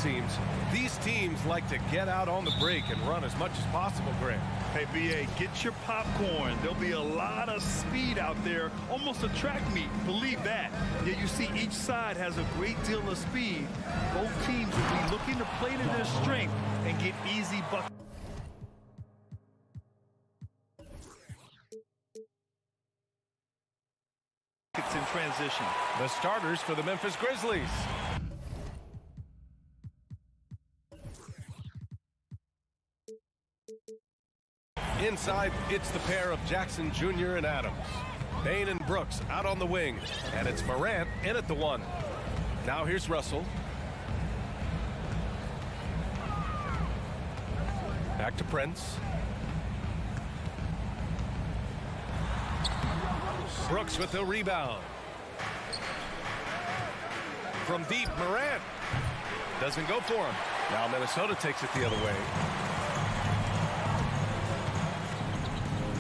seems. These teams like to get out on the break and run as much as possible, Grant. Hey, B.A., get your popcorn. There'll be a lot of speed out there, almost a track meet. Believe that. Yeah, you see each side has a great deal of speed. Both teams will be looking to play to their strength and get easy buckets. It's in transition. The starters for the Memphis Grizzlies. Inside, it's the pair of Jackson Jr. and Adams. Bain and Brooks out on the wing, and it's Morant in at the 1. Now here's Russell. Back to Prince. Brooks with the rebound. From deep, Morant. Doesn't go for him. Now Minnesota takes it the other way.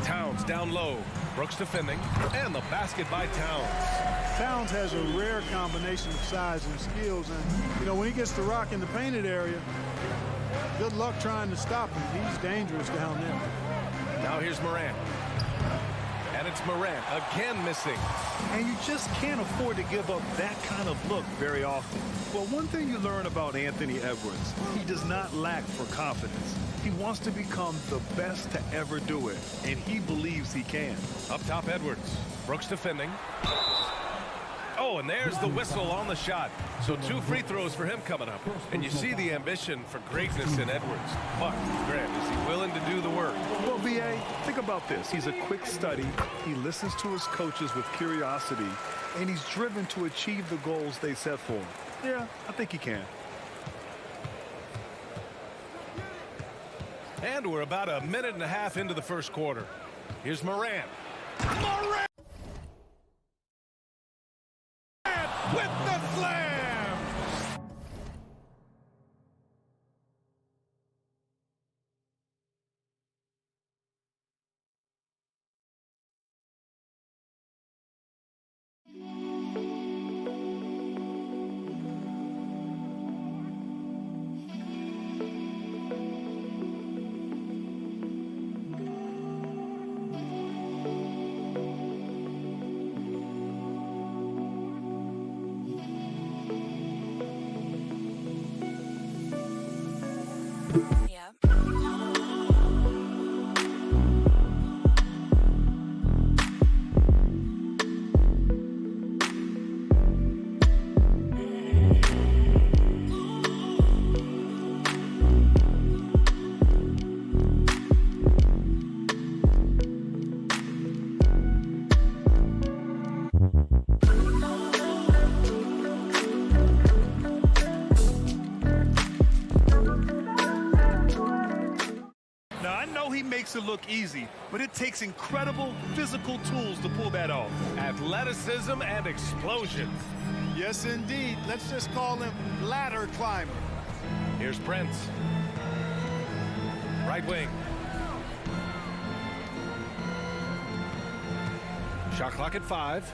Towns down low. Brooks defending. And the basket by Towns. Towns has a rare combination of size and skills. And, you know, when he gets the rock in the painted area, good luck trying to stop him. He's dangerous down there. Now here's Morant. And it's Morant again missing. And you just can't afford to give up that kind of look very often. Well, one thing you learn about Anthony Edwards, he does not lack for confidence. He wants to become the best to ever do it, and he believes he can. Up top, Edwards. Brooks defending. Oh, and there's the whistle on the shot. So 2 free throws for him coming up. And you see the ambition for greatness in Edwards. But, Grant, is he willing to do the work? Well, B.A., think about this. He's a quick study. He listens to his coaches with curiosity, and he's driven to achieve the goals they set for him. Yeah, I think he can. And we're about a minute and a half into the first quarter. Here's Morant. Morant! With the slam! Makes it look easy, but it takes incredible physical tools to pull that off. Athleticism and explosion. Yes, indeed. Let's just call him ladder climber. Here's Prince. Right wing. Shot clock at 5.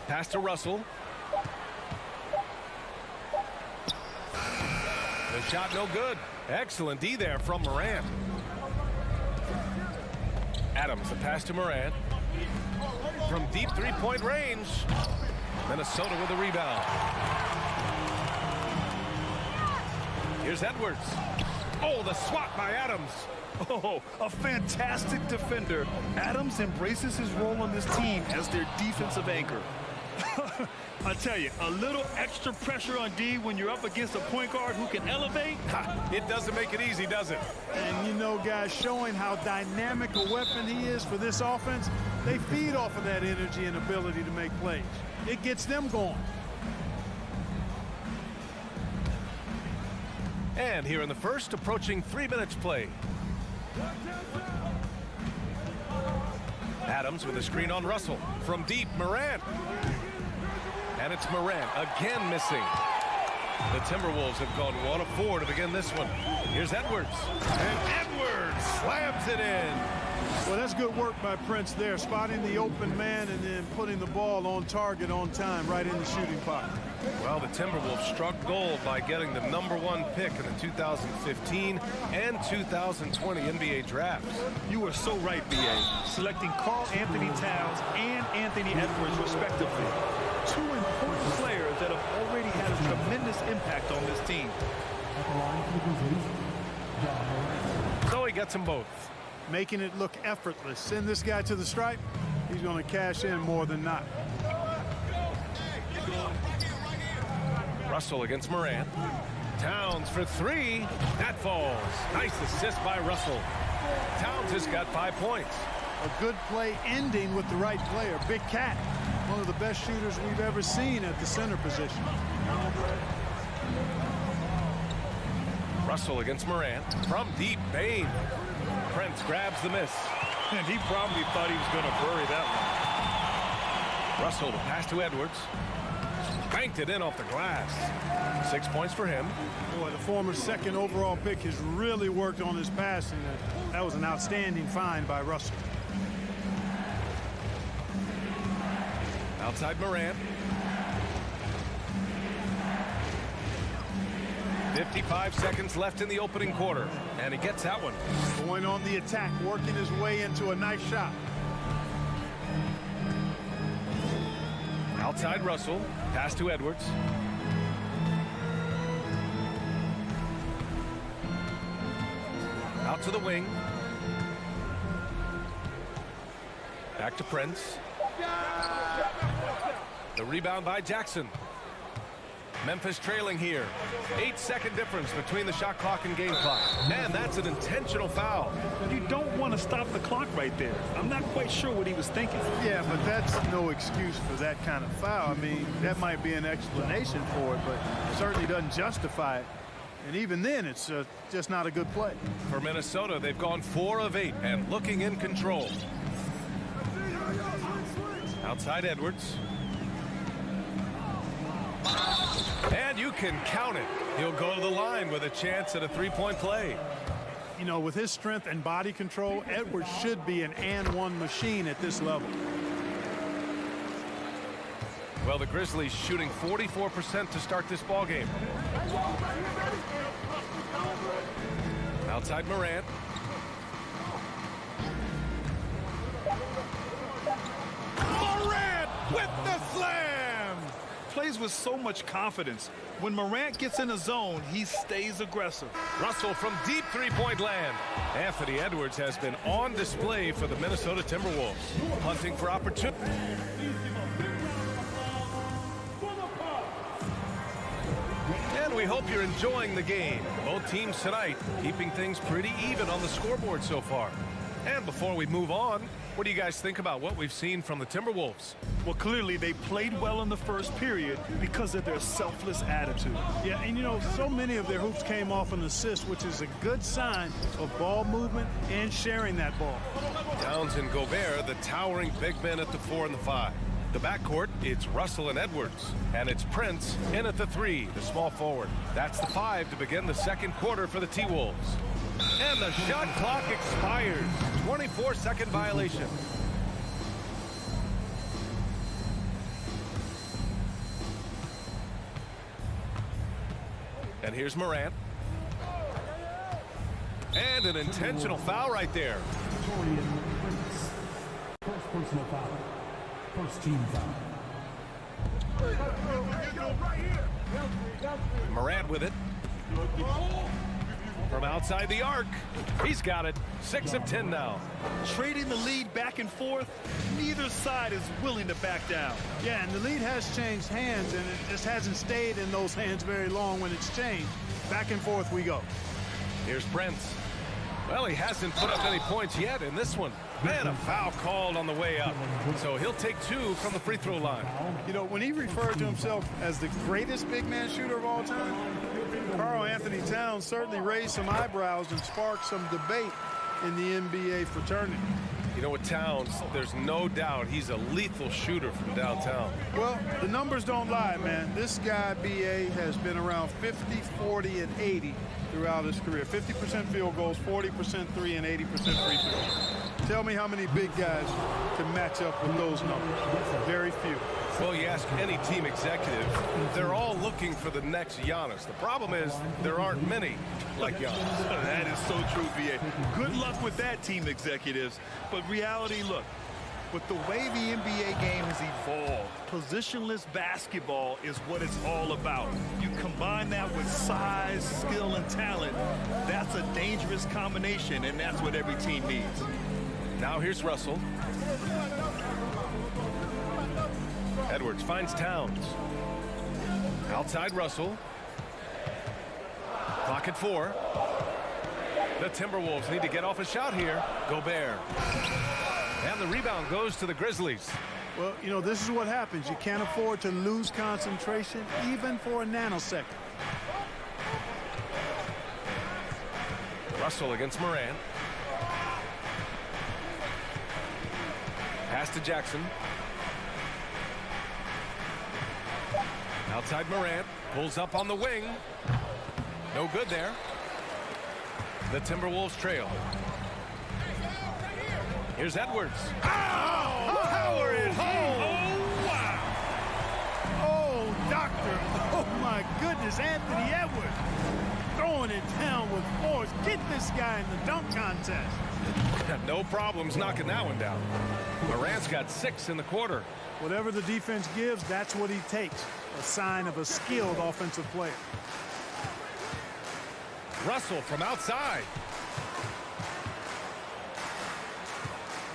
Pass to Russell. The shot no good. Excellent D there from Morant. Adams, the pass to Morant. From deep three-point range. Minnesota with the rebound. Here's Edwards. Oh, the swat by Adams. Oh, a fantastic defender. Adams embraces his role on this team as their defensive anchor. I tell you, a little extra pressure on D when you're up against a point guard who can elevate. It doesn't make it easy, does it? And, you know, guys, showing how dynamic a weapon he is for this offense, they feed off of that energy and ability to make plays. It gets them going. And here in the first, approaching 3 minutes play. Adams with a screen on Russell. From deep, Morant. And it's Morant again missing. The Timberwolves have gone 1 of 4 to begin this one. Here's Edwards. And Edwards slams it in. Well, that's was good work by Prince there, spotting the open man and then putting the ball on target on time right in the shooting pocket. Well, the Timberwolves struck gold by getting the #1 pick in the 2015 and 2020 NBA drafts. You are so right, B.A. Selecting Karl Anthony Towns and Anthony Edwards, respectively. Two important players that have already had a tremendous impact on this team. So he gets them both. Making it look effortless. Send this guy to the stripe. He's going to cash in more than not. Russell against Morant. Towns for three. That falls. Nice assist by Russell. Towns has got 5 points. A good play ending with the right player. Big Cat, one of the best shooters we've ever seen at the center position. Russell against Morant. From deep, Bain. Prince grabs the miss. And he probably thought he was going to bury that one. Russell to pass to Edwards. Banked it in off the glass. 6 points for him. Boy, the former second overall pick has really worked on his passing. That was an outstanding find by Russell. Outside Morant. 55 seconds left in the opening quarter. And he gets that one. Going on the attack, working his way into a nice shot. Outside Russell. Pass to Edwards. Out to the wing. Back to Prince. The rebound by Jackson. Memphis trailing here. 8-second difference between the shot clock and game clock. Man, that's an intentional foul. You don't want to stop the clock right there. I'm not quite sure what he was thinking. Yeah, but that's no excuse for that kind of foul. I mean, that might be an explanation for it, but it certainly doesn't justify it. And even then, it's just not a good play. For Minnesota, they've gone 4 of 8 and looking in control. Outside Edwards. And you can count it. He'll go to the line with a chance at a three-point play. You know, with his strength and body control, Edwards should be an and-one machine at this level. Well, the Grizzlies shooting 44% to start this ball game. Outside Morant. Morant with the slam! Plays with so much confidence. When Morant gets in the zone, he stays aggressive. Russell from deep three-point land. Anthony Edwards has been on display for the Minnesota Timberwolves. Hunting for opportunity. And we hope you're enjoying the game. Both teams tonight keeping things pretty even on the scoreboard so far. And before we move on, what do you guys think about what we've seen from the Timberwolves? Well, clearly they played well in the first period because of their selfless attitude. Yeah, and you know, so many of their hoops came off an assist, which is a good sign of ball movement and sharing that ball. Towns and Gobert, the towering big men at the 4 and the 5. The backcourt, it's Russell and Edwards. And it's Prince in at the 3, the small forward. That's the 5 to begin the second quarter for the T-Wolves. And the shot clock expires. 24-second violation. And here's Morant. And an intentional foul right there. First personal foul. First team foul. Morant with it. From outside the arc. He's got it. 6 of 10 now. Trading the lead back and forth, neither side is willing to back down. Yeah, and the lead has changed hands, and it just hasn't stayed in those hands very long when it's changed. Back and forth we go. Here's Prince. Well, he hasn't put up any points yet in this one. Man, a foul called on the way up. So he'll take 2 from the free throw line. You know, when he referred to himself as the greatest big man shooter of all time, Karl Anthony Towns certainly raised some eyebrows and sparked some debate in the NBA fraternity. You know, with Towns, there's no doubt he's a lethal shooter from downtown. Well, the numbers don't lie, man. This guy, B.A., has been around 50, 40, and 80 throughout his career. 50% field goals, 40% 3, and 80% free throws. Tell me how many big guys can match up with those numbers. Very few. Well, you ask any team executive, they're all looking for the next Giannis. The problem is there aren't many like Giannis. That is so true, VA. Good luck with that, team executives. But reality, look, with the way the NBA game has evolved, positionless basketball is what it's all about. You combine that with size, skill, and talent, that's a dangerous combination, and that's what every team needs. Now here's Russell. Edwards finds Towns. Outside Russell. Clock at 4. The Timberwolves need to get off a shot here. Gobert. And the rebound goes to the Grizzlies. Well, you know, this is what happens. You can't afford to lose concentration even for a nanosecond. Russell against Morant. Pass to Jackson. Outside Morant. Pulls up on the wing. No good there. The Timberwolves trail. Here's Edwards. Oh, power it home. Oh, wow. Oh, doctor. Oh, my goodness. Anthony Edwards throwing it down with force. Get this guy in the dunk contest. No problems knocking that one down. Morant's got 6 in the quarter. Whatever the defense gives, that's what he takes. A sign of a skilled offensive player. Russell from outside.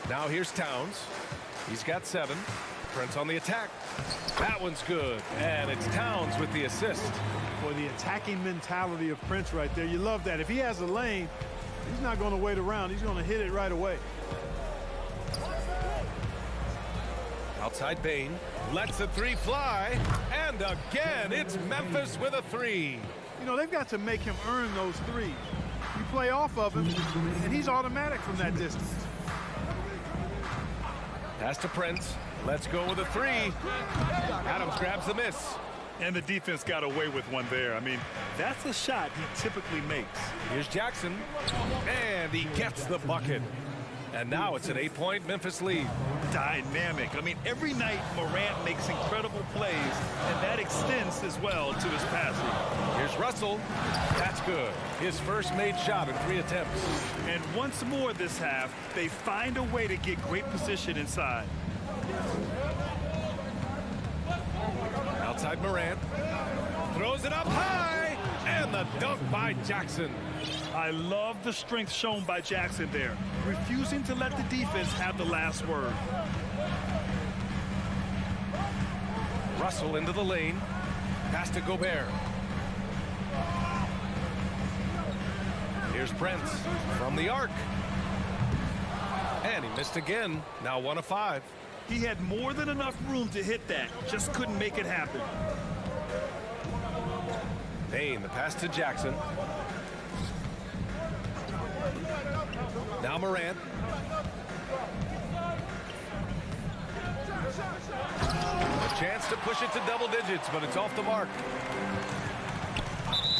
Now here's Towns. He's got 7. Prince on the attack. That one's good. And it's Towns with the assist. Boy, the attacking mentality of Prince right there. You love that. If he has a lane, he's not going to wait around. He's going to hit it right away. Outside Bane. Lets the 3 fly. And again, it's Memphis with a 3. You know, they've got to make him earn those 3s. You play off of him, and he's automatic from that distance. Pass to Prince. Let's go with a 3. Adams grabs the miss. And the defense got away with one there. I mean, that's a shot he typically makes. Here's Jackson. And he gets the bucket. And now it's an 8-point Memphis lead. Dynamic. I mean, every night Morant makes incredible plays, and that extends as well to his passing. Here's Russell. That's good. His first made shot in 3 attempts. And once more this half, they find a way to get great position inside. Outside Morant. Throws it up high. And the dunk by Jackson. I love the strength shown by Jackson there, refusing to let the defense have the last word. Russell into the lane. Pass to Gobert. Here's Prince from the arc. And he missed again. Now 1 of 5. He had more than enough room to hit that, just couldn't make it happen. Payne, the pass to Jackson. Now Morant. A chance to push it to double digits, but it's off the mark.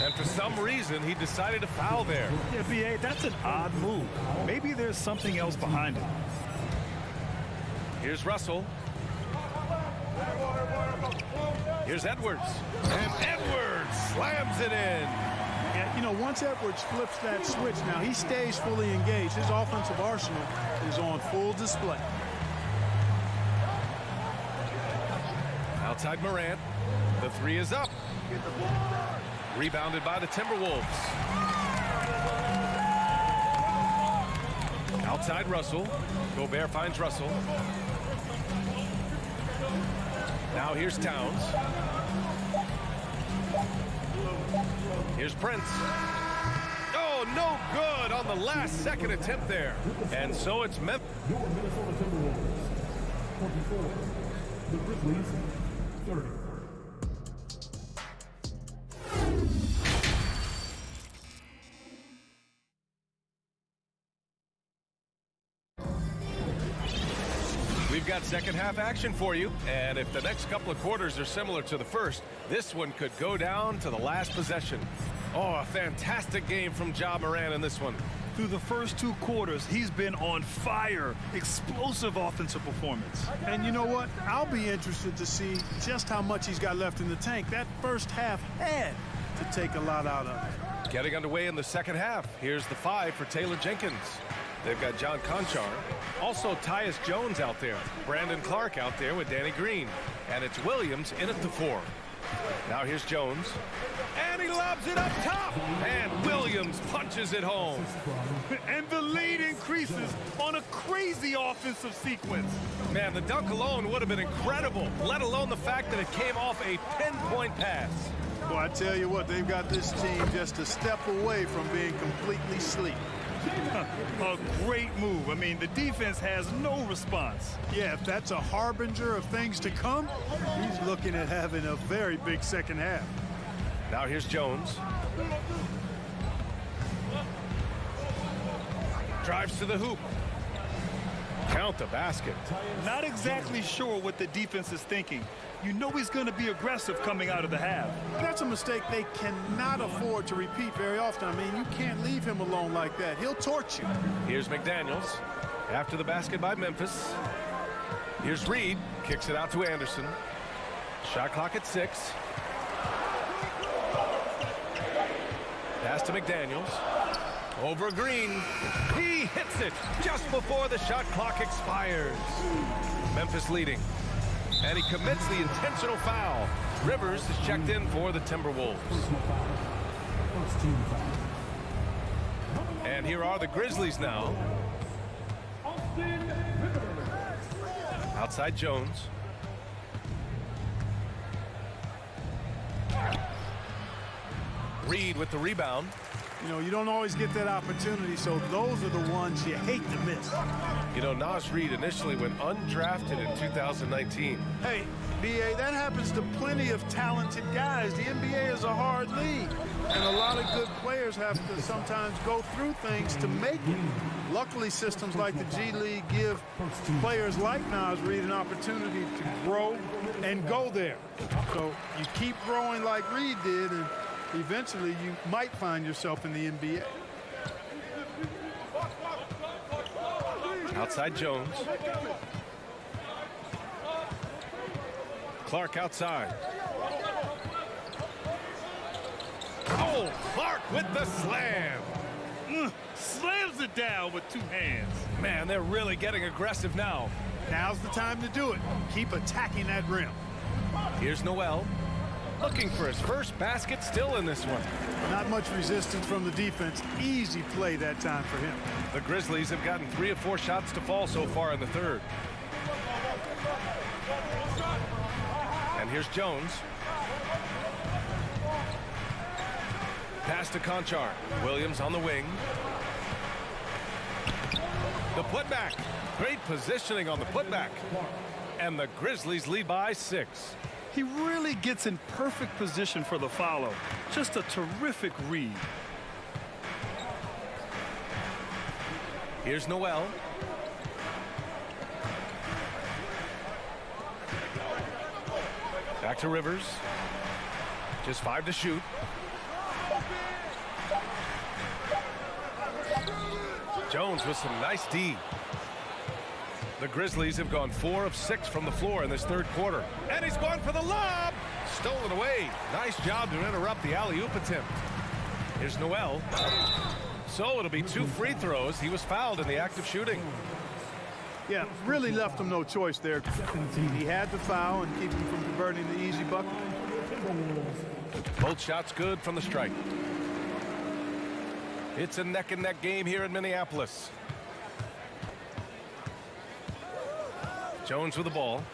And for some reason, he decided to foul there. Yeah, BA, that's an odd move. Maybe there's something else behind it. Here's Russell. Here's Edwards. And Edwards slams it in. Yeah, you know, once Edwards flips that switch, now he stays fully engaged. His offensive arsenal is on full display. Outside Morant. The 3 is up. Rebounded by the Timberwolves. Outside Russell. Gobert finds Russell. Now here's Towns. Here's Prince. Oh, no good on the last second attempt there. And so it's Memphis. Your Minnesota Timberwolves, 24. The Grizzlies, 30. We've got second half action for you, and if the next couple of quarters are similar to the first, this one could go down to the last possession. Oh, a fantastic game from Ja Morant in this one. Through the first 2 quarters, he's been on fire. Explosive offensive performance. And you know what? I'll be interested to see just how much he's got left in the tank. That first half had to take a lot out of it. Getting underway in the second half. Here's the 5 for Taylor Jenkins. They've got John Conchar. Also Tyus Jones out there. Brandon Clark out there with Danny Green. And it's Williams in at the 4. Now here's Jones. And he lobs it up top. And Williams punches it home. And the lead increases on a crazy offensive sequence. Man, the dunk alone would have been incredible, let alone the fact that it came off a pinpoint pass. Well, I tell you what, they've got this team just a step away from being completely asleep. A great move. I mean, the defense has no response. Yeah, if that's a harbinger of things to come, he's looking at having a very big second half. Now here's Jones. Drives to the hoop. Count the basket. Not exactly sure what the defense is thinking. You know he's going to be aggressive coming out of the half. That's a mistake they cannot afford to repeat very often. I mean, you can't leave him alone like that. He'll torch you. Here's McDaniels. After the basket by Memphis. Here's Reed. Kicks it out to Anderson. Shot clock at 6. Pass to McDaniels. Over Green. He hits it just before the shot clock expires. Memphis leading. And he commits the intentional foul. Rivers is checked in for the Timberwolves. First team foul. And here are the Grizzlies now. Outside Jones. Reed with the rebound. You know, you don't always get that opportunity, so those are the ones you hate to miss. You know, Nas Reed initially went undrafted in 2019. Hey, B.A., that happens to plenty of talented guys. The NBA is a hard league, and a lot of good players have to sometimes go through things to make it. Luckily, systems like the G League give players like Nas Reed an opportunity to grow and go there. So you keep growing like Reed did, and eventually you might find yourself in the NBA. Outside Jones. Clark outside. Oh, Clark with the slam. Slams it down with 2 hands. Man, they're really getting aggressive now. Now's the time to do it. Keep attacking that rim. Here's Noel. Looking for his first basket, still in this one. Not much resistance from the defense. Easy play that time for him. The Grizzlies have gotten 3 of 4 shots to fall so far in the third. And here's Jones. Pass to Conchar. Williams on the wing. The putback. Great positioning on the putback. And the Grizzlies lead by 6. He really gets in perfect position for the follow. Just a terrific read. Here's Noel. Back to Rivers. Just 5 to shoot. Jones with some nice D. The Grizzlies have gone 4 of 6 from the floor in this third quarter. And he's gone for the lob. Stolen away. Nice job to interrupt the alley-oop attempt. Here's Noel. So it'll be 2 free throws. He was fouled in the act of shooting. Yeah, really left him no choice there. He had to foul and keep him from converting the easy bucket. Both shots good from the strike. It's a neck-and-neck game here in Minneapolis. Jones with the ball.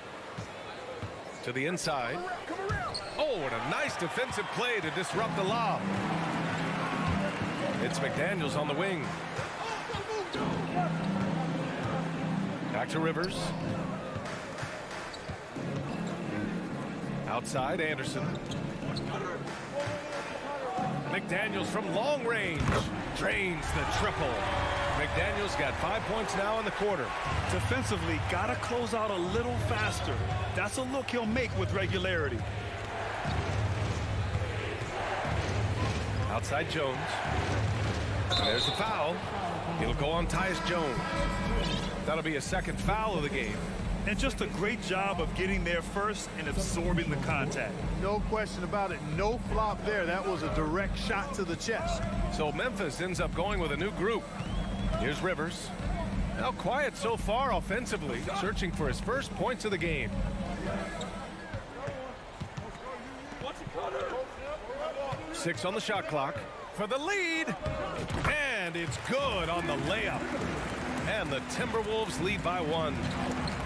To the inside. Oh, and a nice defensive play to disrupt the lob. It's McDaniels on the wing. Back to Rivers. Outside, Anderson. McDaniels from long range. Drains the triple. McDaniels got 5 points now in the quarter. Defensively, got to close out a little faster. That's a look he'll make with regularity. Outside Jones. And there's the foul. It'll go on Tyus Jones. That'll be a second foul of the game. And just a great job of getting there first and absorbing the contact. No question about it. No flop there. That was a direct shot to the chest. So Memphis ends up going with a new group. Here's Rivers. Now quiet so far offensively, searching for his first points of the game. Six on the shot clock for the lead. And it's good on the layup. And the Timberwolves lead by 1.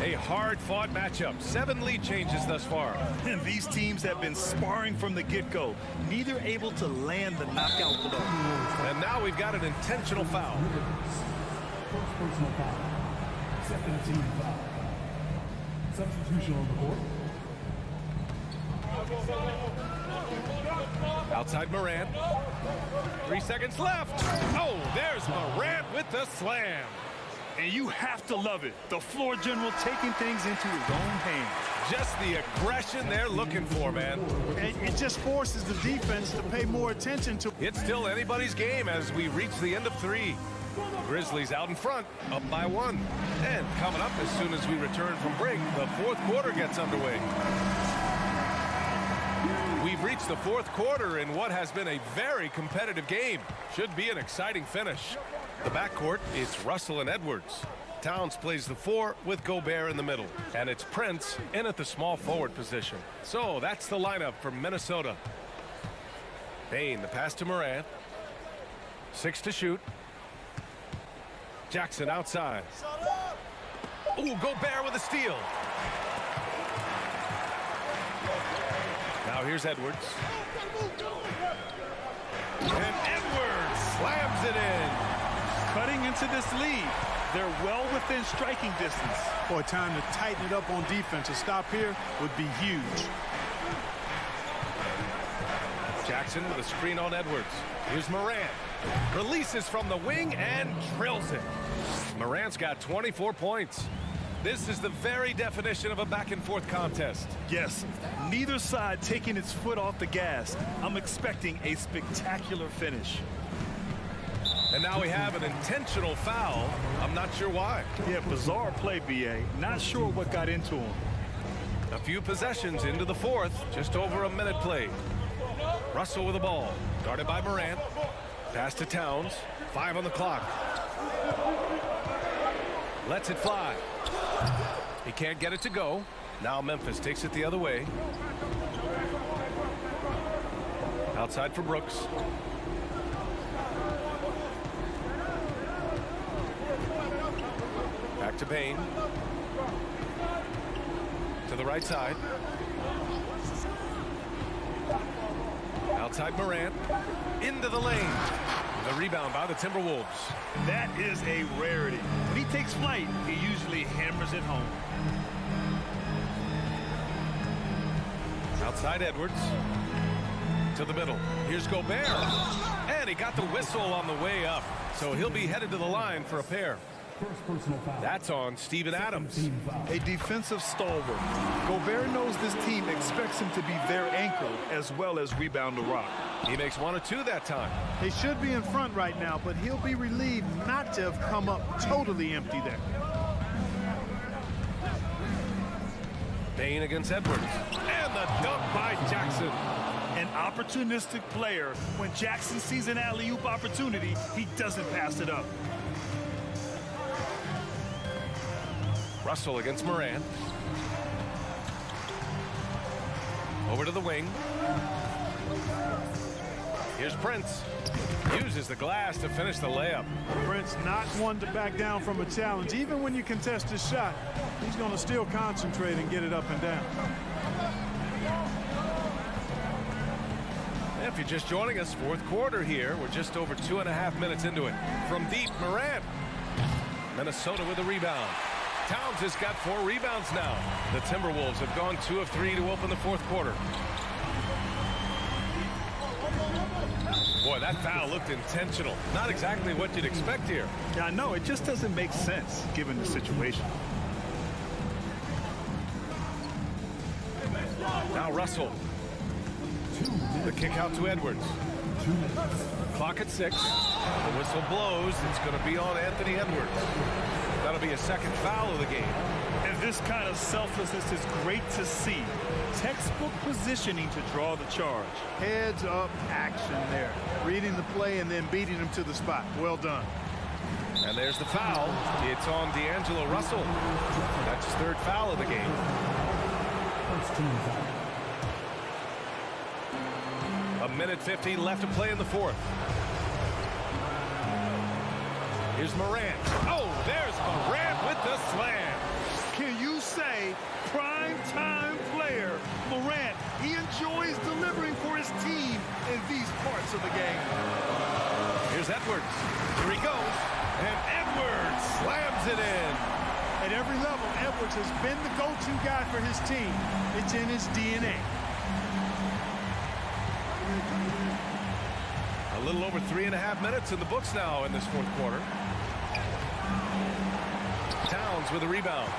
A hard-fought matchup. 7 lead changes thus far. And these teams have been sparring from the get-go, neither able to land the knockout blow. And now we've got an intentional foul. First personal foul. Second team foul. Substitution on the court. Outside Morant. 3 seconds left. Oh, there's Morant with the slam. And you have to love it. The floor general taking things into his own hands. Just the aggression they're looking for, man. And it just forces the defense to pay more attention to. It's still anybody's game as we reach the end of 3. Grizzlies out in front, up by 1. And coming up as soon as we return from break, the 4th quarter gets underway. We've reached the 4th quarter in what has been a very competitive game. Should be an exciting finish. The backcourt, it's Russell and Edwards. Towns plays the 4 with Gobert in the middle. And it's Prince in at the small forward position. So that's the lineup for Minnesota. Payne, the pass to Morant. 6 to shoot. Jackson outside. Ooh, Gobert with a steal. Now here's Edwards. And Edwards slams it in. Cutting into this lead. They're well within striking distance. Boy, time to tighten it up on defense. A stop here would be huge. Jackson with a screen on Edwards. Here's Morant. Releases from the wing and drills it. Morant's got 24 points. This is the very definition of a back-and-forth contest. Yes, neither side taking its foot off the gas. I'm expecting a spectacular finish. And now we have an intentional foul. I'm not sure why. Yeah, bizarre play, BA. Not sure what got into him. A few possessions into the 4th, just over a minute played. Russell with the ball, guarded by Morant. Pass to Towns, 5 on the clock. Lets it fly. He can't get it to go. Now Memphis takes it the other way. Outside for Brooks. Back to Payne. To the right side. Outside Morant. Into the lane. The rebound by the Timberwolves. That is a rarity. When he takes flight, he usually hammers it home. Outside Edwards. To the middle. Here's Gobert. And he got the whistle on the way up. So he'll be headed to the line for a pair. First personal foul. That's on Steven Adams. Team foul. A defensive stalwart. Gobert knows this team expects him to be their anchor as well as rebound the rock. He makes 1 or 2 that time. They should be in front right now, but he'll be relieved not to have come up totally empty there. Payne against Edwards. And the dunk by Jackson. An opportunistic player. When Jackson sees an alley-oop opportunity, he doesn't pass it up. Russell against Morant. Over to the wing. Here's Prince. Uses the glass to finish the layup. Prince not one to back down from a challenge. Even when you contest his shot, he's going to still concentrate and get it up and down. If you're just joining us, 4th quarter here. We're just over 2.5 minutes into it. From deep, Morant. Minnesota with a rebound. Towns has got 4 rebounds now. The Timberwolves have gone 2 of 3 to open the 4th quarter. Boy, that foul looked intentional. Not exactly what you'd expect here. Yeah, I know. It just doesn't make sense given the situation. Now Russell. The kick out to Edwards. 2 minutes. Clock at 6. The whistle blows. It's going to be on Anthony Edwards. That'll be a second foul of the game. And this kind of selflessness is great to see. Textbook positioning to draw the charge. Heads up action there. Reading the play and then beating him to the spot. Well done. And there's the foul. It's on D'Angelo Russell. That's his third foul of the game. First team foul. A minute 15 left to play in the fourth. Here's Morant. Oh, there's Morant with the slam. Can you say prime time player? Morant, he enjoys delivering for his team in these parts of the game. Here's Edwards. Here he goes. And Edwards slams it in. At every level, Edwards has been the go-to guy for his team. It's in his DNA. A little over 3.5 minutes in the books now in this fourth quarter. Towns with a rebound.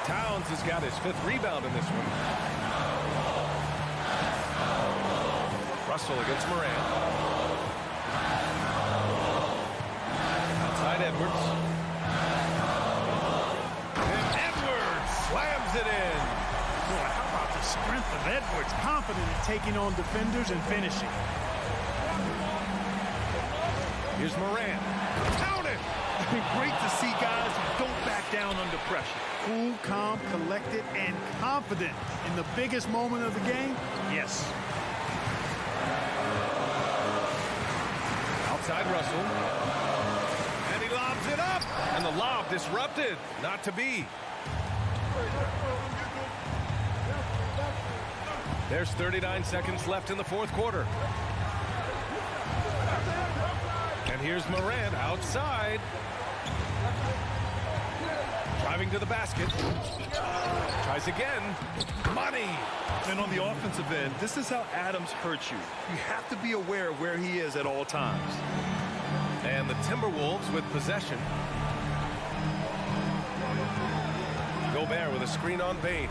Towns has got his 5th rebound in this one. Russell against Morant. Outside Edwards. And Edwards slams it in. Boy, how about the strength of Edwards? Confident in taking on defenders and finishing. Here's Morant. Count it! Great to see guys who don't back down under pressure. Cool, calm, collected, and confident in the biggest moment of the game. Yes. Outside Russell. And he lobs it up. And the lob disrupted. Not to be. There's 39 seconds left in the fourth quarter. And here's Morant outside. Driving to the basket. Tries again. Money. And on the offensive end, this is how Adams hurts you. You have to be aware of where he is at all times. And the Timberwolves with possession. Gobert with a screen on Bane.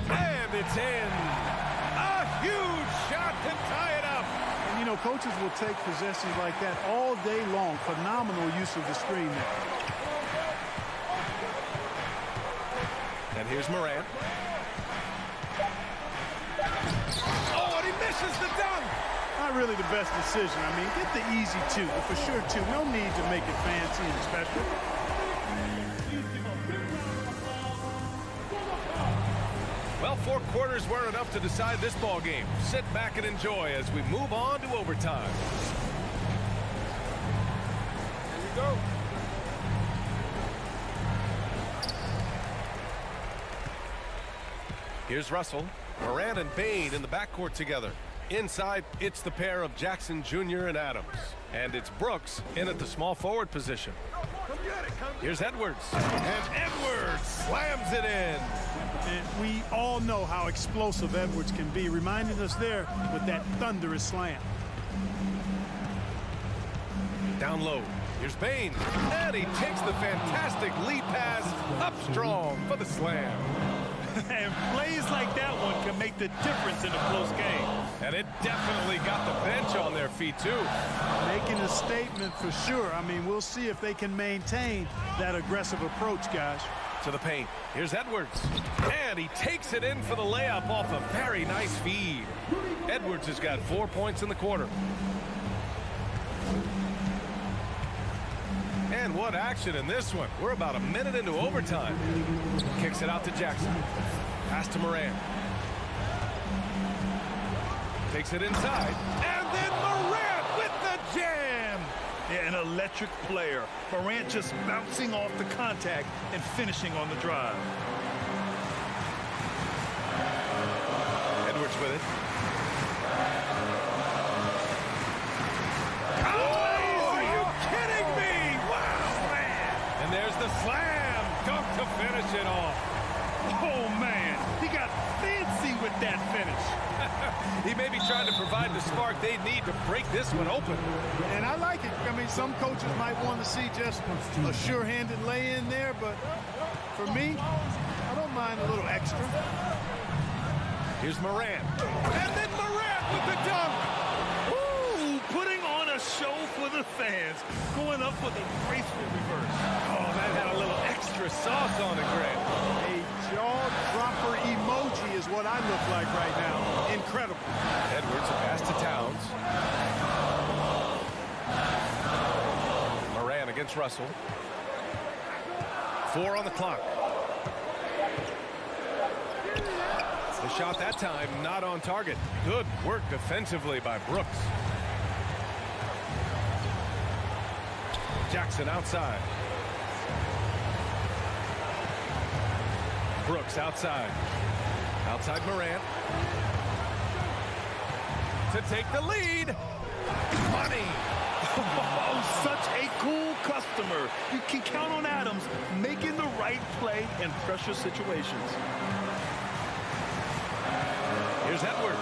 And it's in. A huge shot to tie it up. And, you know, coaches will take possessions like that all day long. Phenomenal use of the screen there. And here's Morant. Oh, and he misses the dunk. Not really the best decision. I mean, get the easy two, but for sure two. No need to make it fancy and special. Well, 4 quarters weren't enough to decide this ball game. Sit back and enjoy as we move on to overtime. Here we go. Here's Russell. Morant and Bane in the backcourt together. Inside, it's the pair of Jackson Jr. and Adams. And it's Brooks in at the small forward position. Here's Edwards. And Edwards slams it in. And we all know how explosive Edwards can be, reminding us there with that thunderous slam. Down low. Here's Bane. And he takes the fantastic lead pass up strong for the slam. And plays like that one can make the difference in a close game. And it definitely got the bench on their feet, too. Making a statement for sure. I mean, we'll see if they can maintain that aggressive approach, guys. To the paint. Here's Edwards. And he takes it in for the layup off a very nice feed. Edwards has got 4 points in the quarter. And what action in this one. We're about a minute into overtime. Kicks it out to Jackson. Pass to Morant. Takes it inside. And then Morant with the jam. Yeah, an electric player. Morant just bouncing off the contact and finishing on the drive. Edwards with it. There's the slam. Dunk to finish it off. Oh, man. He got fancy with that finish. He may be trying to provide the spark they need to break this one open. And I like it. I mean, some coaches might want to see just a sure-handed lay-in there, but for me, I don't mind a little extra. Here's Morant. And then Morant with the dunk. Ooh, putting on show for the fans. Going up with a graceful reverse. Oh, that had a little extra sauce on it, Greg. A jaw-dropper emoji is what I look like right now. Incredible. Edwards, a pass to Towns. Moran against Russell. 4 on the clock. The shot that time not on target. Good work defensively by Brooks. Jackson outside. Brooks outside. Outside Morant. To take the lead. Money. Oh, such a cool customer. You can count on Adams making the right play in pressure situations. Here's Edwards.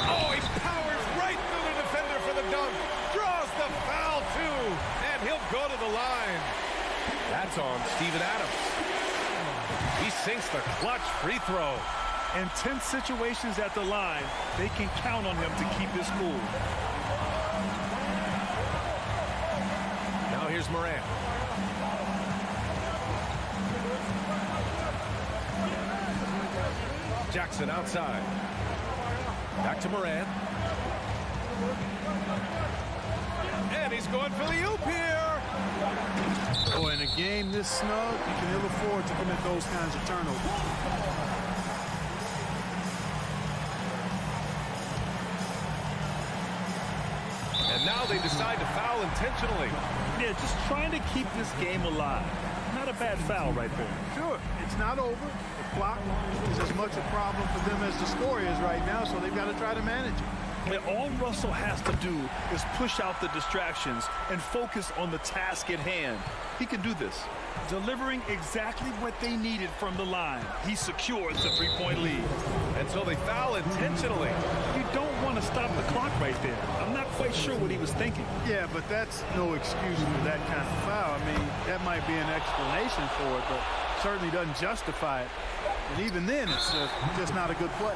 Oh, he powers right through the defender for the dunk. Draws the foul, too. And he'll go to the line. That's on Steven Adams. He sinks the clutch free throw. In tense situations at the line, they can count on him to keep his cool. Now here's Morant. Jackson outside. Back to Morant. And he's going for the oop here. Oh, in a game this snug, you can ill afford to commit those kinds of turnovers. And now they decide to foul intentionally. Yeah, just trying to keep this game alive. Not a bad foul right there. Sure, it's not over. The clock is as much a problem for them as the score is right now, so they've got to try to manage it. And all Russell has to do is push out the distractions and focus on the task at hand. He can do this, delivering exactly what they needed from the line. He secures the three-point lead. And so they foul intentionally. You don't want to stop the clock right there. I'm not quite sure what he was thinking. Yeah, but that's no excuse for that kind of foul. I mean, that might be an explanation for it, but certainly doesn't justify it. And even then, it's just not a good play.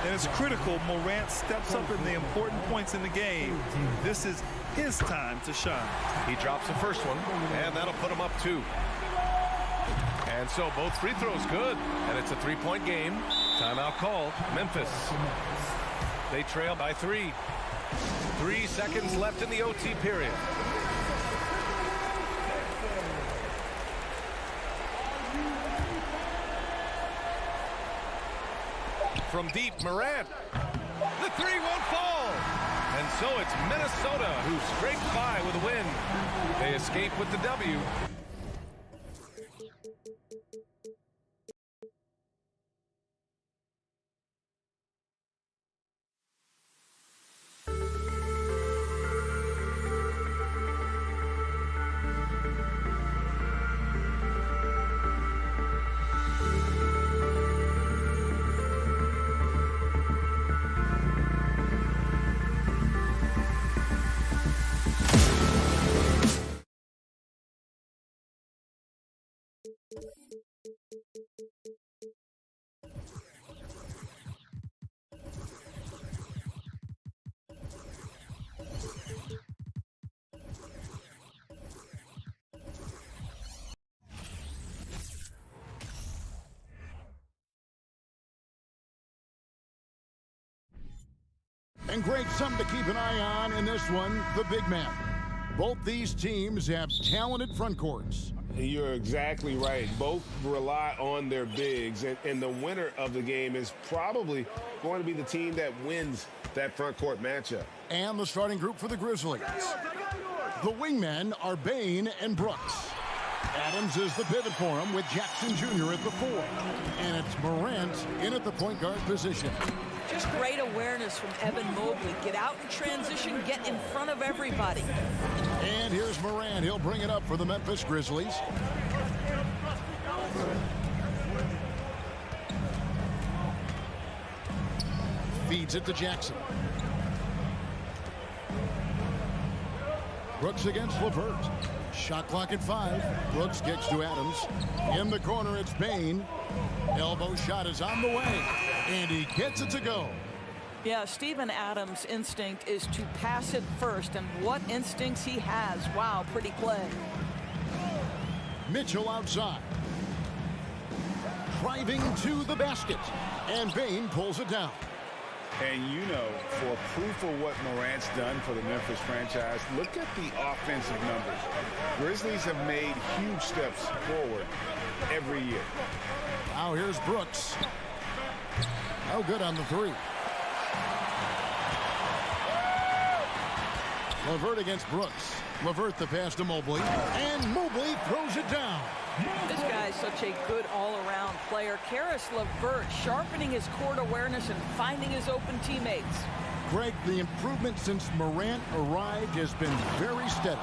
And it's critical Morant steps up in the important points in the game. This is his time to shine. He drops the first one, and that'll put him up 2. And so both free throws good, and it's a 3-point game. Timeout called. Memphis. They trail by 3. 3 seconds left in the OT period. From deep, Morant. The 3 won't fall. And so it's Minnesota who scrapes by with a win. They escape with the W. And Greg, something to keep an eye on in this one, the big man. Both these teams have talented front courts. You're exactly right. Both rely on their bigs, and the winner of the game is probably going to be the team that wins that front court matchup. And the starting group for the Grizzlies. The wingmen are Bain and Brooks. Adams is the pivot for him with Jackson Jr. at the 4. And it's Morant in at the point guard position. Just great awareness from Evan Mobley. Get out in transition, get in front of everybody. And here's Morant. He'll bring it up for the Memphis Grizzlies. Feeds it to Jackson. Brooks against LeVert. Shot clock at 5. Brooks gets to Adams. In the corner, it's Bain. Elbow shot is on the way. And he gets it to go. Yeah, Steven Adams' instinct is to pass it first, and what instincts he has. Wow, pretty play. Mitchell outside. Driving to the basket. And Bane pulls it down. And you know, for proof of what Morant's done for the Memphis franchise, look at the offensive numbers. Grizzlies have made huge steps forward every year. Now here's Brooks. No good on the three. LeVert against Brooks. LeVert the pass to Mobley. And Mobley throws it down. This guy is such a good all-around player. Karis LeVert sharpening his court awareness and finding his open teammates. Greg, the improvement since Morant arrived has been very steady.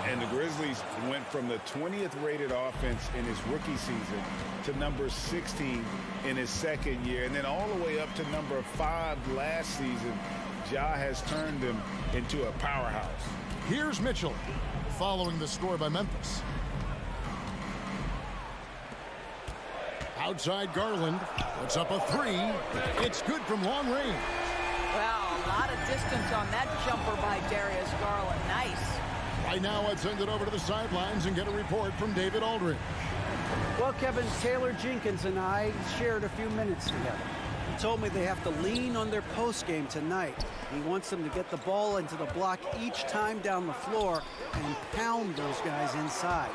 And the Grizzlies went from the 20th rated offense in his rookie season to number 16 in his second year, and then all the way up to number 5 last season. Ja has turned them into a powerhouse. Here's Mitchell following the score by Memphis. Outside Garland puts up a three. It's good from long range. Wow, a lot of distance on that jumper by Darius Garland. Nice. Right now, I'd send it over to the sidelines and get a report from David Aldridge. Well, Kevin, Taylor Jenkins and I shared a few minutes together. He told me they have to lean on their post game tonight. He wants them to get the ball into the block each time down the floor and pound those guys inside.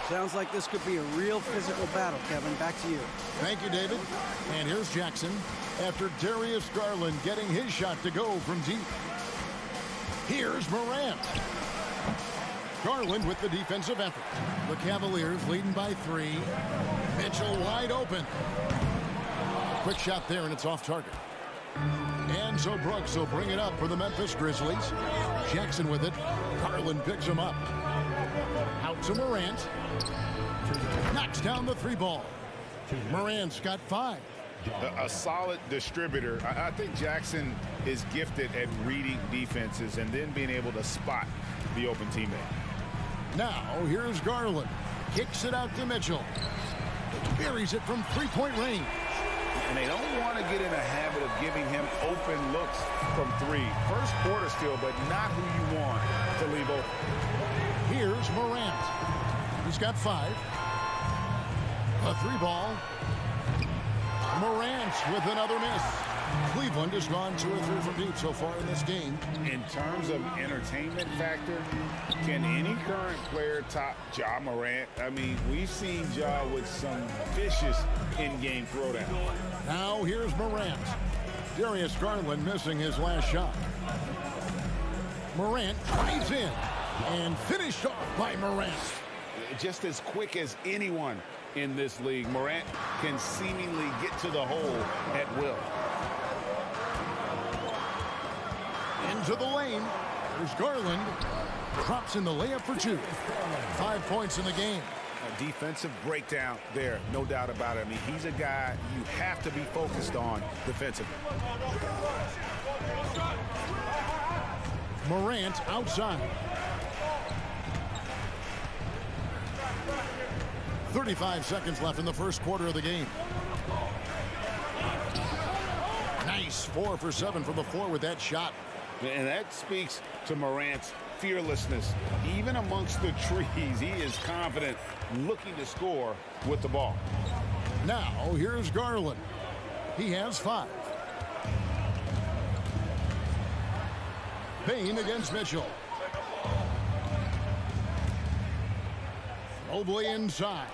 Sounds like this could be a real physical battle, Kevin. Back to you. Thank you, David. And here's Jackson after Darius Garland getting his shot to go from deep. Here's Morant. Garland with the defensive effort. The Cavaliers leading by 3. Mitchell wide open. Quick shot there, and it's off target. And so Brooks will bring it up for the Memphis Grizzlies. Jackson with it. Garland picks him up. Out to Morant. Knocks down the 3 ball. Morant's got 5. A solid distributor. I think Jackson is gifted at reading defenses and then being able to spot the open teammate. Now here's Garland. Kicks it out to Mitchell. Buries it from 3-point range. And they don't want to get in a habit of giving him open looks from 3. First quarter still, but not who you want to leave open. Here's Morant. He's got 5. A 3 ball. Morant with another miss. Cleveland has gone 2 or 3 from deep so far in this game. In terms of entertainment factor, can any current player top Ja Morant? I mean, we've seen Ja with some vicious in-game throwdown. Now here's Morant. Darius Garland missing his last shot. Morant drives in and finished off by Morant. Just as quick as anyone in this league, Morant can seemingly get to the hole at will. Into the lane. There's Garland. Drops in the layup for 2. 5 points in the game. A defensive breakdown there, no doubt about it. I mean, he's a guy you have to be focused on defensively. Morant outside. 35 seconds left in the first quarter of the game. Nice 4 for 7 from the floor with that shot. And that speaks to Morant's fearlessness. Even amongst the trees, he is confident, looking to score with the ball. Now here's Garland. He has 5. Bane against Mitchell. Mobley inside.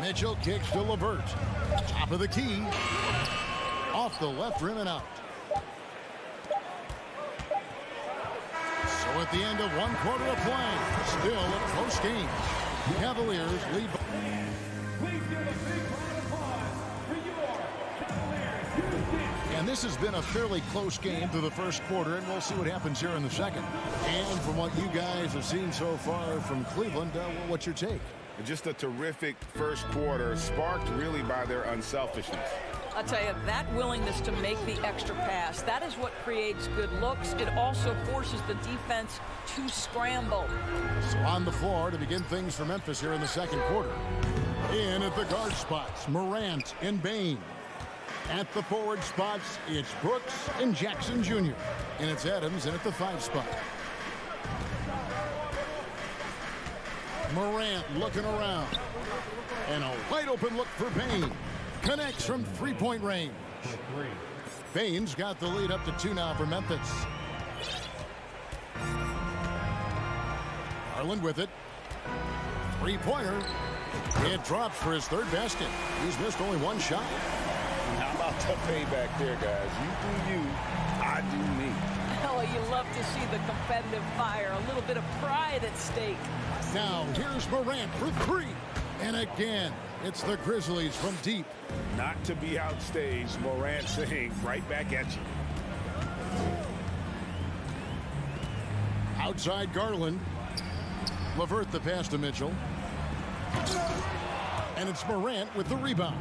Mitchell kicks to LeVert. Top of the key. Off the left rim and out. So at the end of 1 quarter of play, still a close game. Cavaliers lead. And this has been a fairly close game through the first quarter, and we'll see what happens here in the second. And from what you guys have seen so far from Cleveland, what's your take? Just a terrific first quarter, sparked really by their unselfishness. I'll tell you, that willingness to make the extra pass, that is what creates good looks. It also forces the defense to scramble. So on the floor to begin things for Memphis here in the second quarter. In at the guard spots, Morant and Bane. At the forward spots, it's Brooks and Jackson Jr. And it's Adams in at the 5 spot. Morant looking around. And a wide open look for Bane. Connects from 3-point range. Bane's got the lead up to 2 now for Memphis. Garland with it. 3-pointer. It drops for his 3rd basket. He's missed only 1 shot. How about the payback there, guys? You do you, I do me. Oh, you love to see the competitive fire. A little bit of pride at stake. Now, here's Morant for 3. And again, it's the Grizzlies from deep. Not to be outstaged, Morant saying right back at you. Outside Garland. LeVert the pass to Mitchell. And it's Morant with the rebound.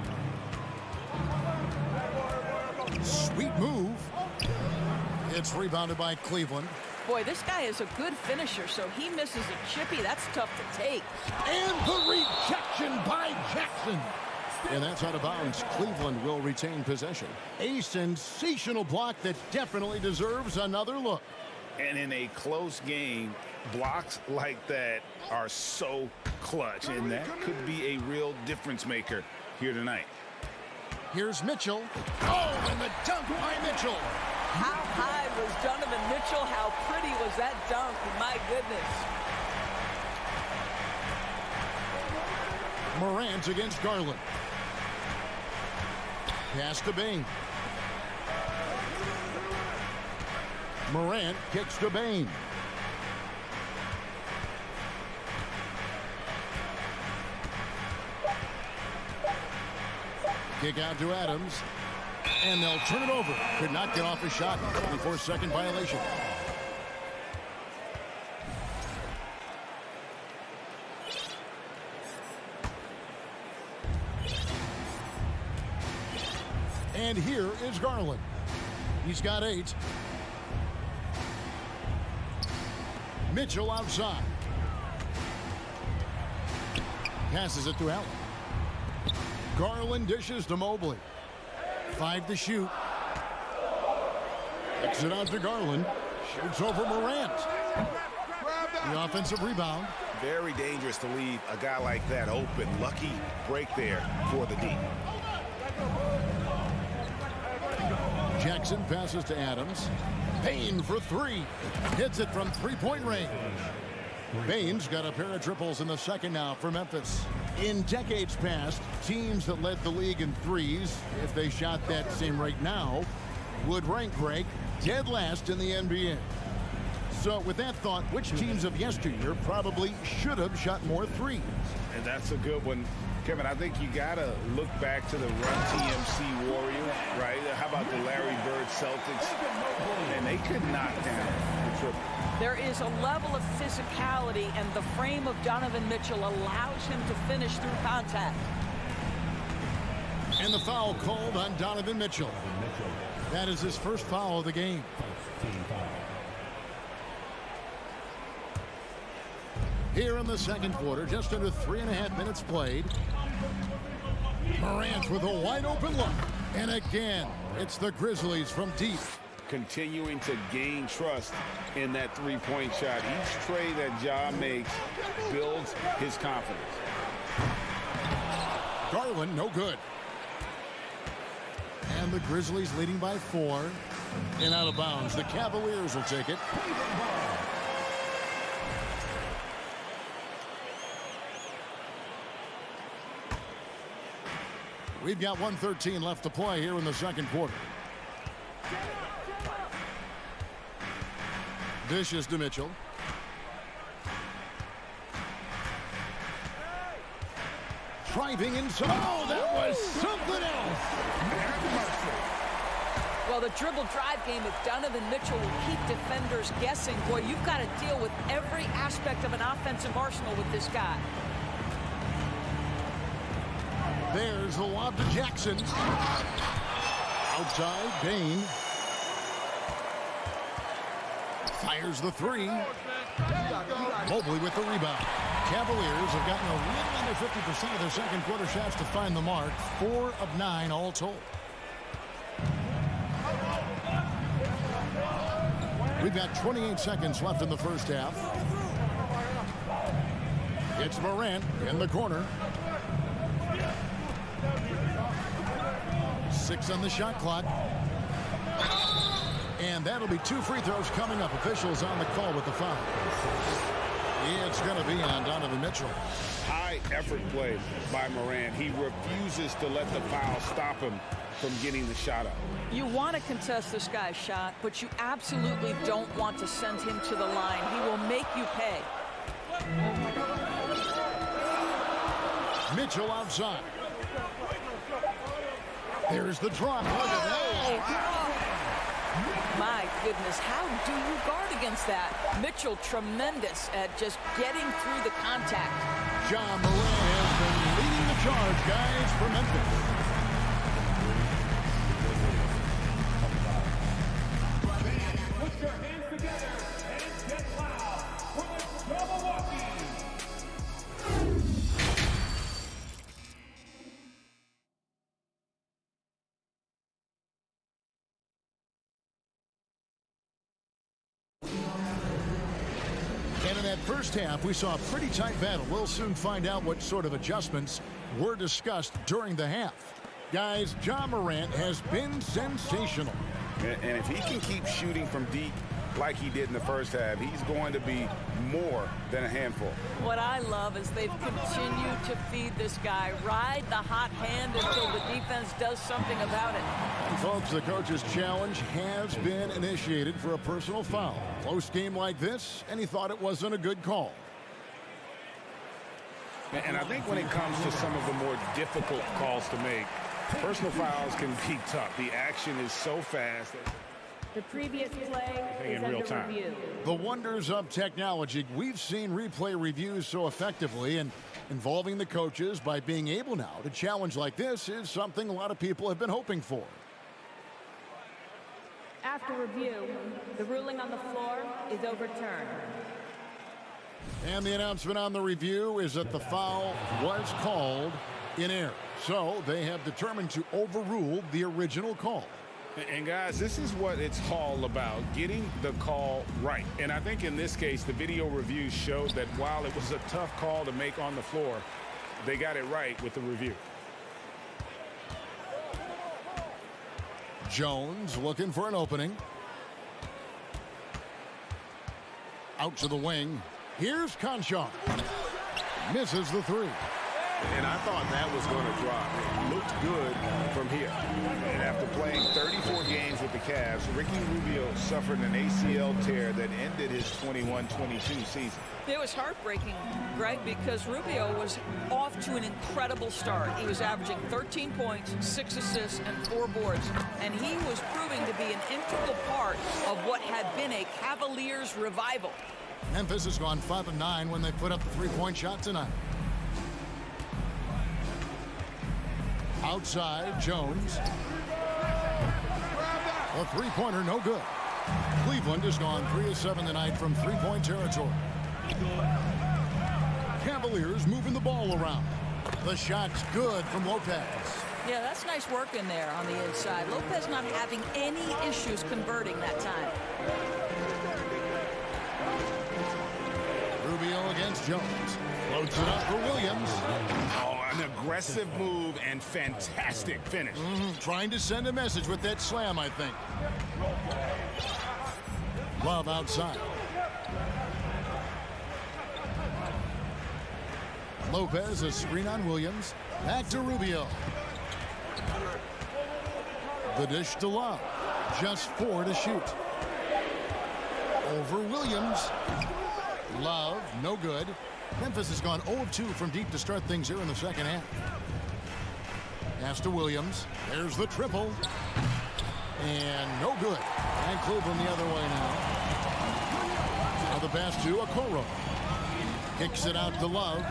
Sweet move. It's rebounded by Cleveland. Boy, this guy is a good finisher, so he misses a chippy. That's tough to take. And the rejection by Jackson. And that's out of bounds. Cleveland will retain possession. A sensational block that definitely deserves another look. And in a close game, blocks like that are so clutch, and that could be a real difference maker here tonight. Here's Mitchell. Oh, and the dunk by Mitchell. How high was Donovan Mitchell? How pretty was that dunk? My goodness. Morant against Garland. Pass to Bane. Morant kicks to Bane. Kick out to Adams. And they'll turn it over. Could not get off a shot. 24-second violation. And here is Garland. He's got 8. Mitchell outside. Passes it to Allen. Garland dishes to Mobley. 5 to shoot. Kicks it out to Garland. Shoots over Morant. The offensive rebound. Very dangerous to leave a guy like that open. Lucky break there for the D. Jackson passes to Adams. Bane for 3. Hits it from 3-point range. Bane's got a pair of triples in the second now for Memphis. In decades past, teams that led the league in threes, if they shot that same rate now, would rank Greg dead last in the NBA. So with that thought, which teams of yesteryear probably should have shot more threes? And that's a good one. Kevin, I think you got to look back to the Run TMC Warriors, right? How about the Larry Bird Celtics? And they could knock down the triple. There is a level of physicality, and the frame of Donovan Mitchell allows him to finish through contact. And the foul called on Donovan Mitchell. That is his first foul of the game. Here in the second quarter, just under 3.5 minutes played. Morant with a wide open look. And again, it's the Grizzlies from deep. Continuing to gain trust in that 3-point shot. Each trade that Ja makes builds his confidence. Garland, no good. And the Grizzlies leading by 4. And out of bounds. The Cavaliers will take it. We've got 1:13 left to play here in the second quarter. Dishes to Mitchell. Driving inside. Oh, that was something else. Well, the dribble drive game of Donovan Mitchell will keep defenders guessing. Boy, you've got to deal with every aspect of an offensive arsenal with this guy. There's the lob to Jackson. Outside, Bane. Fires the 3. Mobley with the rebound. Cavaliers have gotten a little under 50% of their second quarter shots to find the mark. 4 of 9 all told. We've got 28 seconds left in the first half. It's Morant in the corner. 6 on the shot clock. And that'll be 2 free throws coming up. Officials on the call with the foul. It's going to be on Donovan Mitchell. High effort play by Morant. He refuses to let the foul stop him from getting the shot up. You want to contest this guy's shot, but you absolutely don't want to send him to the line. He will make you pay. Mitchell outside. There's the drop. Look at that. My goodness, how do you guard against that? Mitchell tremendous at just getting through the contact. John Morant has been leading the charge, guys, for Memphis. Put your hands together and get loud for the Milwaukee. And in that first half, we saw a pretty tight battle. We'll soon find out what sort of adjustments were discussed during the half. Guys, John Morant has been sensational. And if he can keep shooting from deep like he did in the first half, he's going to be more than a handful. What I love is they've continued to feed this guy. Ride the hot hand until the defense does something about it. And folks, the coach's challenge has been initiated for a personal foul. Close game like this, and he thought it wasn't a good call. And I think when it comes to some of the more difficult calls to make, personal fouls can be tough. The action is so fast. The previous play is in real under time. review. The wonders of technology. We've seen replay reviews so effectively, and involving the coaches by being able now to challenge like this is something a lot of people have been hoping for. After review, the ruling on the floor is overturned. And the announcement on the review is that the foul was called in error. So they have determined to overrule the original call. And guys, this is what it's all about, getting the call right. And I think in this case, the video review showed that while it was a tough call to make on the floor, they got it right with the review. Jones looking for an opening. Out to the wing. Here's Conchar. Misses the three. And I thought that was going to drop. It looked good from here. And after playing 34 games with the Cavs, Ricky Rubio suffered an ACL tear that ended his 21-22 season. It was heartbreaking, Greg, because Rubio was off to an incredible start. He was averaging 13 points, 6 assists, and 4 boards. And he was proving to be an integral part of what had been a Cavaliers revival. Memphis has gone 5 of 9 when they put up the three-point shot tonight. Outside, Jones. A three-pointer, no good. Cleveland has gone 3 of 7 tonight from three-point territory. Cavaliers moving the ball around. The shot's good from Lopez. Yeah, that's nice work in there on the inside. Lopez not having any issues converting that time. Rubio against Jones. Floats it up for Williams. Oh, an aggressive move and fantastic finish. Trying to send a message with that slam, I think. Love outside. Lopez, a screen on Williams. Back to Rubio. The dish to Love. Just 4 to shoot. Over Williams. Love, no good. Memphis has gone 0 of 2 from deep to start things here in the second half. Pass to Williams. There's the triple. And no good. And Cleveland the other way now. Now the pass to Okoro. Kicks it out to Love.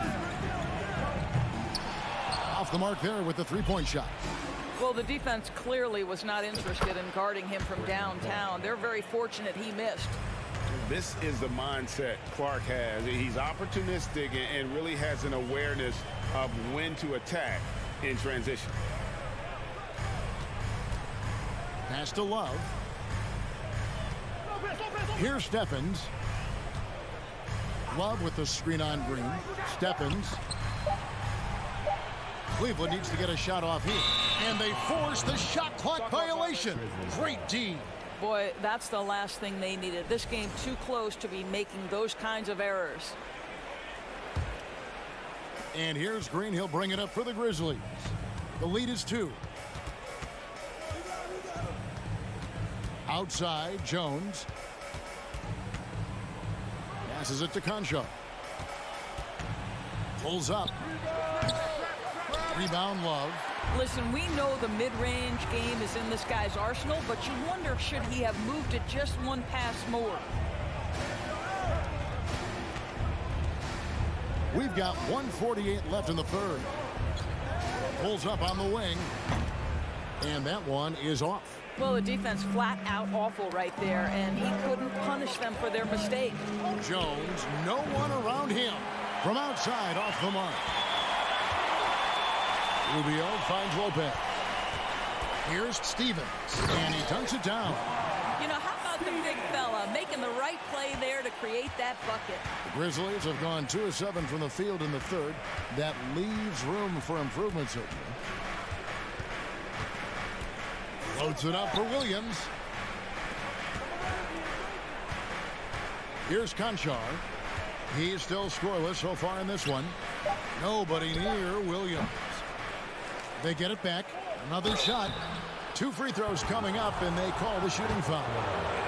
Off the mark there with the three-point shot. Well, the defense clearly was not interested in guarding him from downtown. They're very fortunate he missed. This is the mindset Clark has. He's opportunistic and really has an awareness of when to attack in transition. Pass to Love. Here's Stephens. Love with the screen on Green. Stephens. Cleveland needs to get a shot off here. And they force the shot clock violation. Great D. Boy, that's the last thing they needed. This game too close to be making those kinds of errors. And here's Green. He'll bring it up for the Grizzlies. The lead is 2. Outside, Jones. Passes it to Concho. Pulls up. Rebound, Love. Listen, we know the mid-range game is in this guy's arsenal, but you wonder, should he have moved it just one pass more? We've got 1:48 left in the third. Pulls up on the wing. And that one is off. Well, the defense flat out awful right there, and he couldn't punish them for their mistake. Jones, no one around him. From outside, off the mark. Rubio finds Lopez. Here's Stevens, and he dunks it down. You know, how about the big fella making the right play there to create that bucket? The Grizzlies have gone 2 of 7 from the field in the third. That leaves room for improvement, certainly. Loads it up for Williams. Here's Conchar. He's still scoreless so far in this one. Nobody near Williams. They get it back. Another shot. 2 free throws coming up, and they call the shooting foul.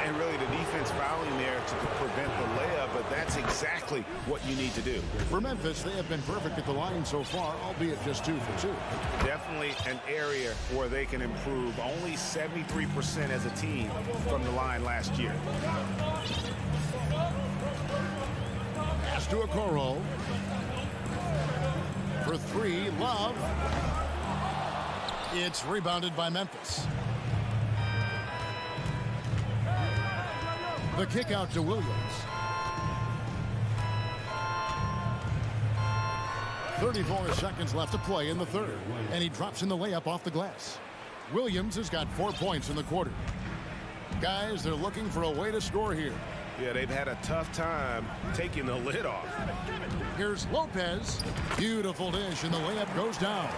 And really the defense fouling there to prevent the layup, but that's exactly what you need to do. For Memphis, they have been perfect at the line so far, albeit just 2 for 2. Definitely an area where they can improve. Only 73% as a team from the line last year. Pass to Okoro. For 3, Love. It's rebounded by Memphis. The kick out to Williams. 34 seconds left to play in the third. And he drops in the layup off the glass. Williams has got 4 points in the quarter. Guys, they're looking for a way to score here. Yeah, they've had a tough time taking the lid off. Here's Lopez. Beautiful dish, and the layup goes down.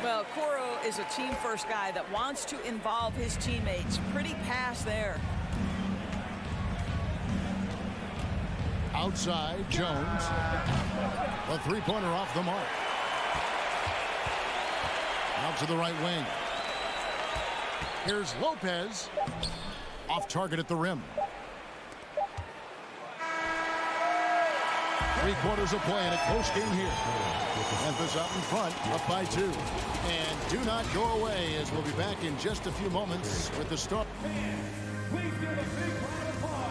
Well, Coro is a team-first guy that wants to involve his teammates. Pretty pass there. Outside, Jones. A 3-pointer off the mark. Out to the right wing. Here's Lopez. Off target at the rim. 3 quarters of play in a close game here. Memphis out in front, up by 2. And do not go away, as we'll be back in just a few moments with the start.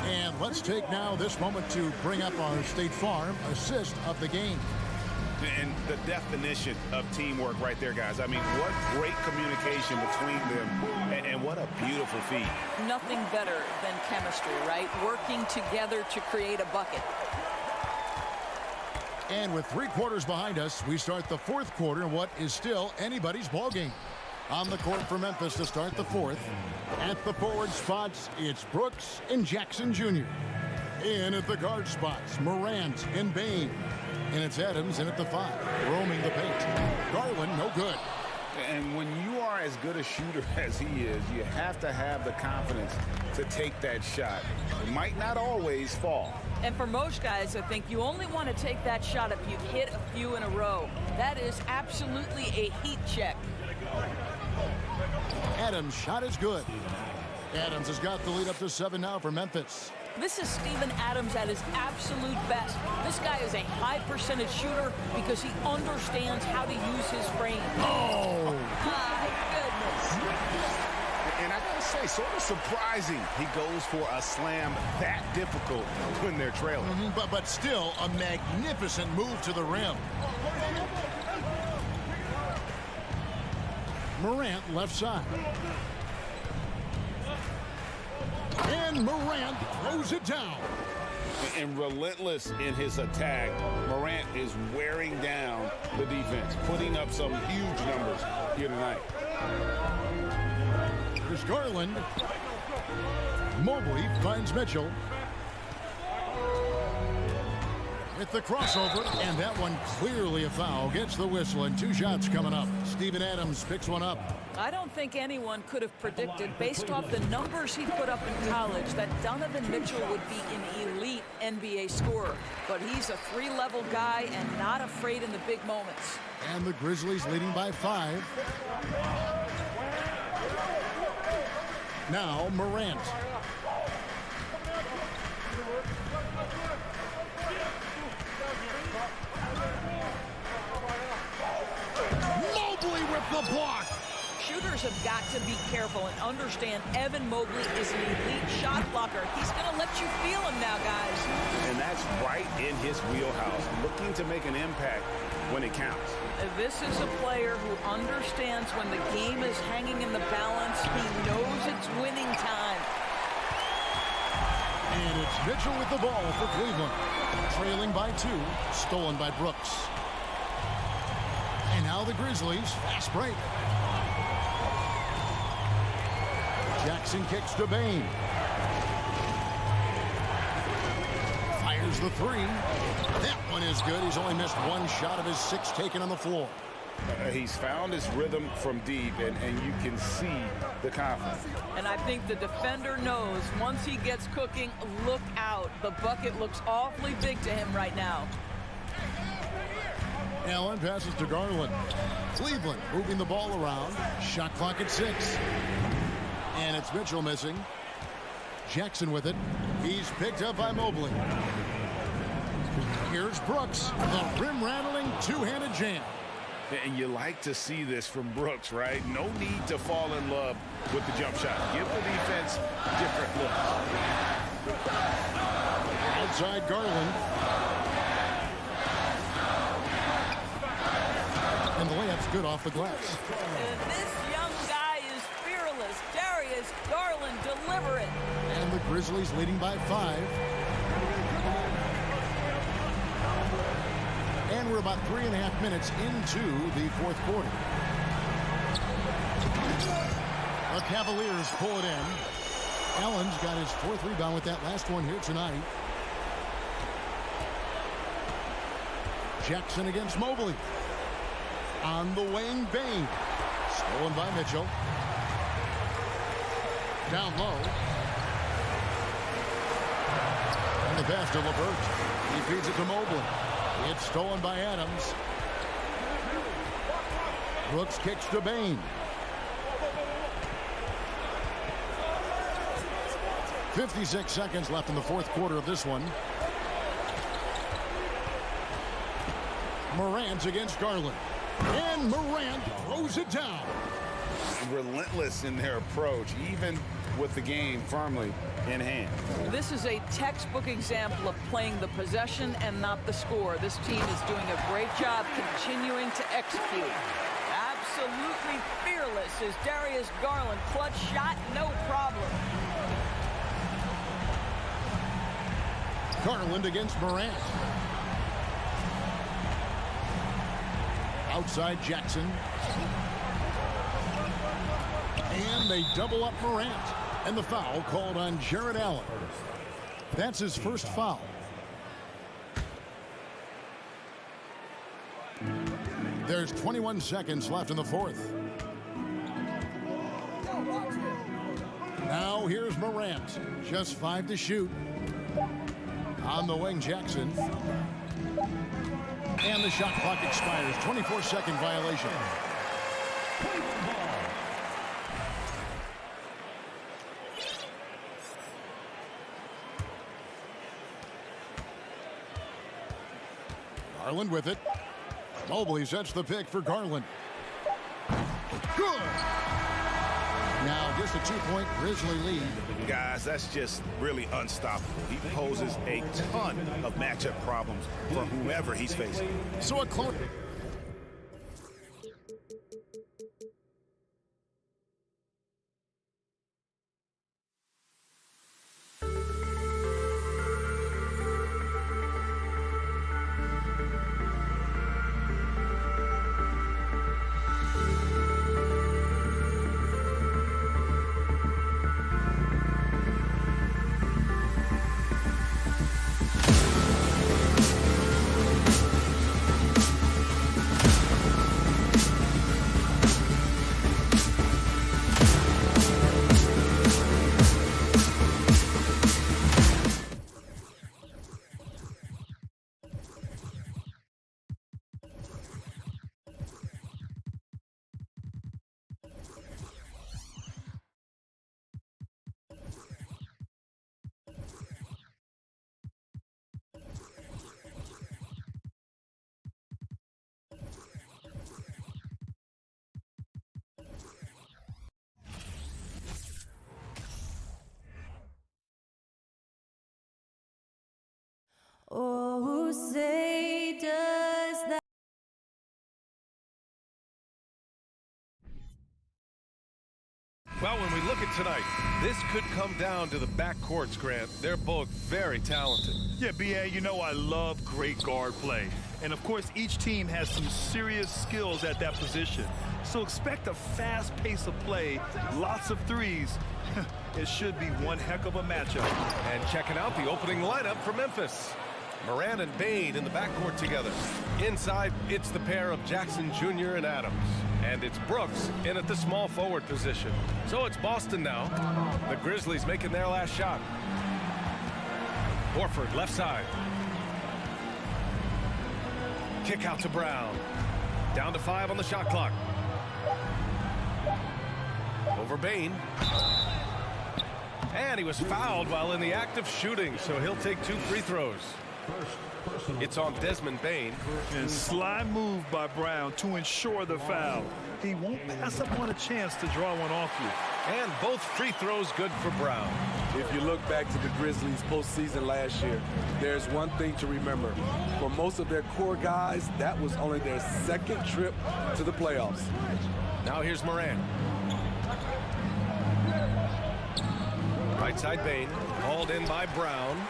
And let's take now this moment to bring up our State Farm assist of the game. And the definition of teamwork right there, guys. I mean, what great communication between them, and what a beautiful feat. Nothing better than chemistry, right? Working together to create a bucket. And with 3 quarters behind us, we start the 4th quarter in what is still anybody's ball game. On the court for Memphis to start the 4th. At the forward spots, it's Brooks and Jackson Jr. In at the guard spots, Morant and Bain. And it's Adams in at the 5, roaming the paint. Garland, no good. And when you are as good a shooter as he is, you have to have the confidence to take that shot. It might not always fall. And for most guys, I think you only want to take that shot if you hit a few in a row. That is absolutely a heat check. Adams' shot is good. Adams has got the lead up to 7 now for Memphis. This is Steven Adams at his absolute best. This guy is a high percentage shooter because he understands how to use his frame. Oh! My goodness. And I gotta say, sort of surprising he goes for a slam that difficult when they're trailing. But still a magnificent move to the rim. Morant left side. And Morant throws it down. And relentless in his attack, Morant is wearing down the defense, putting up some huge numbers here tonight. Here's Garland. Mobley finds Mitchell. With the crossover, and that one clearly a foul. Gets the whistle, and 2 shots coming up. Steven Adams picks one up. I don't think anyone could have predicted, based off the numbers he put up in college, that Donovan Mitchell would be an elite NBA scorer. But he's a 3-level guy and not afraid in the big moments. And the Grizzlies leading by 5. Now Morant. Mobley with the block. Shooters have got to be careful and understand Evan Mobley is an elite shot blocker. He's going to let you feel him now, guys. And that's right in his wheelhouse, looking to make an impact when it counts. This is a player who understands when the game is hanging in the balance. He knows it's winning time. And it's Mitchell with the ball for Cleveland. Trailing by 2, stolen by Brooks. And now the Grizzlies, fast break. Jackson kicks to Bain. Fires the 3. That one is good. He's only missed 1 shot of his 6 taken on the floor. He's found his rhythm from deep, and you can see the confidence. And I think the defender knows once he gets cooking, look out. The bucket looks awfully big to him right now. Allen passes to Garland. Cleveland moving the ball around. Shot clock at 6. And it's Mitchell missing. Jackson with it. He's picked up by Mobley. Here's Brooks. The rim-rattling 2-handed jam. And you like to see this from Brooks, right? No need to fall in love with the jump shot. Give the defense different looks. Outside Garland. And the layup's good off the glass. And this young guy is fearless. Darius Garland, deliver it. And the Grizzlies leading by 5. And we're about 3.5 minutes into the 4th quarter. The Cavaliers pull it in. Allen's got his 4th rebound with that last one here tonight. Jackson against Mobley. On the wing, Bain. Stolen by Mitchell. Down low. And the pass to LeVert. He feeds it to Mobley. It's stolen by Adams. Brooks kicks to Bain. 56 seconds left in the 4th quarter of this one. Morant against Garland. And Morant throws it down. Relentless in their approach, even with the game firmly in hand. This is a textbook example of playing the possession and not the score. This team is doing a great job continuing to execute. Absolutely fearless is Darius Garland. Clutch shot, no problem. Garland against Morant. Outside Jackson. And they double up Morant. And the foul called on Jared Allen. That's his first foul. There's 21 seconds left in the 4th. Now here's Morant. Just 5 to shoot. On the wing, Jackson. And the shot clock expires. 24-second violation. Garland with it. Mobley sets the pick for Garland. Good. Now just a 2-point Grizzly lead. Guys, that's just really unstoppable. He poses a ton of matchup problems for whomever he's facing. So a close. say does that? Well, when we look at tonight, this could come down to the backcourts, Grant. They're both very talented. Yeah, B.A., you know I love great guard play. And, of course, each team has some serious skills at that position. So expect a fast pace of play, lots of threes. It should be one heck of a matchup. And checking out the opening lineup for Memphis. Moran and Bane in the backcourt together. Inside, it's the pair of Jackson Jr. and Adams. And it's Brooks in at the small forward position. So it's Boston now. The Grizzlies making their last shot. Horford left side. Kick out to Brown. Down to 5 on the shot clock. Over Bane. And he was fouled while in the act of shooting, so he'll take 2 free throws. It's on Desmond Bane. And sly move by Brown to ensure the foul. He won't pass up on a chance to draw one off you. And both free throws good for Brown. If you look back to the Grizzlies postseason last year, there's one thing to remember. For most of their core guys, that was only their second trip to the playoffs. Now here's Moran. Right side Bane, hauled in by Brown.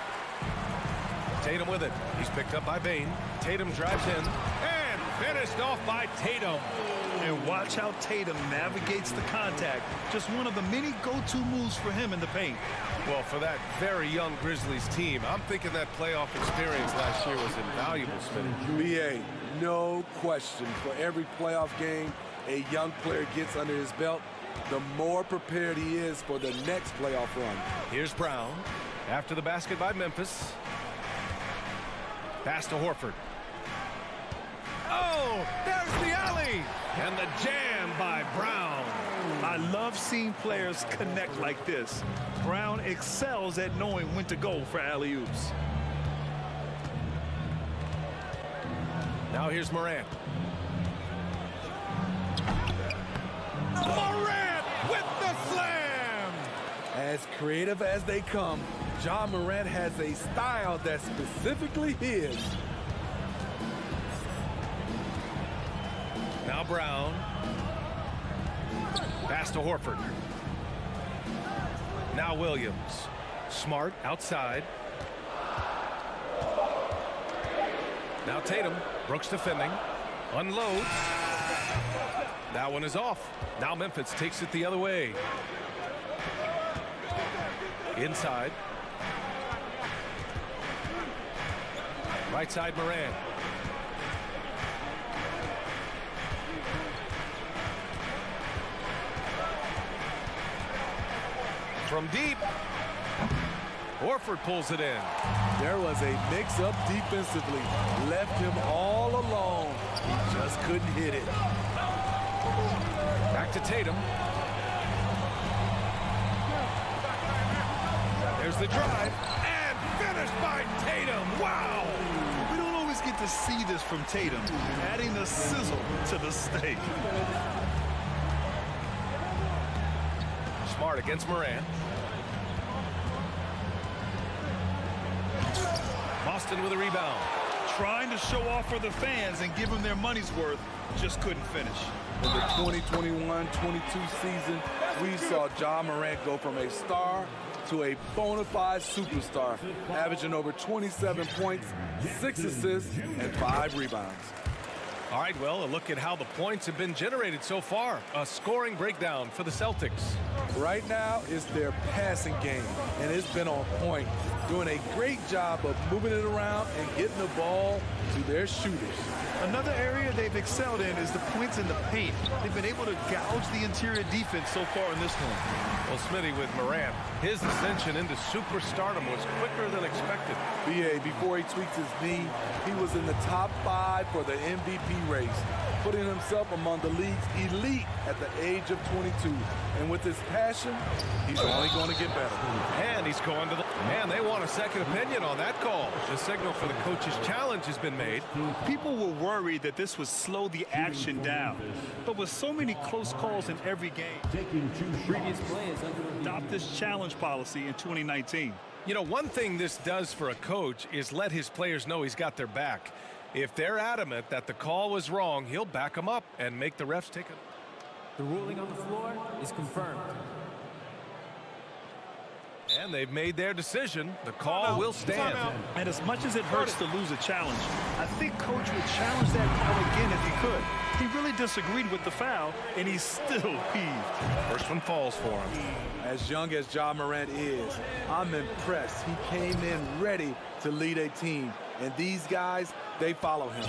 Tatum with it. He's picked up by Bane. Tatum drives in and finished off by Tatum. And watch how Tatum navigates the contact. Just one of the many go-to moves for him in the paint. Well, for that very young Grizzlies team, I'm thinking that playoff experience last year was invaluable, Smitty. B.A., no question. For every playoff game a young player gets under his belt, the more prepared he is for the next playoff run. Here's Brown. After the basket by Memphis. Pass to Horford. Oh, there's the alley. And the jam by Brown. I love seeing players connect like this. Brown excels at knowing when to go for alley-oops. Now here's Morant. Morant with the slam. As creative as they come, Ja Morant has a style that's specifically his. Now Brown. Pass to Horford. Now Williams. Smart outside. Now Tatum. Brooks defending. Unloads. That one is off. Now Memphis takes it the other way. Inside. Right side Moran. From deep. Horford pulls it in. There was a mix-up defensively. Left him all alone. He just couldn't hit it. Back to Tatum. There's the drive. And finished by Tatum. Wow. We don't always get to see this from Tatum, adding the sizzle to the steak. Smart against Moran. Boston with a rebound. Trying to show off for the fans and give them their money's worth, just couldn't finish. In the 2021-22 season, we saw Ja Morant go from a star to a bona fide superstar, averaging over 27 points, 6 assists, and 5 rebounds. All right, well, a look at how the points have been generated so far. A scoring breakdown for the Celtics. Right now, it's their passing game, and it's been on point, doing a great job of moving it around and getting the ball to their shooters. Another area they've excelled in is the points in the paint. They've been able to gouge the interior defense so far in this one. Well, Smitty, with Morant, his ascension into superstardom was quicker than expected. B.A., before he tweaked his knee, he was in the top 5 for the MVP race, putting himself among the league's elite at the age of 22. And with his passion, he's only going to get better. And he's going to the... Man, they want a second opinion on that call. The signal for the coach's challenge has been made. People were worried that this would slow the action down. But with so many close calls in every game, previous players adopt this challenge policy in 2019. You know, one thing this does for a coach is let his players know he's got their back. If they're adamant that the call was wrong, he'll back them up and make the refs take it. The ruling on the floor is confirmed. And they've made their decision. The call will stand. And as much as it hurts to lose a challenge, I think Coach would challenge that call again if he could. He really disagreed with the foul, and he's still peeved. First one falls for him. As young as Ja Morant is, I'm impressed. He came in ready to lead a team. And these guys, they follow him.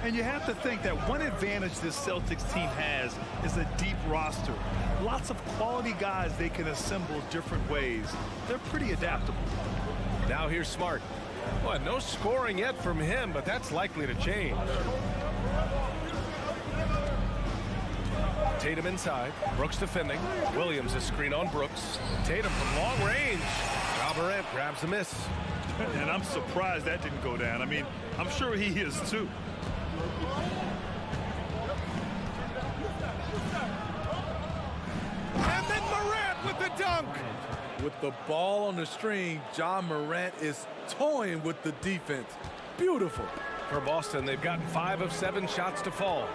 And you have to think that one advantage this Celtics team has is a deep roster. Lots of quality guys they can assemble different ways. They're pretty adaptable. Now here's Smart. Well, no scoring yet from him, but that's likely to change. Tatum inside. Brooks defending. Williams a screen on Brooks. Tatum from long range. Ja Morant grabs the miss. And I'm surprised that didn't go down. I mean, I'm sure he is too. And then Morant with the dunk. With the ball on the string, Ja Morant is toying with the defense. Beautiful. For Boston, they've gotten 5 of 7 shots to fall.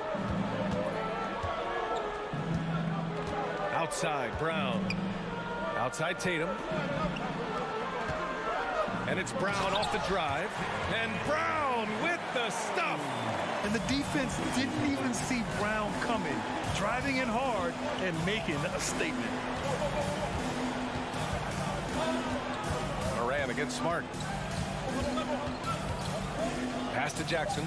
Outside, Brown. Outside, Tatum. And it's Brown off the drive. And Brown with the stuff. And the defense didn't even see Brown coming, driving in hard and making a statement. Morant against Smart. Pass to Jackson.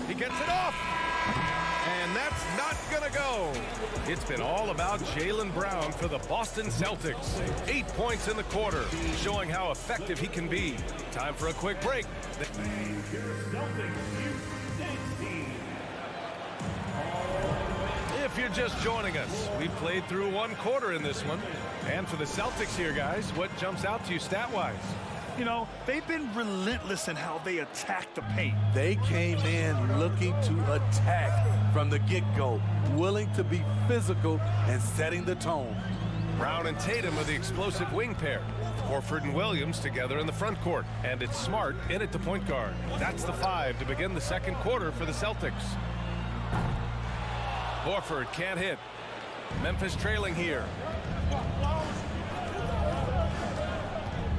He gets it off. And that's not gonna go. It's been all about Jaylen Brown for the Boston Celtics. 8 points in the quarter, showing how effective he can be. Time for a quick break. If you're just joining us, we played through 1 quarter in this one. And for the Celtics here, guys, what jumps out to you stat-wise? You know, they've been relentless in how they attack the paint. They came in looking to attack from the get-go, willing to be physical and setting the tone. Brown and Tatum are the explosive wing pair. Horford and Williams together in the front court. And it's Smart in at the point guard. That's the 5 to begin the second quarter for the Celtics. Horford can't hit. Memphis trailing here.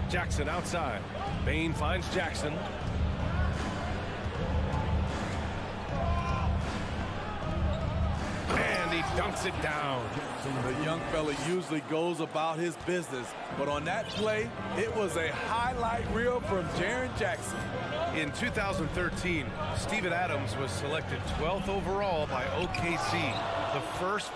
Jackson outside. Bane finds Jackson. And he dunks it down. The young fella usually goes about his business, but on that play, it was a highlight reel from Jaren Jackson. In 2013, Steven Adams was selected 12th overall by OKC, the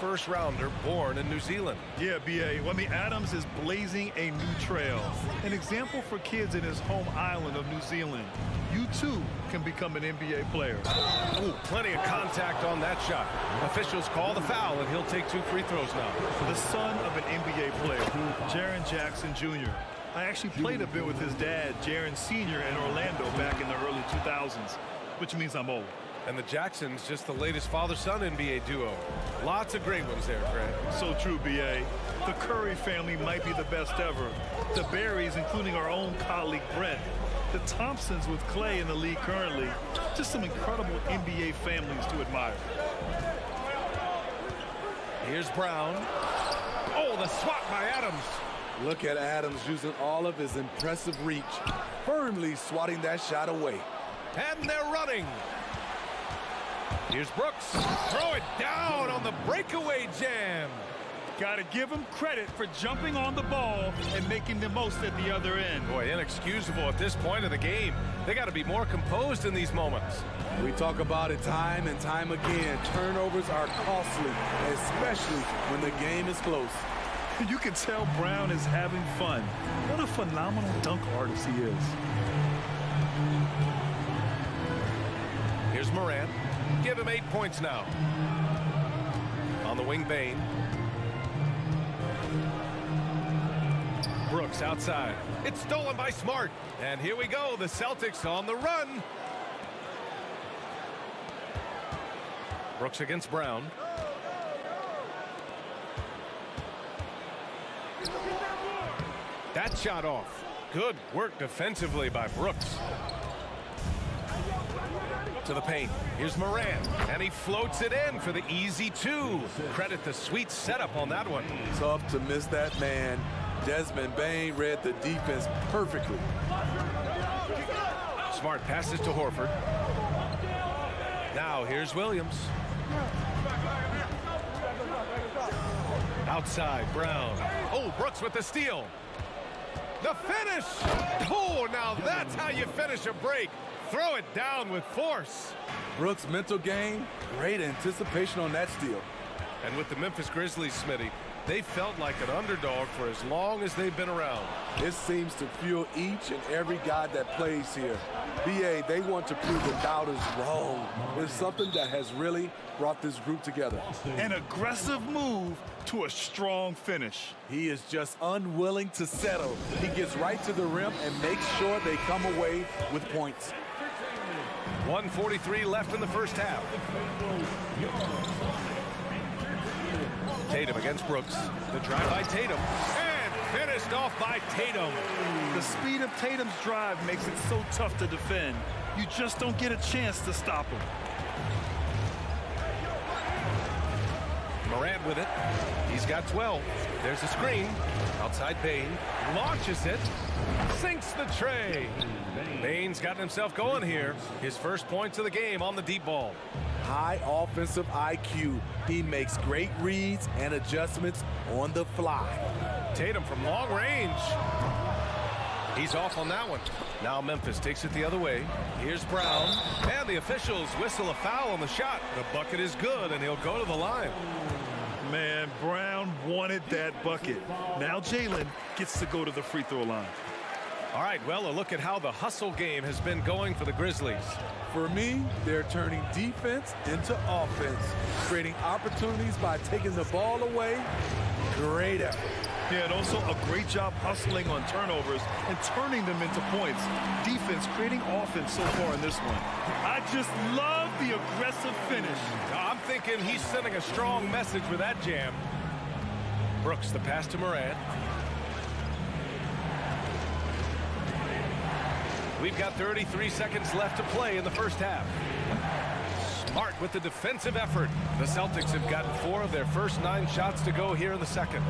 first rounder born in New Zealand. Yeah, B.A. Well, I mean, Adams is blazing a new trail. An example for kids in his home island of New Zealand. You, too, can become an NBA player. Ooh, plenty of contact on that shot. Officials call the foul, and he'll take 2 free throws now. The son of an NBA player, Jaren Jackson Jr. I actually played a bit with his dad, Jaren Sr. in Orlando back in the early 2000s, which means I'm old. And the Jacksons, just the latest father-son NBA duo. Lots of great ones there, Fred. So true, B.A. The Curry family might be the best ever. The Berrys, including our own colleague Brent. The Thompsons with Clay in the league currently. Just some incredible NBA families to admire. Here's Brown. Oh, the swat by Adams. Look at Adams using all of his impressive reach, firmly swatting that shot away. And they're running. Here's Brooks. Throw it down on the breakaway jam. Got to give him credit for jumping on the ball and making the most at the other end. Boy, inexcusable at this point of the game. They got to be more composed in these moments. We talk about it time and time again. Turnovers are costly, especially when the game is close. You can tell Brown is having fun. What a phenomenal dunk artist he is. Here's Morant. Give him 8 points now. On the wing, Bane. Brooks outside. It's stolen by Smart. And here we go. The Celtics on the run. Brooks against Brown. That shot off. Good work defensively by Brooks. To the paint. Here's Morant, and he floats it in for the easy two. Credit the sweet setup on that one. Tough to miss that man. Desmond Bane read the defense perfectly. Smart passes to Horford. Now here's Williams. Outside, Brown. Oh, Brooks with the steal. The finish. Oh, now that's how you finish a break. Throw it down with force. Brooks' mental game, great anticipation on that steal. And with the Memphis Grizzlies, Smitty, they felt like an underdog for as long as they've been around. It seems to fuel each and every guy that plays here. BA, they want to prove the doubters wrong. It's something that has really brought this group together. An aggressive move to a strong finish. He is just unwilling to settle. He gets right to the rim and makes sure they come away with points. 1:43 left in the first half. Tatum against Brooks. The drive by Tatum. And finished off by Tatum. The speed of Tatum's drive makes it so tough to defend. You just don't get a chance to stop him. Morant with it. He's got 12. There's the screen. Outside Bane. Launches it. Sinks the tray. Bane's gotten himself going here. His first points of the game on the deep ball. High offensive IQ. He makes great reads and adjustments on the fly. Tatum from long range. He's off on that one. Now Memphis takes it the other way. Here's Brown. And the officials whistle a foul on the shot. The bucket is good, and he'll go to the line. Man, Brown wanted that bucket. Now Jalen gets to go to the free throw line. All right, well, a look at how the hustle game has been going for the Grizzlies. For me, they're turning defense into offense, creating opportunities by taking the ball away. Great effort. Yeah, and also a great job hustling on turnovers and turning them into points. Defense creating offense so far in this one. I just love the aggressive finish. I'm thinking he's sending a strong message with that jam. Brooks, the pass to Morant. We've got 33 seconds left to play in the first half. Smart with the defensive effort. The Celtics have gotten 4 of their first 9 shots to go here in the second.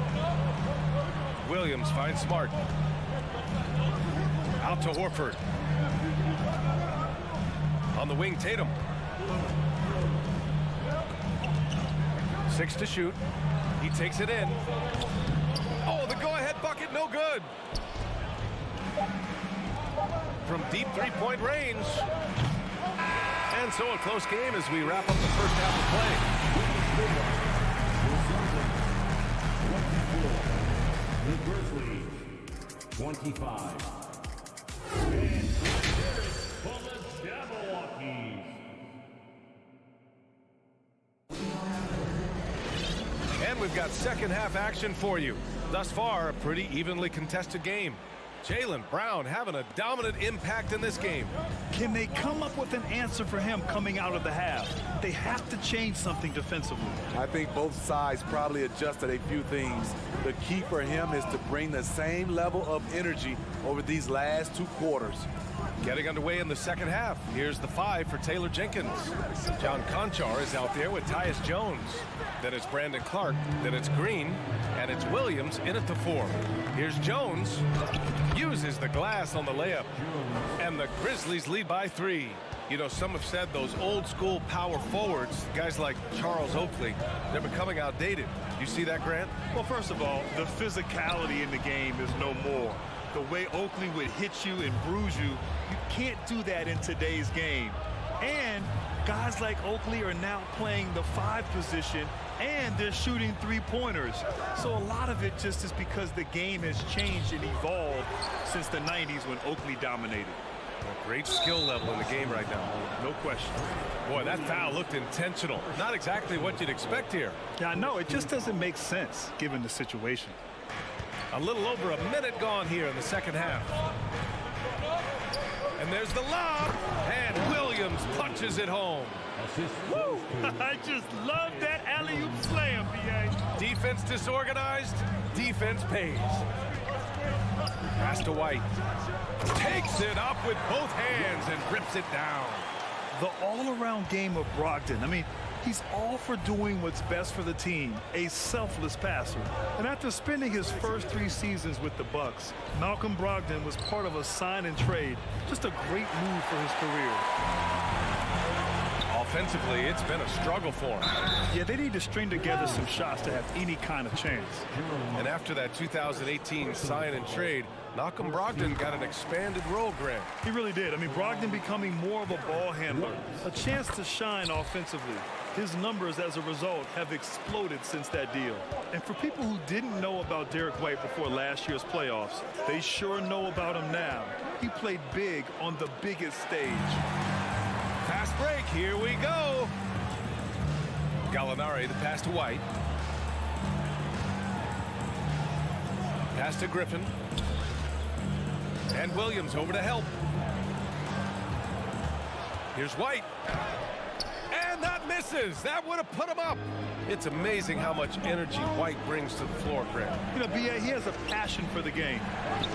Williams finds Smart. Out to Horford. On the wing, Tatum. 6 to shoot. He takes it in. Oh, the go-ahead bucket, no good. From deep three-point range. And so a close game as we wrap up the first half The Grizzlies, 25. And for the Jabberwockies. And we've got second half action for you. Thus far, a pretty evenly contested game. Jaylen Brown having a dominant impact in this game. Can they come up with an answer for him coming out of the half? They have to change something defensively. I think both sides probably adjusted a few things. The key for him is to bring the same level of energy over these last 2 quarters. Getting underway in the second half. Here's the 5 for Taylor Jenkins. John Conchar is out there with Tyus Jones. Then it's Brandon Clark. Then it's Green. And it's Williams in at the 4. Here's Jones. Uses the glass on the layup. And the Grizzlies lead by 3. You know, some have said those old school power forwards, guys like Charles Oakley, they're becoming outdated. You see that, Grant? Well, first of all, the physicality in the game is no more. The way Oakley would hit you and bruise you, you can't do that in today's game. And guys like Oakley are now playing the 5 position, and they're shooting 3-pointers. So a lot of it just is because the game has changed and evolved since the 90s when Oakley dominated. A great skill level in the game right now. No question. Boy, that foul looked intentional. Not exactly what you'd expect here. Yeah, I know. It just doesn't make sense given the situation. A little over a minute gone here in the second half. And there's the lob, and Williams punches it home. Woo! I just love that alley-oop slam, B.A. Defense disorganized, defense pays. Pass to White. Takes it up with both hands and rips it down. The all-around game of Brogdon. I mean, he's all for doing what's best for the team, a selfless passer. And after spending his first 3 seasons with the Bucks, Malcolm Brogdon was part of a sign and trade. Just a great move for his career. Offensively, it's been a struggle for him. Yeah, they need to string together some shots to have any kind of chance. And after that 2018 sign and trade, Malcolm Brogdon got an expanded role, Grant. He really did. I mean, Brogdon becoming more of a ball handler, a chance to shine offensively. His numbers as a result have exploded since that deal. And for people who didn't know about Derek White before last year's playoffs, they sure know about him now. He played big on the biggest stage. Fast break, here we go. Gallinari, the pass to White. Pass to Griffin. And Williams over to help. Here's White. And that misses. That would have put him up. It's amazing how much energy White brings to the floor, Grant. You know, B.A., he has a passion for the game.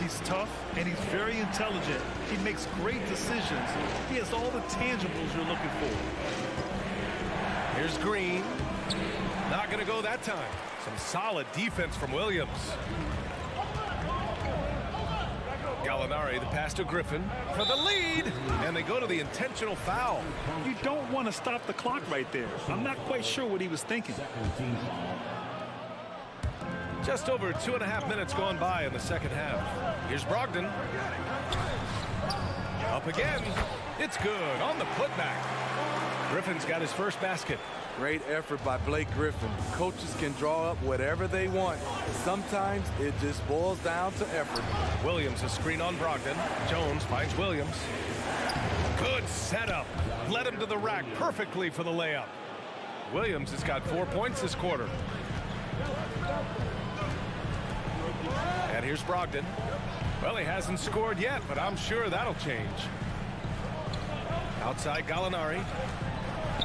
He's tough, and he's very intelligent. He makes great decisions. He has all the tangibles you're looking for. Here's Green. Not going to go that time. Some solid defense from Williams. Gallinari, the pass to Griffin for the lead, and they go to the intentional foul. You don't want to stop the clock right there. I'm not quite sure what he was thinking. Just over 2.5 minutes gone by in the second half. Here's Brogdon. Up again. It's good on the putback. Griffin's got his first basket. Great effort by Blake Griffin. Coaches can draw up whatever they want. Sometimes it just boils down to effort. Williams, a screen on Brogdon. Jones finds Williams. Good setup. Led him to the rack perfectly for the layup. Williams has got 4 points this quarter. And here's Brogdon. Well, he hasn't scored yet, but I'm sure that'll change. Outside Gallinari.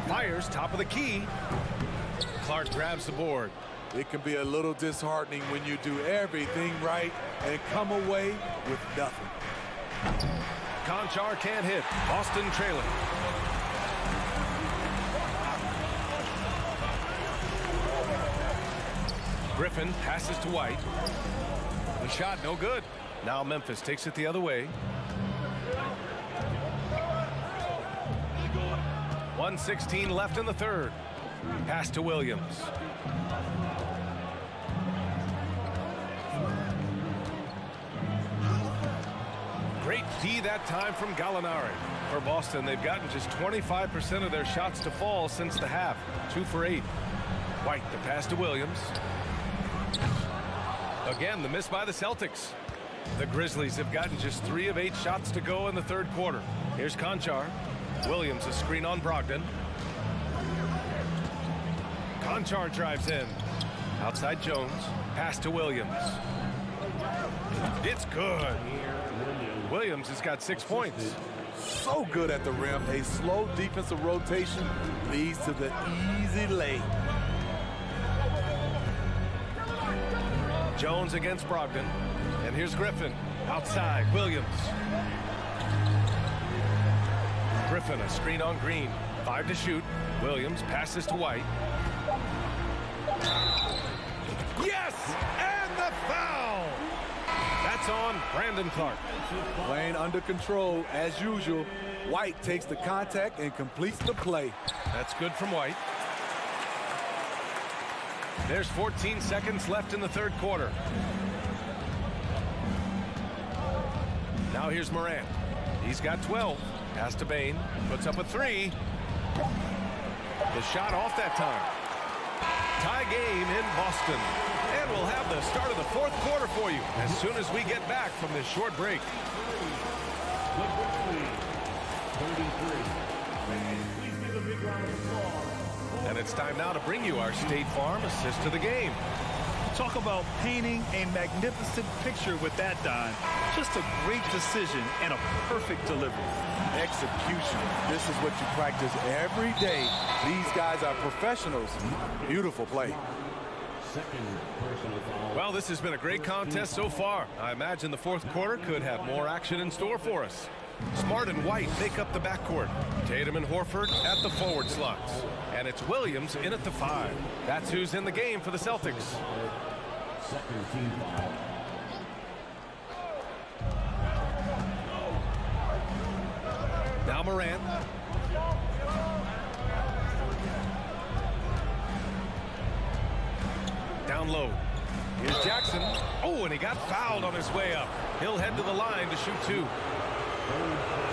Fires, top of the key. Clark grabs the board. It can be a little disheartening when you do everything right and come away with nothing. Conchar can't hit. Boston trailing. Griffin passes to White. The shot no good. Now Memphis takes it the other way. 1:16 left in the third. Pass to Williams. Great D that time from Gallinari. For Boston, they've gotten just 25% of their shots to fall since the half. 2 for 8. White, the pass to Williams. Again, the miss by the Celtics. The Grizzlies have gotten just 3 of 8 shots to go in the third quarter. Here's Conchar. Williams, a screen on Brogdon. Conchar drives in. Outside Jones. Pass to Williams. It's good. Williams has got 6 points. So good at the rim. A slow defensive rotation leads to the easy lay. Jones against Brogdon. And here's Griffin. Outside, Williams. Griffin, a screen on Green. 5 to shoot. Williams passes to White. Yes! And the foul! That's on Brandon Clark. Playing under control as usual. White takes the contact and completes the play. That's good from White. There's 14 seconds left in the third quarter. Now here's Morant. He's got 12. Pass to Bane. Puts up a 3. The shot off that time. Tie game in Boston. And we'll have the start of the fourth quarter for you as soon as we get back from this short break. And it's time now to bring you our State Farm assist of the game. Talk about painting a magnificent picture with that dime. Just a great decision and a perfect delivery. Execution. This is what you practice every day. These guys are professionals. Beautiful play. Well, this has been a great contest so far. I imagine the fourth quarter could have more action in store for us. Smart and White make up the backcourt. Tatum and Horford at the forward slots. And it's Williams in at the 5. That's who's in the game for the Celtics. Second team foul. Now Morant. Down low. Here's Jackson. Oh, and he got fouled on his way up. He'll head to the line to shoot 2.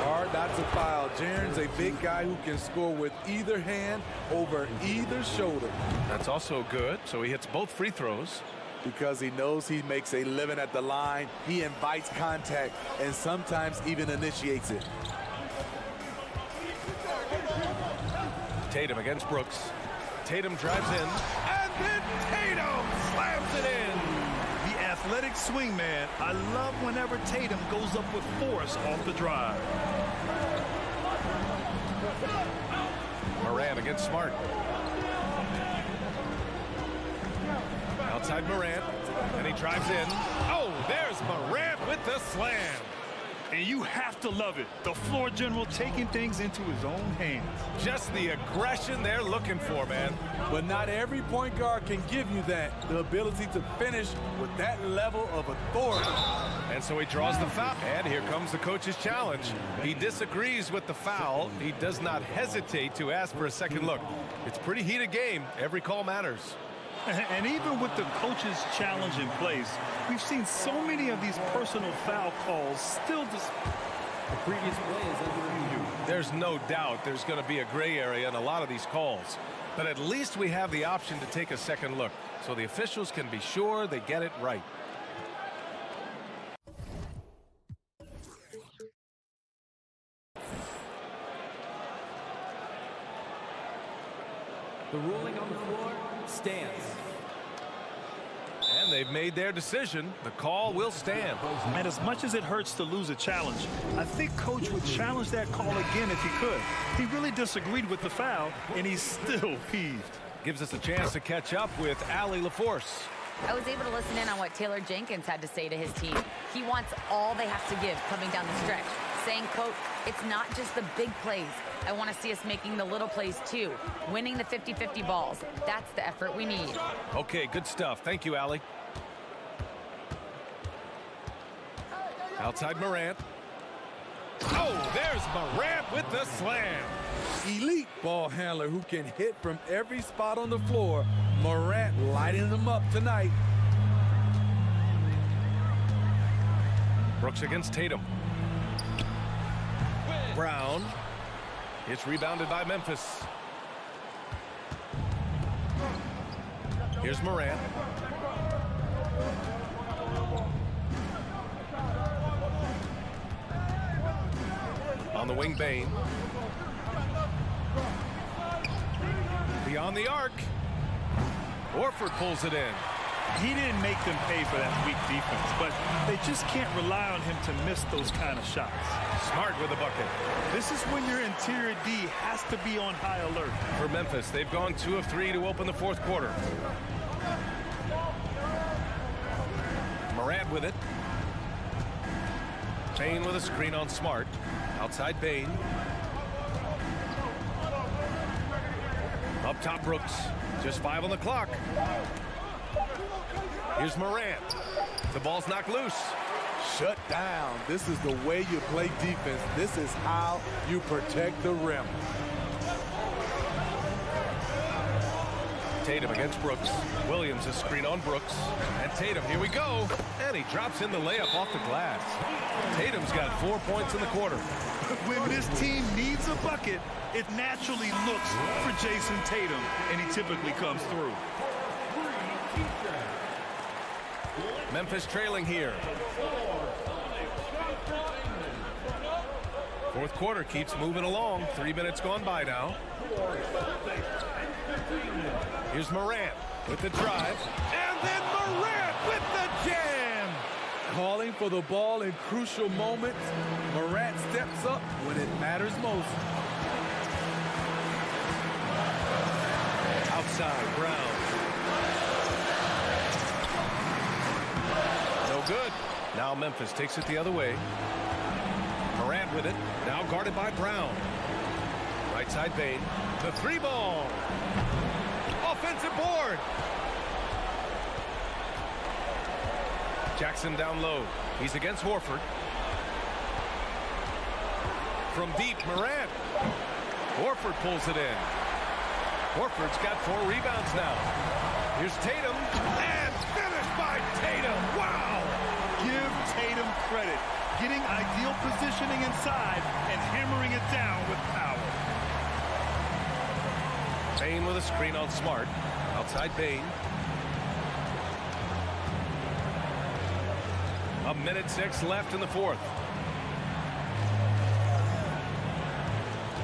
Hard not to foul. Jaren's a big guy who can score with either hand over either shoulder. That's also good, so he hits both free throws. Because he knows he makes a living at the line, he invites contact and sometimes even initiates it. Tatum against Brooks. Tatum drives in, and then Tatum slams it in. The athletic swingman. I love whenever Tatum goes up with force off the drive. Morant against Smart. Outside Morant, and he drives in. Oh, there's Morant with the slam. And you have to love it. The floor general taking things into his own hands. Just the aggression they're looking for, man. But not every point guard can give you that, the ability to finish with that level of authority. And so he draws the foul. And here comes the coach's challenge. He disagrees with the foul. He does not hesitate to ask for a second look. It's a pretty heated game. Every call matters. And even with the coach's challenge in place, we've seen so many of these personal foul calls still just... The previous play is under review. There's no doubt there's going to be a gray area in a lot of these calls. But at least we have the option to take a second look, so the officials can be sure they get it right. The ruling on the floor stands. And they've made their decision. The call will stand. And as much as it hurts to lose a challenge, I think Coach would challenge that call again if he could. He really disagreed with the foul, and he's still peeved. Gives us a chance to catch up with Allie LaForce. I was able to listen in on what Taylor Jenkins had to say to his team. He wants all they have to give coming down the stretch, saying, quote, it's not just the big plays. I want to see us making the little plays too, winning the 50-50 balls. That's the effort we need. Okay, good stuff. Thank you, Allie. Outside Morant. Oh, there's Morant with the slam. Elite ball handler who can hit from every spot on the floor. Morant lighting them up tonight. Brooks against Tatum. Brown. It's rebounded by Memphis. Here's Morant. On the wing, Bane. Beyond the arc. Horford pulls it in. He didn't make them pay for that weak defense, but they just can't rely on him to miss those kind of shots. Smart with the bucket. This is when your interior D has to be on high alert. For Memphis, they've gone 2 of 3 to open the fourth quarter. Morant with it. Bane with a screen on Smart. Outside Bane. Up top Brooks. Just 5 on the clock. Here's Morant. The ball's knocked loose. Shut down. This is the way you play defense. This is how you protect the rim. Tatum against Brooks. Williams a screen on Brooks. And Tatum, here we go. And he drops in the layup off the glass. Tatum's got 4 points in the quarter. When this team needs a bucket, it naturally looks for Jason Tatum, and he typically comes through. Memphis trailing here. Fourth quarter keeps moving along. 3 minutes gone by now. Here's Morant with the drive. And then Morant with the jam. Calling for the ball in crucial moments. Morant steps up when it matters most. Outside, Brown. good. Now Memphis takes it the other way. Morant with it. Now guarded by Brown. Right side Bane. The 3-ball. Offensive board. Jackson down low. He's against Horford. From deep, Morant. Horford pulls it in. Horford's got 4 rebounds now. Here's Tatum. And finished by Tatum. Wow! Give Tatum credit. Getting ideal positioning inside and hammering it down with power. Bane with a screen on Smart. Outside Bane. 1:06 left in the fourth.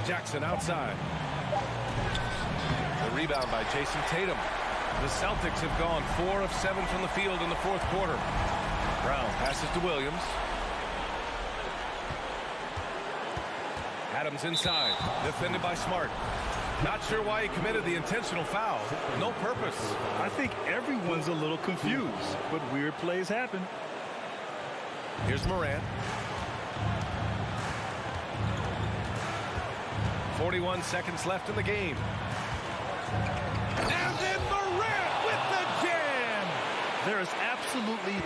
Jackson outside. The rebound by Jason Tatum. The Celtics have gone 4 of 7 from the field in the fourth quarter. Brown passes to Williams. Adams inside. Defended by Smart. Not sure why he committed the intentional foul. No purpose. I think everyone's a little confused, but weird plays happen. Here's Morant. 41 seconds left in the game. And then Morant with the jam. There is absolutely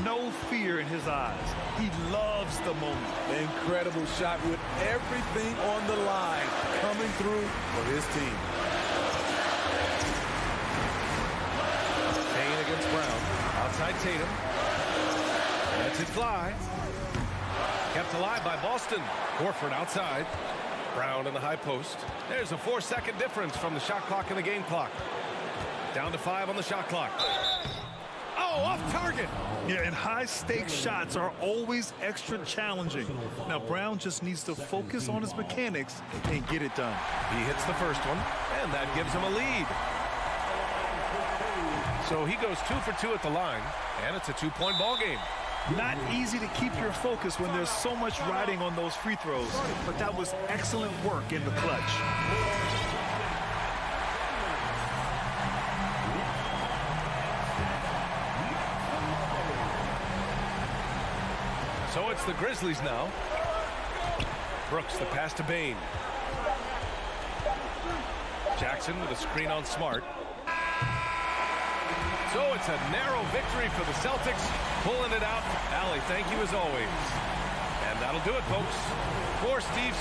no fear in his eyes. He loves the moment. Incredible shot with everything on the line coming through for his team. Payne against Brown. Outside Tatum. Lets it fly. Kept alive by Boston. Horford outside. Brown in the high post. There's a 4-second difference from the shot clock and the game clock. Down to 5 on the shot clock. Oh, off target. Yeah, and high-stakes shots are always extra challenging. Now, Brown just needs to focus on his mechanics and get it done. He hits the first one, and that gives him a lead. So he goes 2 for 2 at the line, and it's a 2-point ball game. Not easy to keep your focus when there's so much riding on those free throws, but that was excellent work in the clutch. So it's the Grizzlies now. Brooks, the pass to Bane. Jackson with a screen on Smart. So it's a narrow victory for the Celtics, pulling it out. Allie, thank you as always. And that'll do it, folks. For Steve's.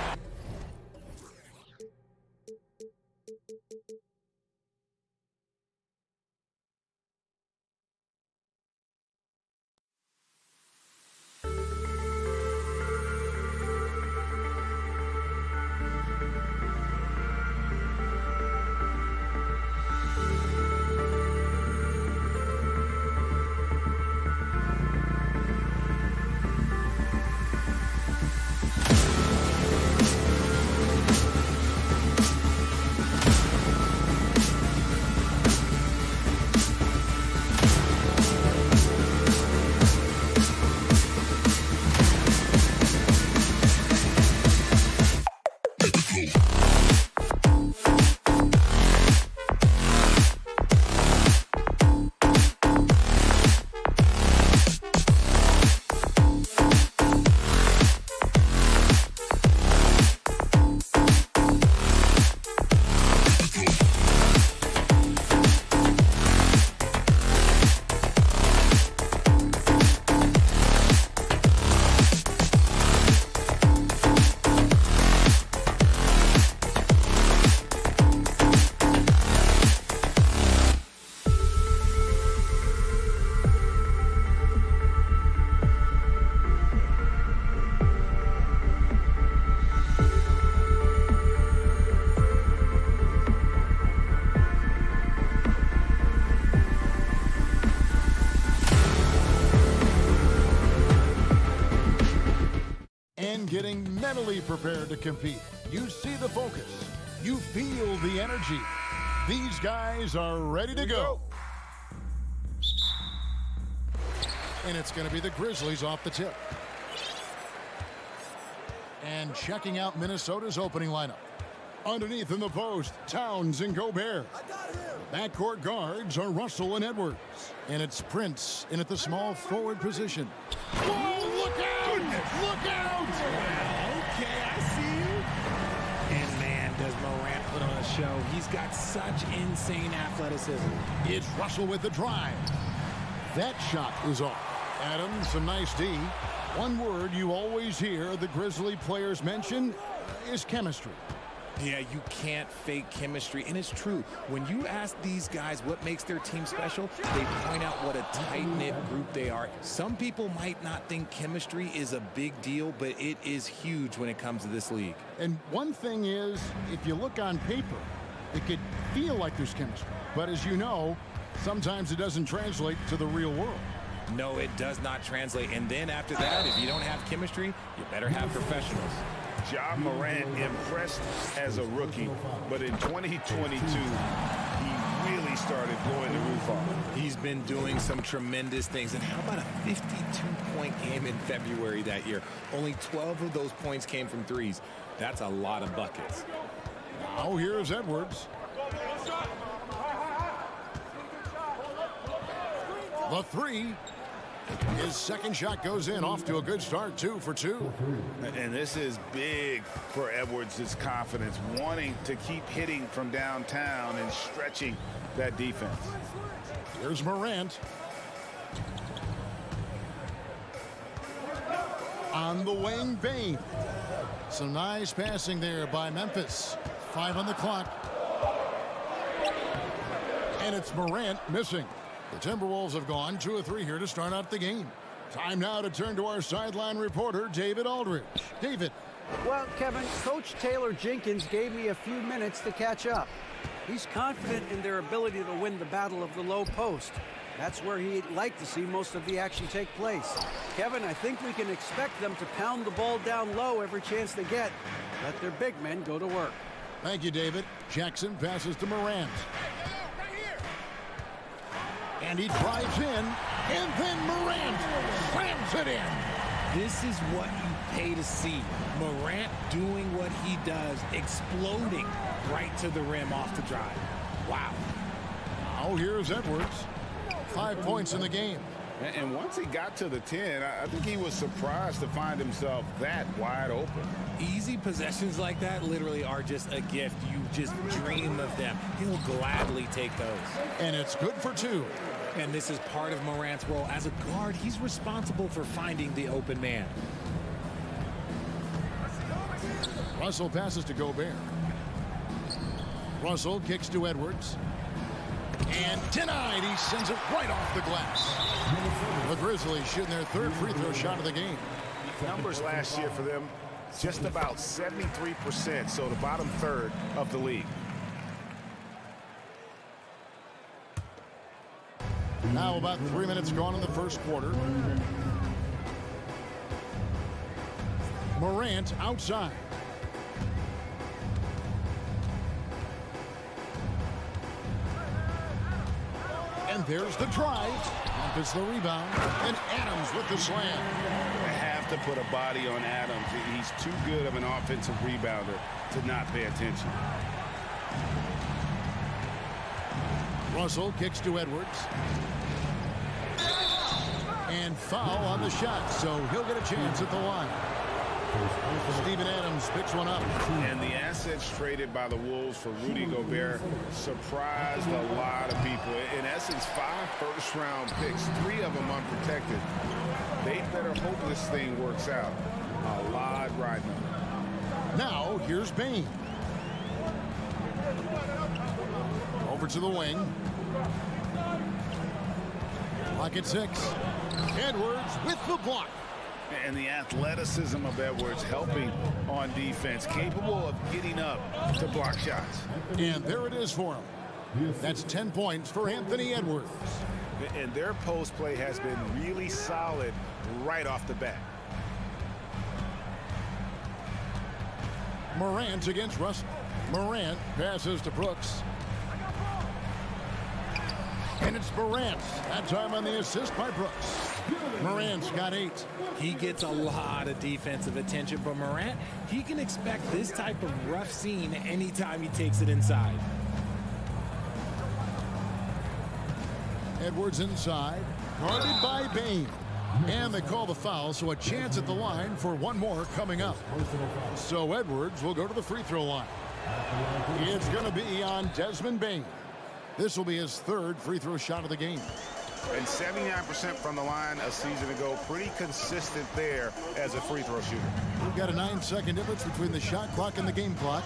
Getting mentally prepared to compete. You see the focus. You feel the energy. These guys are ready to go. And it's going to be the Grizzlies off the tip. And checking out Minnesota's opening lineup. Underneath in the post, Towns and Gobert. Backcourt guards are Russell and Edwards. And it's Prince in at the small forward position. Whoa, look out! Look out! Well, okay, I see you. And man, does Morant put on a show. He's got such insane athleticism. It's Russell with the drive. That shot is off. Adams, some nice D. One word you always hear the Grizzly players mention is chemistry. Yeah, you can't fake chemistry, and it's true. When you ask these guys what makes their team special, they point out what a tight-knit group they are. Some people might not think chemistry is a big deal, but it is huge when it comes to this league. And one thing is, if you look on paper, it could feel like there's chemistry. But as you know, sometimes it doesn't translate to the real world. No, it does not translate. And then after that, if you don't have chemistry, you better have professionals. Ja Morant impressed as a rookie, but in 2022, he really started blowing the roof off. He's been doing some tremendous things. And how about a 52-point game in February that year? Only 12 of those points came from threes. That's a lot of buckets. Now here's Edwards. The three. His second shot goes in, off to a good start, 2 for 2. And this is big for Edwards' confidence, wanting to keep hitting from downtown and stretching that defense. Here's Morant. On the wing, Bane. Some nice passing there by Memphis. 5 on the clock. And it's Morant missing. The Timberwolves have gone 2 of 3 here to start out the game. Time now to turn to our sideline reporter, David Aldridge. David. Well, Kevin, Coach Taylor Jenkins gave me a few minutes to catch up. He's confident in their ability to win the battle of the low post. That's where he'd like to see most of the action take place. Kevin, I think we can expect them to pound the ball down low every chance they get. Let their big men go to work. Thank you, David. Jackson passes to Morant. And he drives in, and then Morant slams it in. This is what you pay to see. Morant doing what he does, exploding right to the rim off the drive. Wow. Now here's Edwards. 5 points in the game. And once he got to the 10, I think he was surprised to find himself that wide open. Easy possessions like that literally are just a gift. You just dream of them. He'll gladly take those. And it's good for 2. And this is part of Morant's role. As a guard, he's responsible for finding the open man. Russell passes to Gobert. Russell kicks to Edwards. And denied. He sends it right off the glass. The Grizzlies shooting their 3rd free throw shot of the game. Numbers last year for them, just about 73%, so the bottom third of the league. Now about 3 minutes gone in the first quarter. Morant outside. And there's the drive. Memphis the rebound. And Adams with the slam. They have to put a body on Adams. He's too good of an offensive rebounder to not pay attention. Russell kicks to Edwards. And foul on the shot, so he'll get a chance at the line. Steven Adams picks one up. And the assets traded by the Wolves for Rudy Gobert surprised a lot of people. In essence, 5 first-round picks, 3 of them unprotected. They better hope this thing works out. A lot riding on it. Now, here's Bane. Over to the wing. Clock at 6. Edwards with the block. And the athleticism of Edwards helping on defense, capable of getting up to block shots. And there it is for him. That's 10 points for Anthony Edwards. And their post play has been really solid right off the bat. Morant against Russell. Morant passes to Brooks. And it's Morant. That time on the assist by Brooks. Morant's got 8. He gets a lot of defensive attention, but Morant, he can expect this type of rough scene anytime he takes it inside. Edwards inside, guarded by Bane. And they call the foul, so a chance at the line for one more coming up. So Edwards will go to the free throw line. It's going to be on Desmond Bane. This will be his 3rd free throw shot of the game. And 79% from the line a season ago. Pretty consistent there as a free throw shooter. We've got a 9-second difference between the shot clock and the game clock.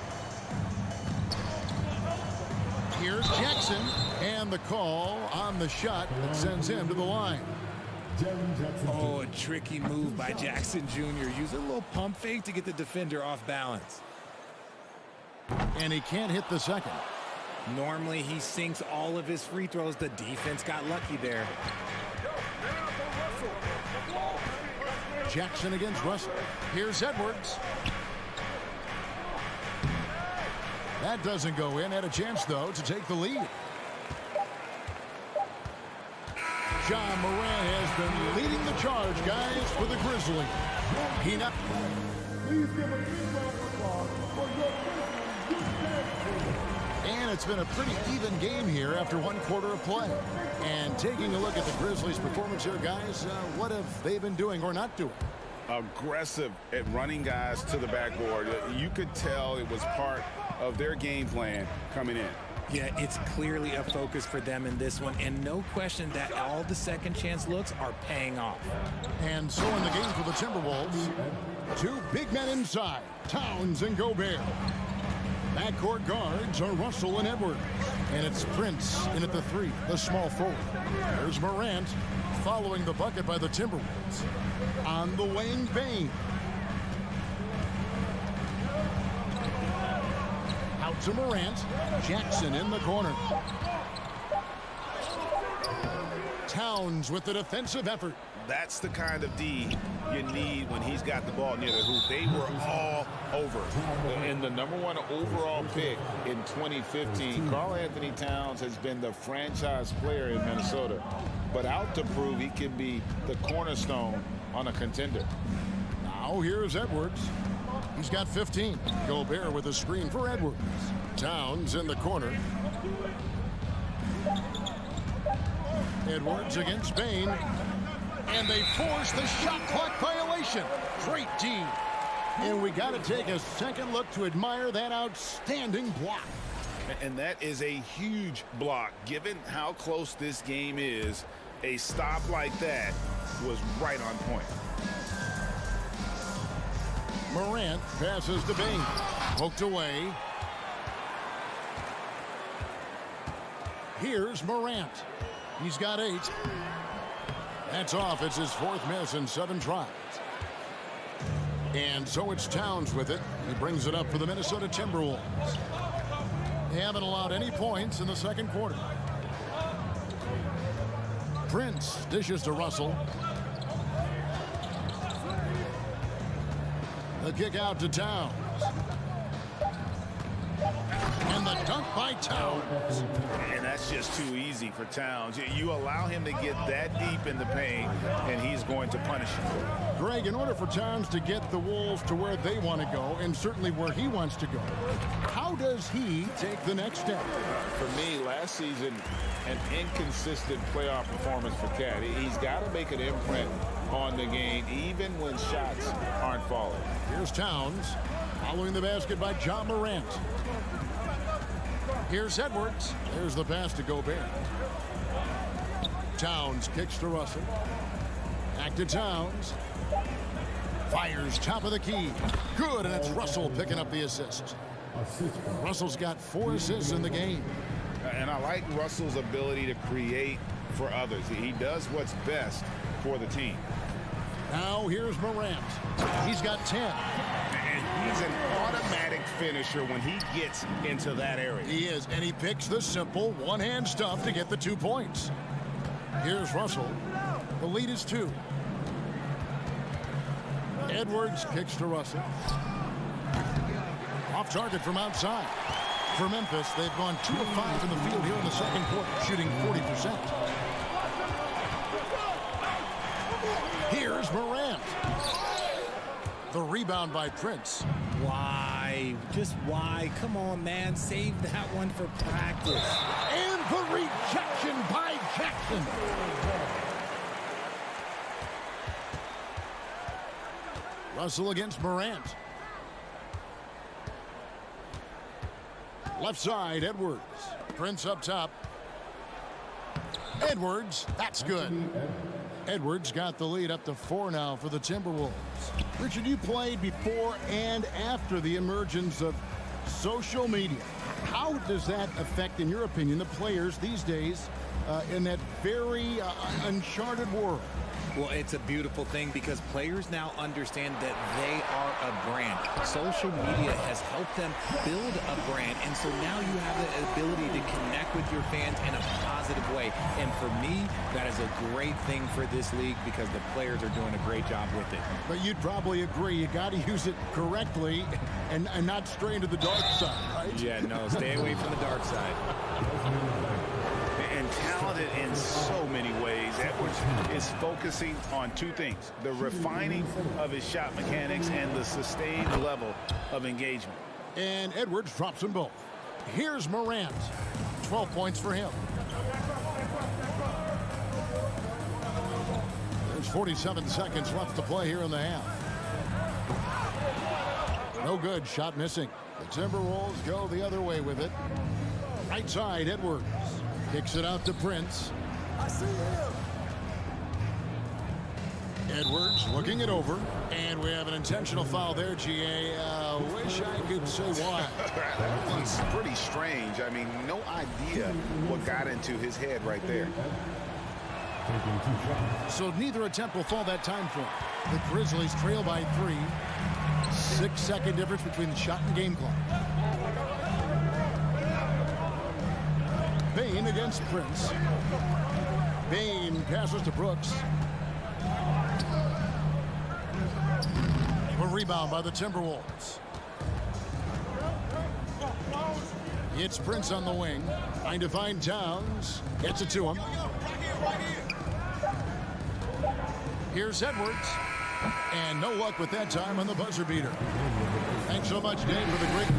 Here's Jackson, and the call on the shot that sends him to the line. Oh, a tricky move by Jackson Jr. Use a little pump fake to get the defender off balance. And he can't hit the second. Normally, he sinks all of his free throws. The defense got lucky there. Jackson against Russell. Here's Edwards. That doesn't go in. Had a chance, though, to take the lead. John Morant has been leading the charge, guys, for the Grizzlies. Please give a big round of applause for your And it's been a pretty even game here after 1 quarter of play. And taking a look at the Grizzlies' performance here, guys, what have they been doing or not doing? Aggressive at running guys to the backboard. You could tell it was part of their game plan coming in. Yeah, it's clearly a focus for them in this one, and no question that all the second chance looks are paying off. And so in the game for the Timberwolves, 2 big men inside, Towns and Gobert. Backcourt guards are Russell and Edwards. And it's Prince in at the 3, the small forward. There's Morant following the bucket by the Timberwolves. On the wing, Bane. Out to Morant. Jackson in the corner. Towns with the defensive effort. That's the kind of D you need when he's got the ball near the hoop. They were all over. And the #1 overall pick in 2015, Karl Anthony Towns has been the franchise player in Minnesota, but out to prove he can be the cornerstone on a contender. Now here's Edwards. He's got 15. Gobert with a screen for Edwards. Towns in the corner. Edwards against Bane. And they force the shot clock violation. Great D. And we got to take a second look to admire that outstanding block. And that is a huge block. Given how close this game is, a stop like that was right on point. Morant passes to Bane. Poked away. Here's Morant. He's got 8. That's off. It's his 4th miss in 7 tries. And so it's Towns with it. He brings it up for the Minnesota Timberwolves. They haven't allowed any points in the second quarter. Prince dishes to Russell. The kick out to Towns. And the dunk by Towns. And that's just too easy for Towns. You allow him to get that deep in the paint, and he's going to punish him. Greg, in order for Towns to get the Wolves to where they want to go, and certainly where he wants to go, how does he take the next step? For me, last season, an inconsistent playoff performance for Cat. He's got to make an imprint on the game, even when shots aren't falling. Here's Towns, following the basket by John Morant. Here's Edwards. There's the pass to Gobert. Towns kicks to Russell. Back to Towns. Fires top of the key. Good, and it's Russell picking up the assist. Russell's got 4 assists in the game. And I like Russell's ability to create for others. He does what's best for the team. Now here's Morant. He's got 10. And he's an automatic finisher when he gets into that area. He is, and he picks the simple one-hand stuff to get the 2 points. Here's Russell. The lead is 2. Edwards kicks to Russell. Off target from outside. For Memphis, they've gone 2 of 5 in the field here in the second quarter, shooting 40%. Here's Morant. The rebound by Prince. Why? Just why? Come on, man. Save that one for practice. And the rejection by Jackson. Russell against Morant. Left side, Edwards. Prince up top. Edwards, that's good. Edwards got the lead up to 4 now for the Timberwolves. Richard, you played before and after the emergence of social media. How does that affect, in your opinion, the players these days in that very uncharted world? Well, it's a beautiful thing because players now understand that they are a brand. Social media has helped them build a brand, and so now you have the ability to connect with your fans in a positive way. And for me, that is a great thing for this league because the players are doing a great job with it. But you'd probably agree you got to use it correctly and not stray into the dark side, right? Yeah, no, stay away from the dark side. And talented in so many ways. Edwards is focusing on 2 things: the refining of his shot mechanics and the sustained level of engagement. And Edwards drops them both. Here's Morant. 12 points for him. There's 47 seconds left to play here in the half. No good. Shot missing. The Timberwolves go the other way with it. Right side, Edwards. Kicks it out to Prince. I see him. Edwards looking it over. And we have an intentional foul there, GA. Wish I could say why. That one's pretty strange. I mean, no idea what got into his head right there. So neither attempt will fall that time for him. The Grizzlies trail by 3. 6-second difference between the shot and game clock. Bain against Prince. Bain passes to Brooks. A rebound by the Timberwolves. It's Prince on the wing. Trying to find Towns. Gets it to him. Here's Edwards. And no luck with that time on the buzzer beater. Thanks so much, Dave, for the great...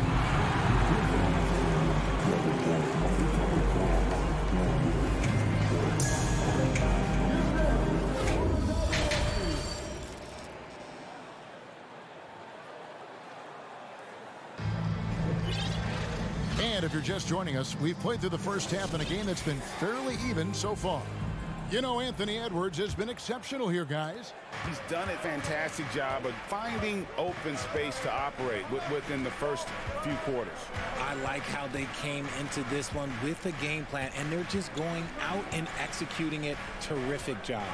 And if you're just joining us, we've played through the first half in a game that's been fairly even so far. You know, Anthony Edwards has been exceptional here, guys. He's done a fantastic job of finding open space to operate within the first few quarters. I like how they came into this one with a game plan, and they're just going out and executing it. Terrific job.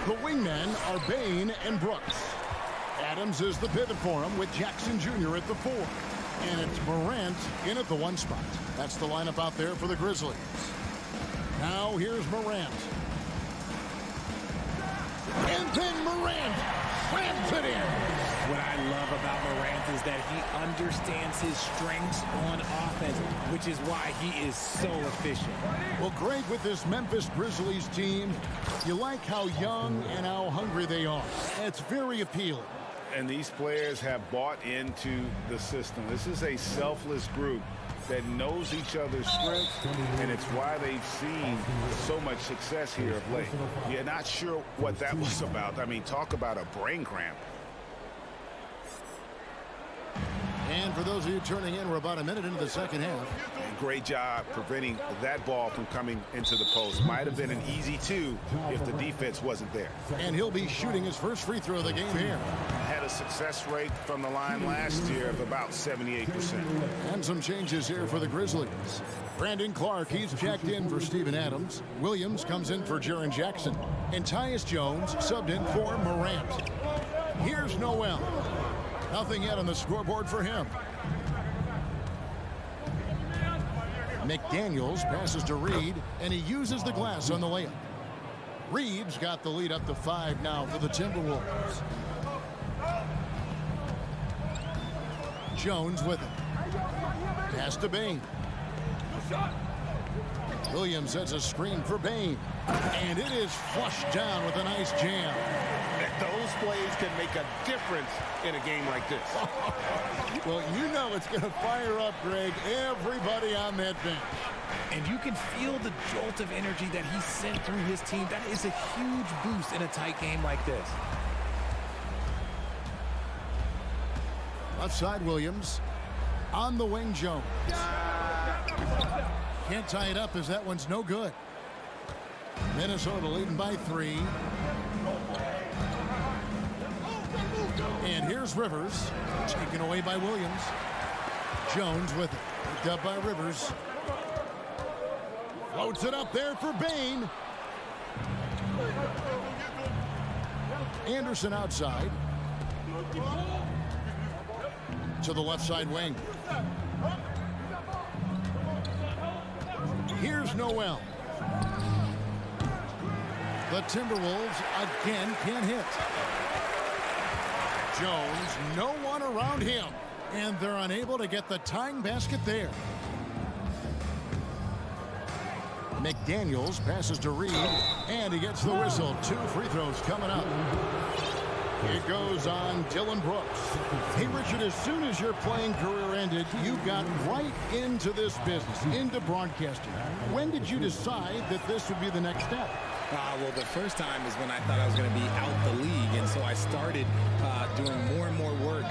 The wingmen are Bain and Brooks. Adams is the pivot for him with Jackson Jr. at the 4. And it's Morant in at the 1 spot. That's the lineup out there for the Grizzlies. Now here's Morant. And then Morant slams it in. What I love about Morant is that he understands his strengths on offense, which is why he is so efficient. Well, Greg, with this Memphis Grizzlies team, you like how young and how hungry they are. It's very appealing. And these players have bought into the system. This is a selfless group that knows each other's strengths, and it's why they've seen so much success here of late. You're not sure what that was about. I mean, talk about a brain cramp. And for those of you turning in, we're about a minute into the second half. Great job preventing that ball from coming into the post. Might have been an easy 2 if the defense wasn't there. And he'll be shooting his first free throw of the game here. Had a success rate from the line last year of about 78%. And some changes here for the Grizzlies. Brandon Clark, he's checked in for Steven Adams. Williams comes in for Jaren Jackson. And Tyus Jones subbed in for Morant. Here's Noel. Nothing yet on the scoreboard for him. McDaniels passes to Reed, and he uses the glass on the layup. Reed's got the lead up to 5 now for the Timberwolves. Jones with it. Pass to Bane. Williams sets a screen for Bane. And it is flushed down with a nice jam. Those plays can make a difference in a game like this. Well, you know it's going to fire up, Greg, everybody on that bench. And you can feel the jolt of energy that he sent through his team. That is a huge boost in a tight game like this. Left side, Williams. On the wing, Jones. Can't tie it up as that one's no good. Minnesota leading by 3. And here's Rivers. Taken away by Williams. Jones with it. Picked up by Rivers. Floats it up there for Bane. Anderson outside. To the left side wing. Here's Noel. The Timberwolves again can't hit. Jones, no one around him. And they're unable to get the tying basket there. McDaniels passes to Reed, and he gets the whistle. 2 free throws coming up. It goes on Dylan Brooks. Hey, Richard, as soon as your playing career ended, you got right into this business, into broadcasting. When did you decide that this would be the next step? Well, the first time is when I thought I was going to be out the league, and so I started doing more and more work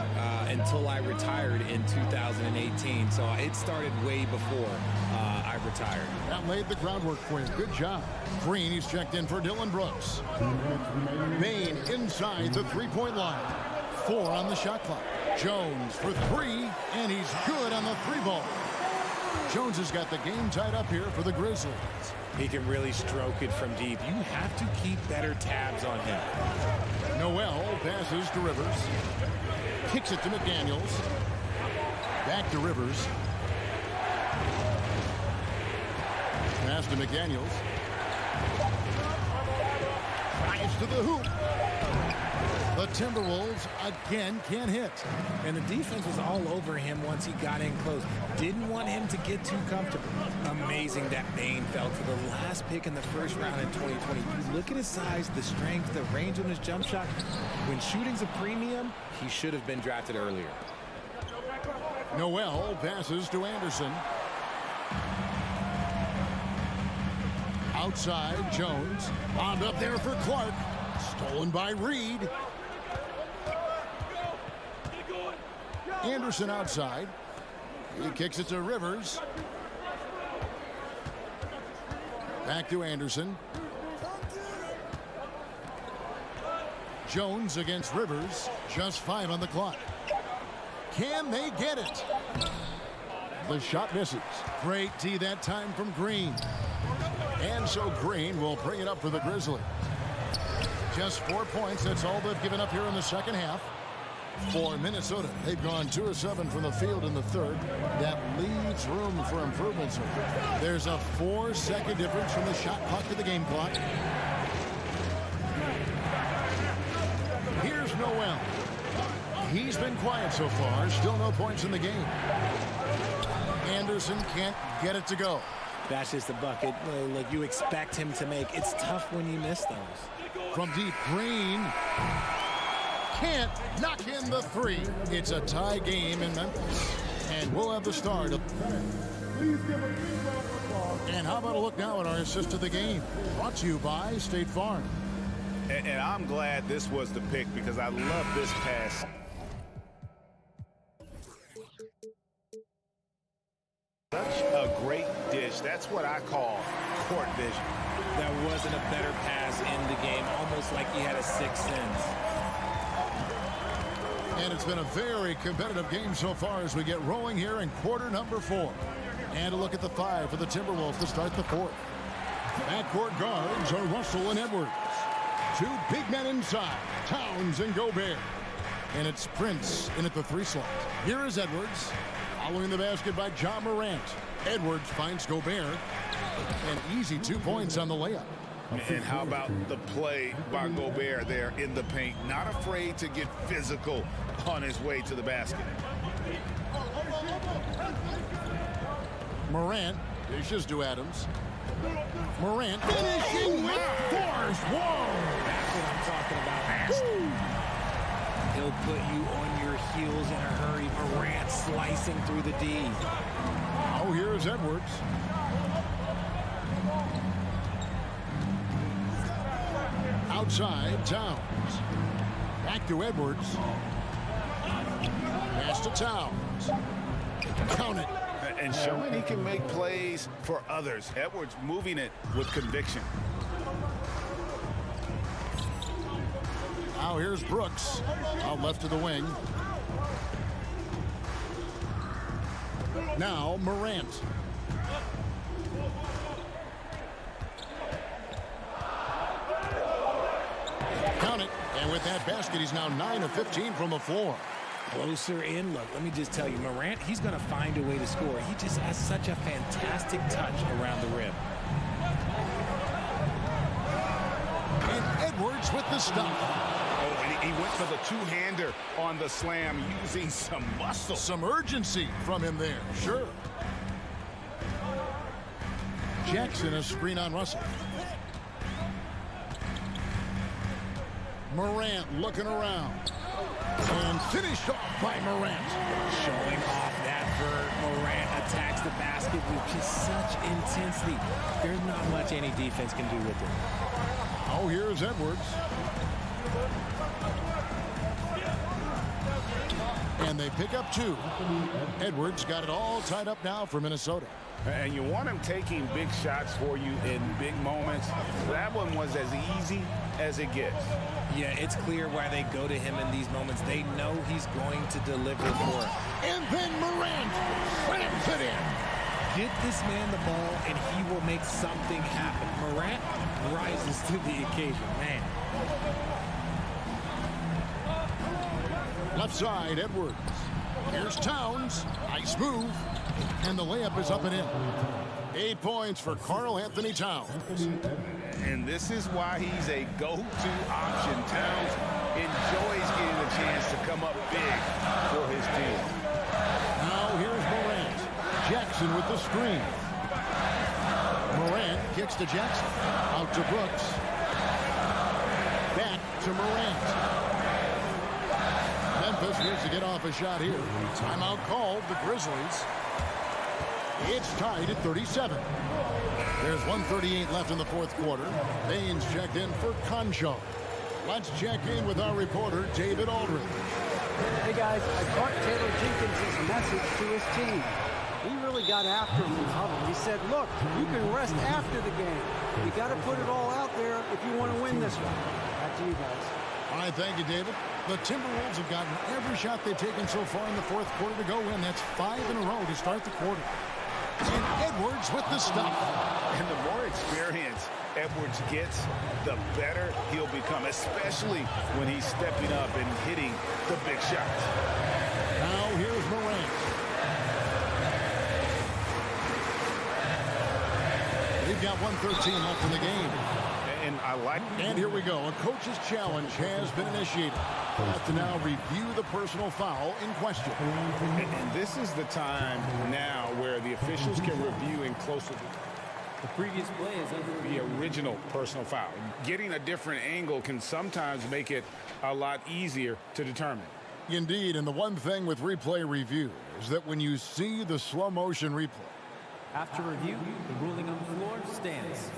until I retired in 2018. So it started way before I retired. That laid the groundwork for you. Good job. Green, he's checked in for Dylan Brooks. Bane inside the three-point line. 4 on the shot clock. Jones for 3, and he's good on the 3-ball. Jones has got the game tied up here for the Grizzlies. He can really stroke it from deep. You have to keep better tabs on him. Noel passes to Rivers. Kicks it to McDaniels. Back to Rivers. Pass to McDaniels. Drives to the hoop. The Timberwolves again can't hit. And the defense was all over him once he got in close. Didn't want him to get too comfortable. Amazing that Bane fell to the last pick in the first round in 2020. You look at his size, the strength, the range on his jump shot. When shooting's a premium, he should have been drafted earlier. Noel passes to Anderson. Outside, Jones. Wound up there for Clark. Stolen by Reed. Anderson outside. He kicks it to Rivers. Back to Anderson. Jones against Rivers. Just 5 on the clock. Can they get it? The shot misses. Great D that time from Green. And so Green will bring it up for the Grizzlies. Just 4 points. That's all they've given up here in the second half. For Minnesota, they've gone 2 of 7 from the field in the third. That leaves room for improvements. There's a 4-second difference from the shot clock to the game clock. Here's Noel. He's been quiet so far. Still no points in the game. Anderson can't get it to go. That's just a bucket like you expect him to make. It's tough when you miss those. From deep, Green can't knock in the 3. It's a tie game in Memphis. And we'll have the start. And how about a look now at our assist of the game? Brought to you by State Farm. And I'm glad this was the pick because I love this pass. Such a great dish. That's what I call court vision. There wasn't a better pass in the game, almost like he had a 6th sense. And it's been a very competitive game so far as we get rolling here in quarter number 4. And a look at the 5 for the Timberwolves to start the 4th. Backcourt guards are Russell and Edwards. 2 big men inside, Towns and Gobert. And it's Prince in at the 3 slot. Here is Edwards. Following the basket by Ja Morant. Edwards finds Gobert. An easy 2 points on the layup. And how about the play by Gobert there in the paint? Not afraid to get physical on his way to the basket. Morant dishes to Adams. Morant finishing with force. Whoa! That's what I'm talking about. He'll put you on your heels in a hurry. Morant slicing through the D. Oh, here's Edwards. Outside, Towns. Back to Edwards. Pass to Towns. Count it. And showing he can make plays for others. Edwards moving it with conviction. Now here's Brooks. Out left to the wing. Now Morant. Count it. And with that basket, he's now 9 of 15 from the floor. Closer in. Look, let me just tell you, Morant, he's going to find a way to score. He just has such a fantastic touch around the rim. And Edwards with the stuff. Oh, and he went for the two-hander on the slam using some muscle. Some urgency from him there, sure. Jackson, a screen on Russell. Morant looking around. And finished off by Morant. Showing off that vert. Morant attacks the basket with just such intensity. There's not much any defense can do with it. Oh, here's Edwards. And they pick up 2. Edwards got it all tied up now for Minnesota. And you want him taking big shots for you in big moments. That one was as easy as it gets. Yeah, it's clear why they go to him in these moments. They know he's going to deliver for it. And then Morant slams it in. Get this man the ball, and he will make something happen. Morant rises to the occasion, man. Left side, Edwards. Here's Towns. Nice move. And the layup is up and in. 8 points for Karl Anthony Towns. And this is why he's a go-to option. Towns enjoys getting the chance to come up big for his team. Now here's Morant. Jackson with the screen. Morant kicks to Jackson. Out to Brooks. Back to Morant. Memphis needs to get off a shot here. Timeout called, the Grizzlies. It's tied at 37. There's 1:38 left in the fourth quarter. Baines checked in for Concho. Let's check in with our reporter, David Aldridge. Hey guys, I caught Taylor Jenkins' message to his team. He really got after him in the huddle. He said, look, you can rest after the game. You got to put it all out there if you want to win this one. Back to you guys. All right, thank you, David. The Timberwolves have gotten every shot they've taken so far in the fourth quarter to go in. That's 5 in a row to start the quarter. And Edwards with the stuff. And the more experience Edwards gets, the better he'll become, especially when he's stepping up and hitting the big shots. Now here's Morant. We've got 1:13 left in the game. And I like it. And here we go. A coach's challenge has been initiated. We'll have to now review the personal foul in question. And this is the time now where the officials can review in closer. The previous play is under the original personal foul. Getting a different angle can sometimes make it a lot easier to determine. Indeed, and the one thing with replay review is that when you see the slow motion replay. After review, the ruling on the floor stands.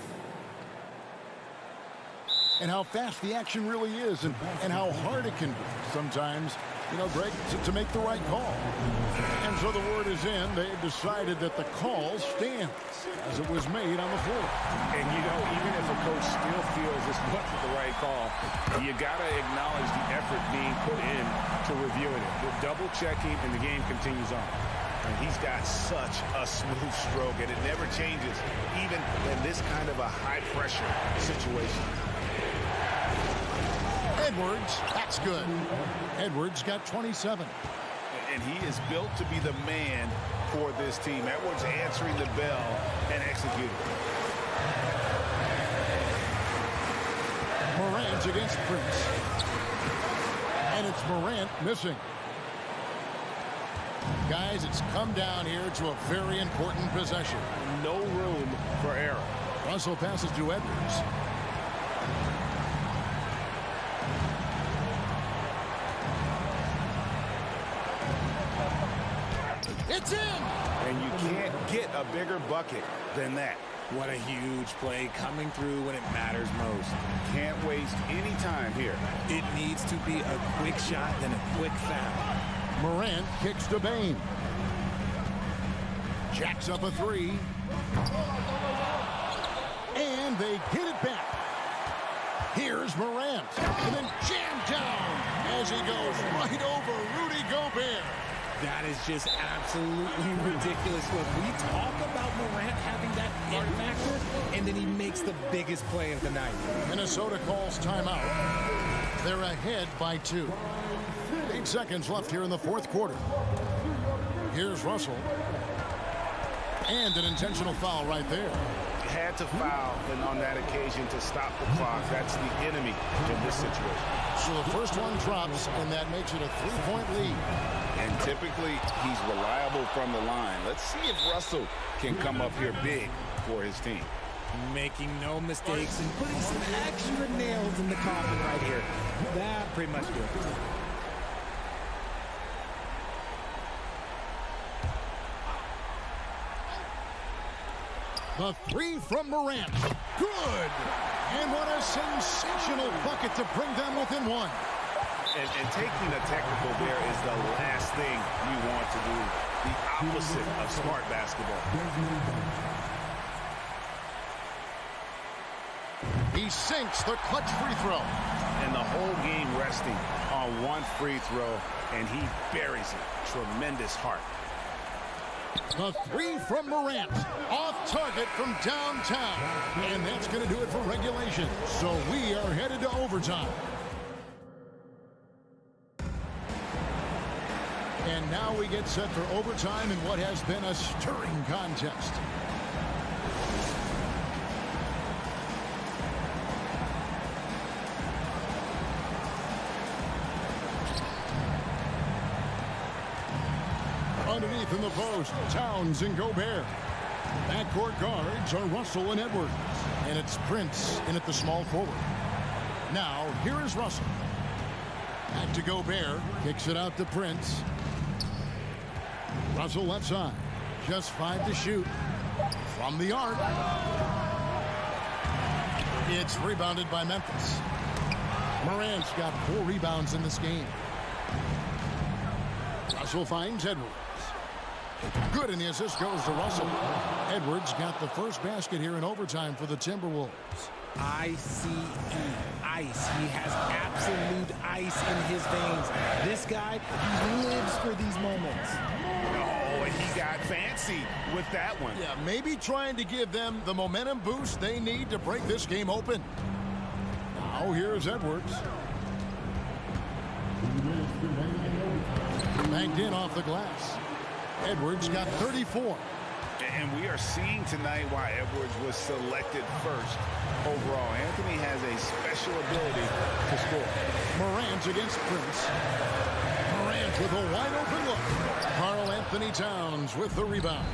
And how fast the action really is and how hard it can be sometimes, you know, Greg, to make the right call. And so the word is in. They've decided that the call stands as it was made on the floor. And, you know, even if a coach still feels this wasn't the right call, you got to acknowledge the effort being put in to reviewing it. The double checking, and the game continues on. And he's got such a smooth stroke, and it never changes, even in this kind of a high-pressure situation. Edwards, that's good. Edwards got 27. And he is built to be the man for this team. Edwards answering the bell and executing. Morant against Prince. And it's Morant missing. Guys, it's come down here to a very important possession. No room for error. Russell passes to Edwards. It's in! And you can't get a bigger bucket than that. What a huge play coming through when it matters most. Can't waste any time here. It needs to be a quick shot, then a quick foul. Morant kicks to Bane. Jacks up a three. And they get it back. Here's Morant. And then jammed down as he goes right over Rudy Gobert. That is just absolutely ridiculous. Look, we talk about Morant having that it factor, and then he makes the biggest play of the night. Minnesota calls timeout. They're ahead by 2. 8 seconds left here in the fourth quarter. Here's Russell. And an intentional foul right there. Had to foul, and on that occasion to stop the clock. That's the enemy in this situation. So the first one drops, and that makes it a 3-point lead. And typically, he's reliable from the line. Let's see if Russell can come up here big for his team. Making no mistakes and putting some extra nails in the coffin right here. That pretty much do it. The three from Morant. Good! And what a sensational bucket to bring them within 1. And taking the technical there is the last thing you want to do. The opposite of smart basketball. He sinks the clutch free throw. And the whole game resting on one free throw, and he buries it. Tremendous heart. The three from Morant. Off target from downtown. And that's going to do it for regulation. So we are headed to overtime. And now we get set for overtime in what has been a stirring contest. Underneath in the post, Towns and Gobert. Backcourt guards are Russell and Edwards. And it's Prince in at the small forward. Now, here is Russell. Back to Gobert. Kicks it out to Prince. Russell left side. Just 5 to shoot. From the arc. It's rebounded by Memphis. Morant's got 4 rebounds in this game. Russell finds Edwards. Good, and the assist goes to Russell. Edwards got the first basket here in overtime for the Timberwolves. ICE. Ice. He has absolute ice in his veins. This guy, he lives for these moments. Oh, and he got fancy with that one. Yeah, maybe trying to give them the momentum boost they need to break this game open. Now here's Edwards. Banked in off the glass. Edwards got 34. And we are seeing tonight why Edwards was selected first overall. Anthony has a special ability to score. Morant against Prince. Morant with a wide open look. Karl Anthony Towns with the rebound.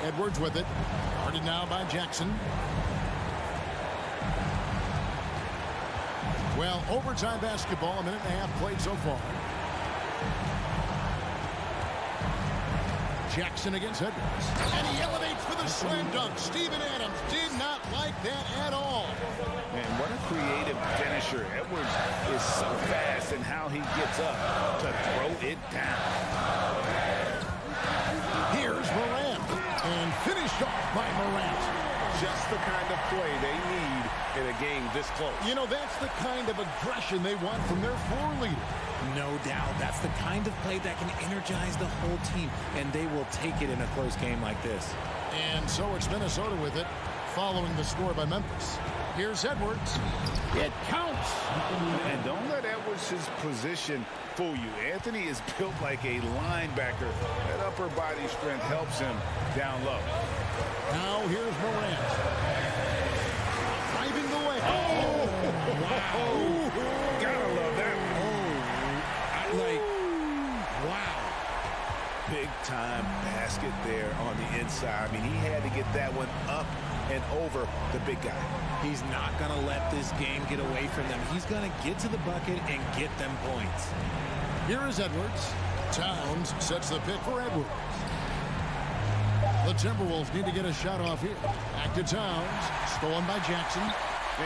Edwards with it. Guarded now by Jackson. Well, overtime basketball, a minute and a half played so far. Jackson against Edwards. And he elevates for the slam dunk. Steven Adams did not like that at all. Man, what a creative finisher. Edwards is so fast in how he gets up to throw it down. Here's Morant. And finished off by Morant. Just the kind of play they need in a game this close. You know, that's the kind of aggression they want from their floor leader. No doubt. That's the kind of play that can energize the whole team, and they will take it in a close game like this. And so it's Minnesota with it, following the score by Memphis. Here's Edwards. It counts. And don't let Edwards' position fool you. Anthony is built like a linebacker. That upper body strength helps him down low. Now here's Morant. Driving the way. Oh! Wow. Gotta love that. Like, side. I mean, he had to get that one up and over the big guy. He's not going to let this game get away from them. He's going to get to the bucket and get them points. Here is Edwards. Towns sets the pick for Edwards. The Timberwolves need to get a shot off here. Back to Towns. Stolen by Jackson.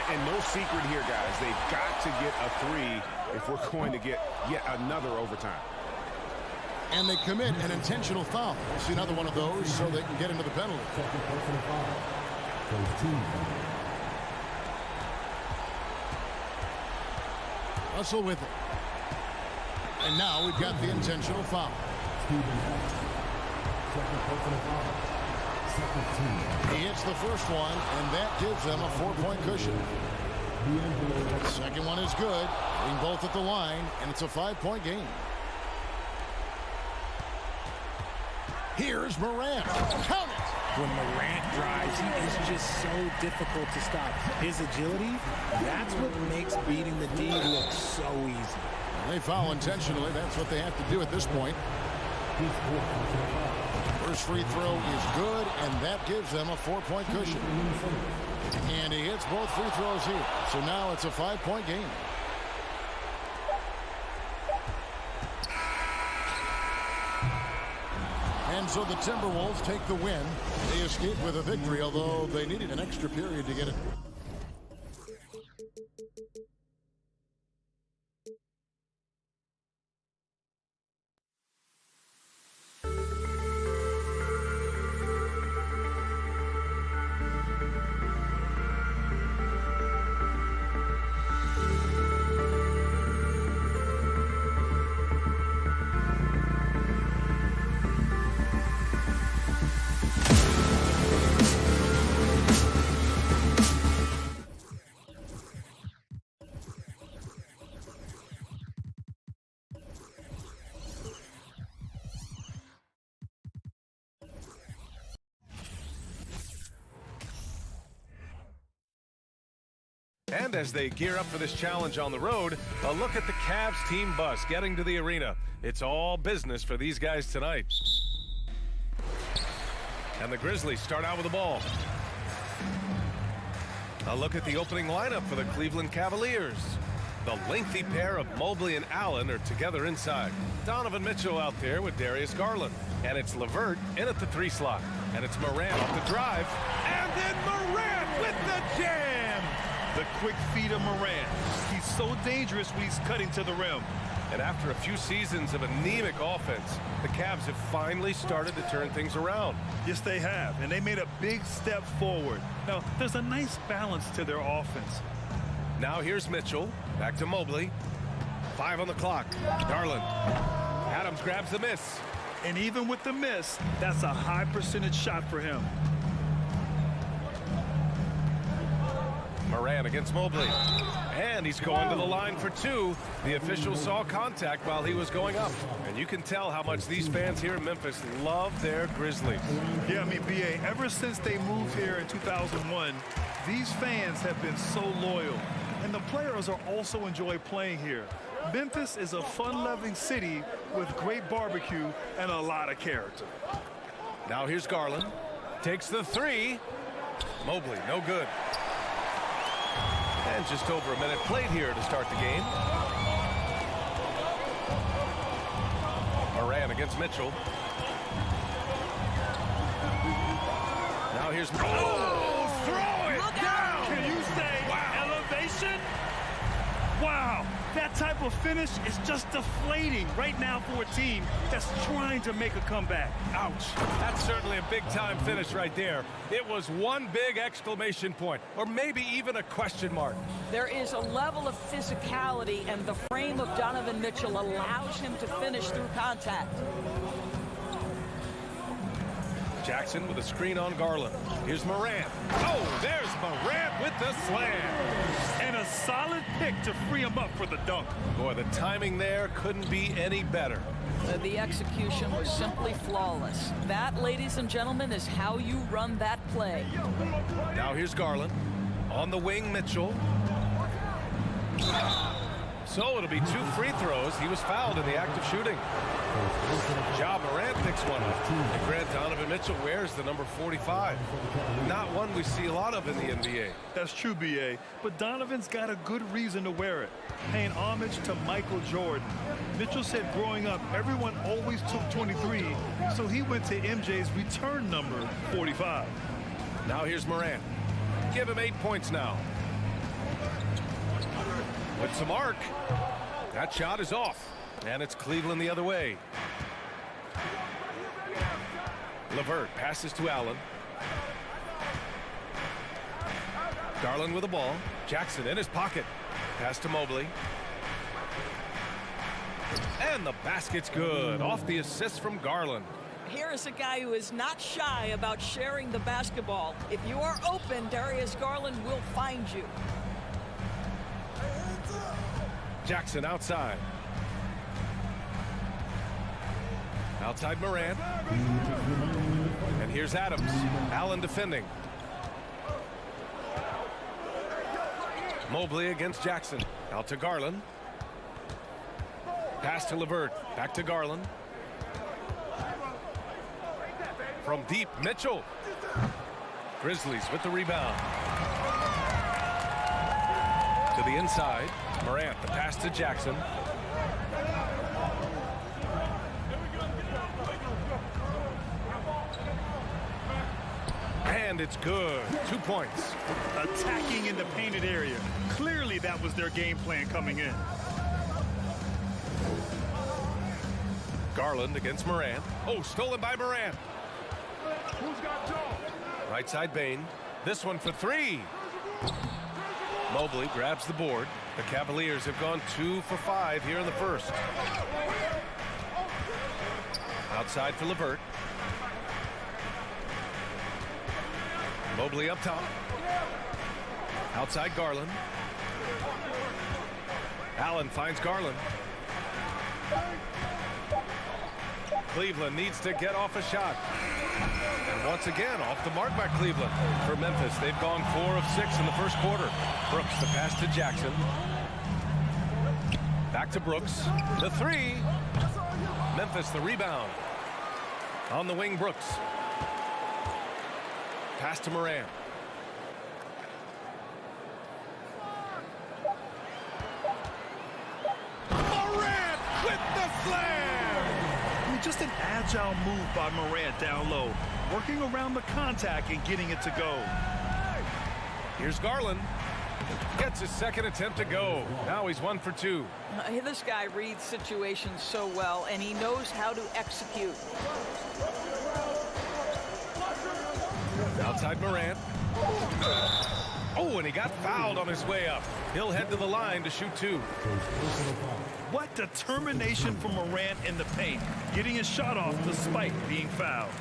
And no secret here, guys. They've got to get a three if we're going to get yet another overtime. And they commit an intentional foul. We'll see another one of those so they can get into the penalty. Russell with it. And now we've got the intentional foul. He hits the first one, and that gives them a 4-point cushion. Second one is good. Being both at the line, and it's a 5-point game. Here's Morant. Count it! When Morant drives, he is just so difficult to stop. His agility, that's what makes beating the D look so easy. They foul intentionally. That's what they have to do at this point. First free throw is good, and that gives them a 4-point cushion. And he hits both free throws here. So now it's a 5-point game. And so the Timberwolves take the win. They escape with a victory, although they needed an extra period to get it. And as they gear up for this challenge on the road, a look at the Cavs team bus getting to the arena. It's all business for these guys tonight. And the Grizzlies start out with the ball. A look at the opening lineup for the Cleveland Cavaliers. The lengthy pair of Mobley and Allen are together inside. Donovan Mitchell out there with Darius Garland. And it's LeVert in at the 3 slot. And it's Morant off the drive. And then Morant with the jam! The quick feet of Morant. He's so dangerous when he's cutting to the rim. And after a few seasons of anemic offense, the Cavs have finally started to turn things around. Yes, they have, and they made a big step forward. Now, there's a nice balance to their offense. Now here's Mitchell, back to Mobley. 5 on the clock. Garland. Adams grabs the miss. And even with the miss, that's a high percentage shot for him. Morant against Mobley. And he's going to the line for 2. The official saw contact while he was going up. And you can tell how much these fans here in Memphis love their Grizzlies. Yeah, I mean, B.A., ever since they moved here in 2001, these fans have been so loyal. And the players are also enjoy playing here. Memphis is a fun-loving city with great barbecue and a lot of character. Now here's Garland. Takes the 3. Mobley, no good. And just over a minute played here to start the game. Morant against Mitchell. Now here's... Oh, throw it down! Can you say elevation? Wow, that type of finish is just deflating right now for a team that's trying to make a comeback. Ouch. That's certainly a big-time finish right there. It was one big exclamation point, or maybe even a question mark. There is a level of physicality, and the frame of Donovan Mitchell allows him to finish through contact. Jackson with a screen on Garland. Here's Morant. Oh, there's Morant with the slam. And a solid pick to free him up for the dunk. Boy, the timing there couldn't be any better. The execution was simply flawless. That, ladies and gentlemen, is how you run that play. Now here's Garland. On the wing, Mitchell. So it'll be 2 free throws. He was fouled in the act of shooting. Ja Morant picks one up. And Grant, Donovan Mitchell wears the number 45. Not one we see a lot of in the NBA. That's true, B.A., but Donovan's got a good reason to wear it, paying homage to Michael Jordan. Mitchell said growing up, everyone always took 23, so he went to MJ's return number 45. Now here's Morant. Give him 8 points now. With some arc. That shot is off. And it's Cleveland the other way. LeVert passes to Allen. Garland with the ball. Jackson in his pocket. Pass to Mobley. And the basket's good. Off the assist from Garland. Here is a guy who is not shy about sharing the basketball. If you are open, Darius Garland will find you. Jackson outside. Outside Morant. And here's Adams. Allen defending. Mobley against Jackson. Out to Garland. Pass to LeVert. Back to Garland. From deep, Mitchell. Grizzlies with the rebound. To the inside. Morant, the pass to Jackson. And it's good. 2 points. Attacking in the painted area. Clearly that was their game plan coming in. Garland against Morant. Oh, stolen by Morant. Right side Bane. This one for 3. Mobley grabs the board. The Cavaliers have gone 2 for 5 here in the first. Outside for LeVert. Mobley up top. Outside Garland. Allen finds Garland. Cleveland needs to get off a shot. And once again, off the mark by Cleveland. For Memphis, they've gone 4 of 6 in the first quarter. Brooks, the pass to Jackson. Back to Brooks. The 3. Memphis, the rebound. On the wing, Brooks. Pass to Morant. Morant with the slam! Just an agile move by Morant down low, working around the contact and getting it to go. Here's Garland. Gets his second attempt to go. Now he's 1 for 2. This guy reads situations so well, and he knows how to execute. Outside Morant. Oh, and he got fouled on his way up. He'll head to the line to shoot 2. What determination from Morant in the paint, getting his shot off despite being fouled.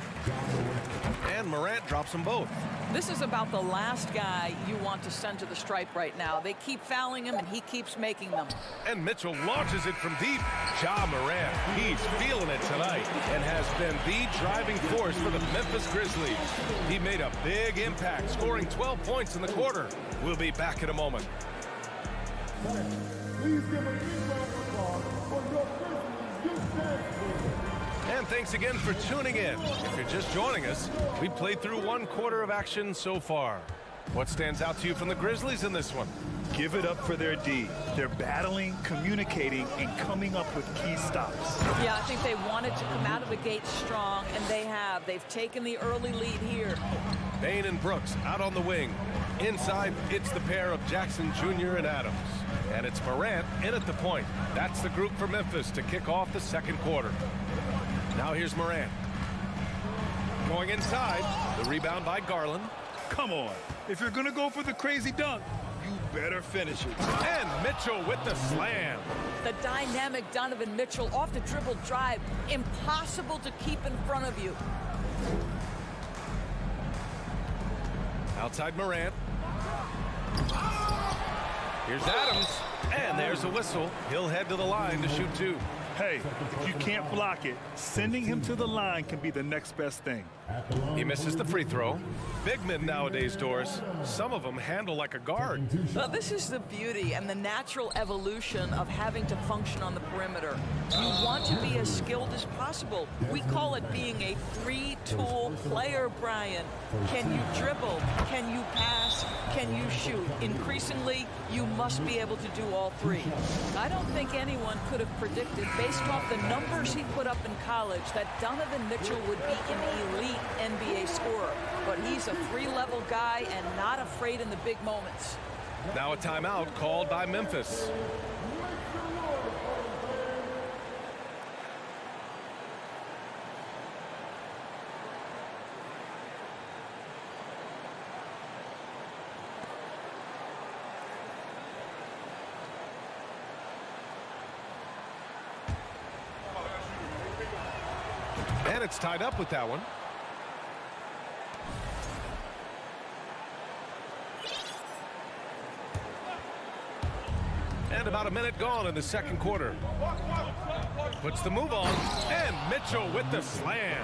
And Morant drops them both. This is about the last guy you want to send to the stripe right now. They keep fouling him, and he keeps making them. And Mitchell launches it from deep. Ja Morant, he's feeling it tonight and has been the driving force for the Memphis Grizzlies. He made a big impact, scoring 12 points in the quarter. We'll be back in a moment. Please give a big round of applause for your Grizzlies youth dance team. And thanks again for tuning in. If you're just joining us, we played through 1 quarter of action so far. What stands out to you from the Grizzlies in this one? Give it up for their D. They're battling, communicating, and coming up with key stops. Yeah, I think they wanted to come out of the gate strong, and they have. They've taken the early lead here. Bane and Brooks out on the wing. Inside, it's the pair of Jackson Jr. and Adams. And it's Morant in at the point. That's the group for Memphis to kick off the second quarter. Now here's Morant. Going inside. The rebound by Garland. Come on. If you're going to go for the crazy dunk, you better finish it. And Mitchell with the slam. The dynamic Donovan Mitchell off the dribble drive. Impossible to keep in front of you. Outside Morant. Here's Adams. And there's a whistle. He'll head to the line to shoot 2. Hey, if you can't block it, sending him to the line can be the next best thing. He misses the free throw. Big men nowadays, Doris, some of them handle like a guard. Well, this is the beauty and the natural evolution of having to function on the perimeter. You want to be as skilled as possible. We call it being a three-tool player, Brian. Can you dribble? Can you pass? Can you shoot? Increasingly, you must be able to do all three. I don't think anyone could have predicted, based off the numbers he put up in college, that Donovan Mitchell would be an elite NBA scorer. But he's a three-level guy and not afraid in the big moments. Now a timeout called by Memphis. And it's tied up with that one. And about a minute gone in the second quarter. Puts the move on, and Mitchell with the slam.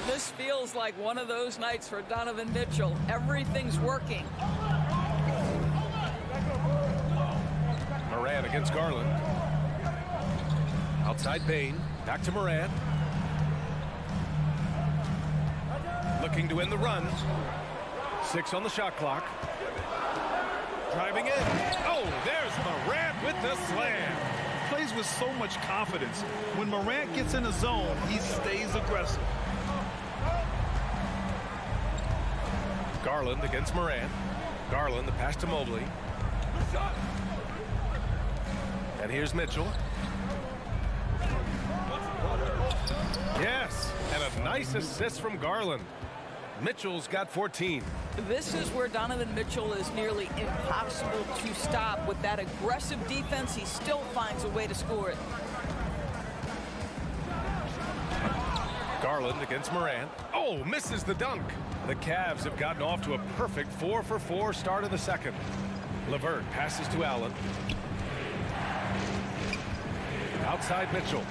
This feels like one of those nights for Donovan Mitchell. Everything's working. Moran against Garland. Outside Bain, back to Moran. Looking to end the run. 6 on the shot clock. Driving in. Oh, there's Morant with the slam. Plays with so much confidence. When Morant gets in a zone, he stays aggressive. Garland against Morant. Garland, the pass to Mobley. And here's Mitchell. Yes, and a nice assist from Garland. Mitchell's got 14. This is where Donovan Mitchell is nearly impossible to stop. With that aggressive defense, he still finds a way to score it. Garland against Morant. Oh, misses the dunk. The Cavs have gotten off to a perfect 4-for-4 start of the second. LeVert passes to Allen. Outside Mitchell.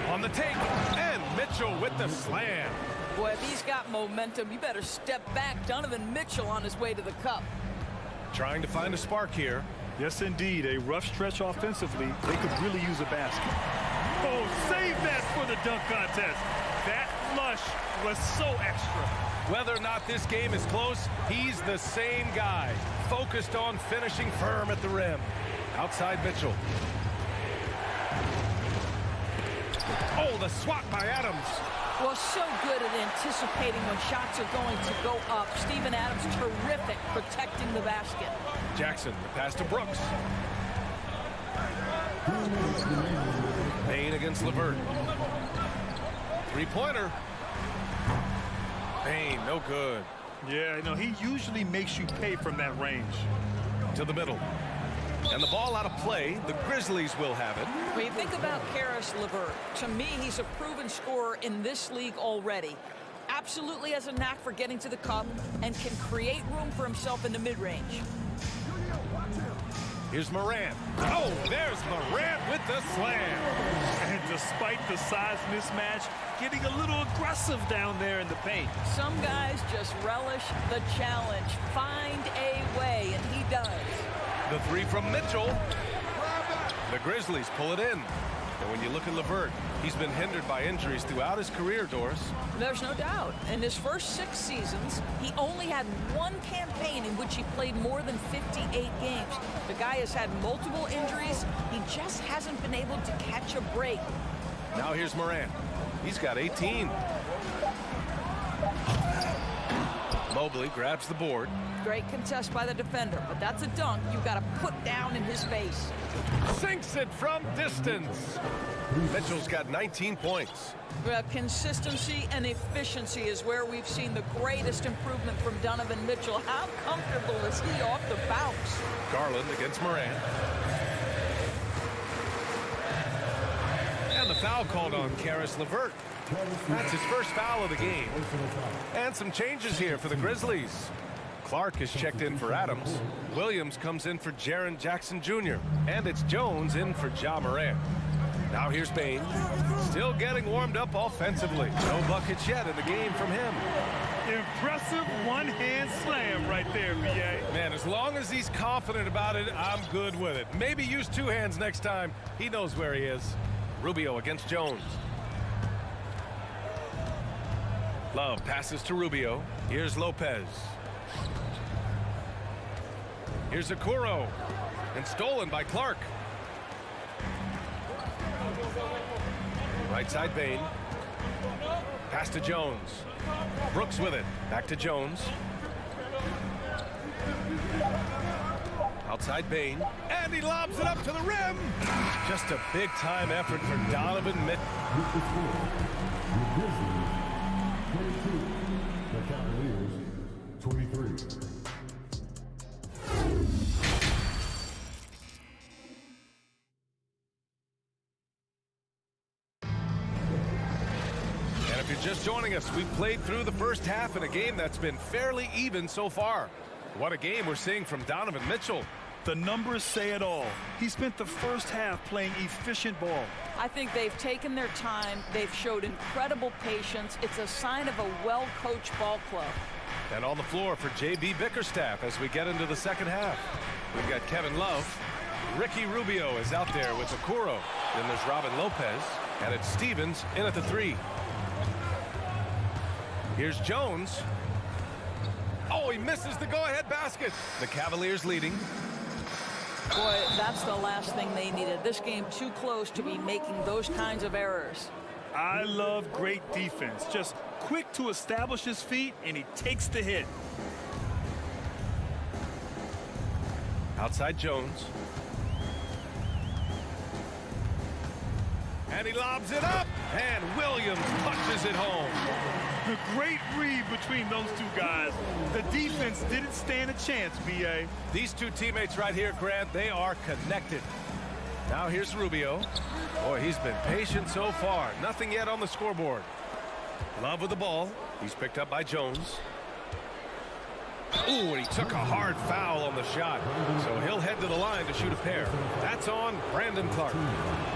On the take, and Mitchell with the slam. Boy, if he's got momentum, you better step back. Donovan Mitchell on his way to the cup. Trying to find a spark here. Yes, indeed. A rough stretch offensively. They could really use a basket. Oh, save that for the dunk contest. That flush was so extra. Whether or not this game is close, he's the same guy. Focused on finishing firm at the rim. Outside Mitchell. Oh, the swat by Adams. Well, so good at anticipating when shots are going to go up. Steven Adams, terrific protecting the basket. Jackson, the pass to Brooks. Bain against LeVert. Three-pointer. Bain, no good. Yeah, no, he usually makes you pay from that range. To the middle. And the ball out of play. The Grizzlies will have it. When you think about Caris LeVert, to me, he's a proven scorer in this league already. Absolutely has a knack for getting to the cup and can create room for himself in the mid-range. Here's Morant. Oh, there's Morant with the slam. And despite the size mismatch, getting a little aggressive down there in the paint. Some guys just relish the challenge. Find a way, and he does. The three from Mitchell. The Grizzlies pull it in. And when you look at LeVert, he's been hindered by injuries throughout his career, Doris. There's no doubt. In his first 6 seasons, he only had one campaign in which he played more than 58 games. The guy has had multiple injuries. He just hasn't been able to catch a break. Now here's Morant. He's got 18. Mobley grabs the board. Great contest by the defender, but that's a dunk you've got to put down in his face. Sinks it from distance. Mitchell's got 19 points. Well, consistency and efficiency is where we've seen the greatest improvement from Donovan Mitchell. How comfortable is he off the bounce? Garland against Morant. And the foul called on Caris LeVert. That's his first foul of the game. And some changes here for the Grizzlies. Clark is checked in for Adams. Williams comes in for Jaren Jackson Jr. And it's Jones in for Ja Morant. Now here's Bane. Still getting warmed up offensively. No buckets yet in the game from him. Impressive one-hand slam right there, B.A. Man, as long as he's confident about it, I'm good with it. Maybe use two hands next time. He knows where he is. Rubio against Jones. Love passes to Rubio. Here's Lopez. Here's Okoro. And stolen by Clark. Right side Bane. Pass to Jones. Brooks with it. Back to Jones. Outside Bane. And he lobs it up to the rim. Just a big-time effort for Donovan Mitchell. The Grizzlies, 22. The Cavaliers, 23. If you're just joining us, we've played through the first half in a game that's been fairly even so far. What a game we're seeing from Donovan Mitchell. The numbers say it all. He spent the first half playing efficient ball. I think they've taken their time. They've showed incredible patience. It's a sign of a well-coached ball club. And on the floor for J.B. Bickerstaff as we get into the second half. We've got Kevin Love. Ricky Rubio is out there with Okoro. Then there's Robin Lopez. And it's Stevens in at the three. Here's Jones. Oh, he misses the go-ahead basket. The Cavaliers leading. Boy, that's the last thing they needed. This game too close to be making those kinds of errors. I love great defense. Just quick to establish his feet, and he takes the hit. Outside Jones. And he lobs it up. And Williams punches it home. The great read between those two guys. The defense didn't stand a chance, B.A. These two teammates right here, Grant, they are connected. Now here's Rubio. Boy, he's been patient so far. Nothing yet on the scoreboard. Love with the ball. He's picked up by Jones. Ooh, and he took a hard foul on the shot. So he'll head to the line to shoot a pair. That's on Brandon Clark.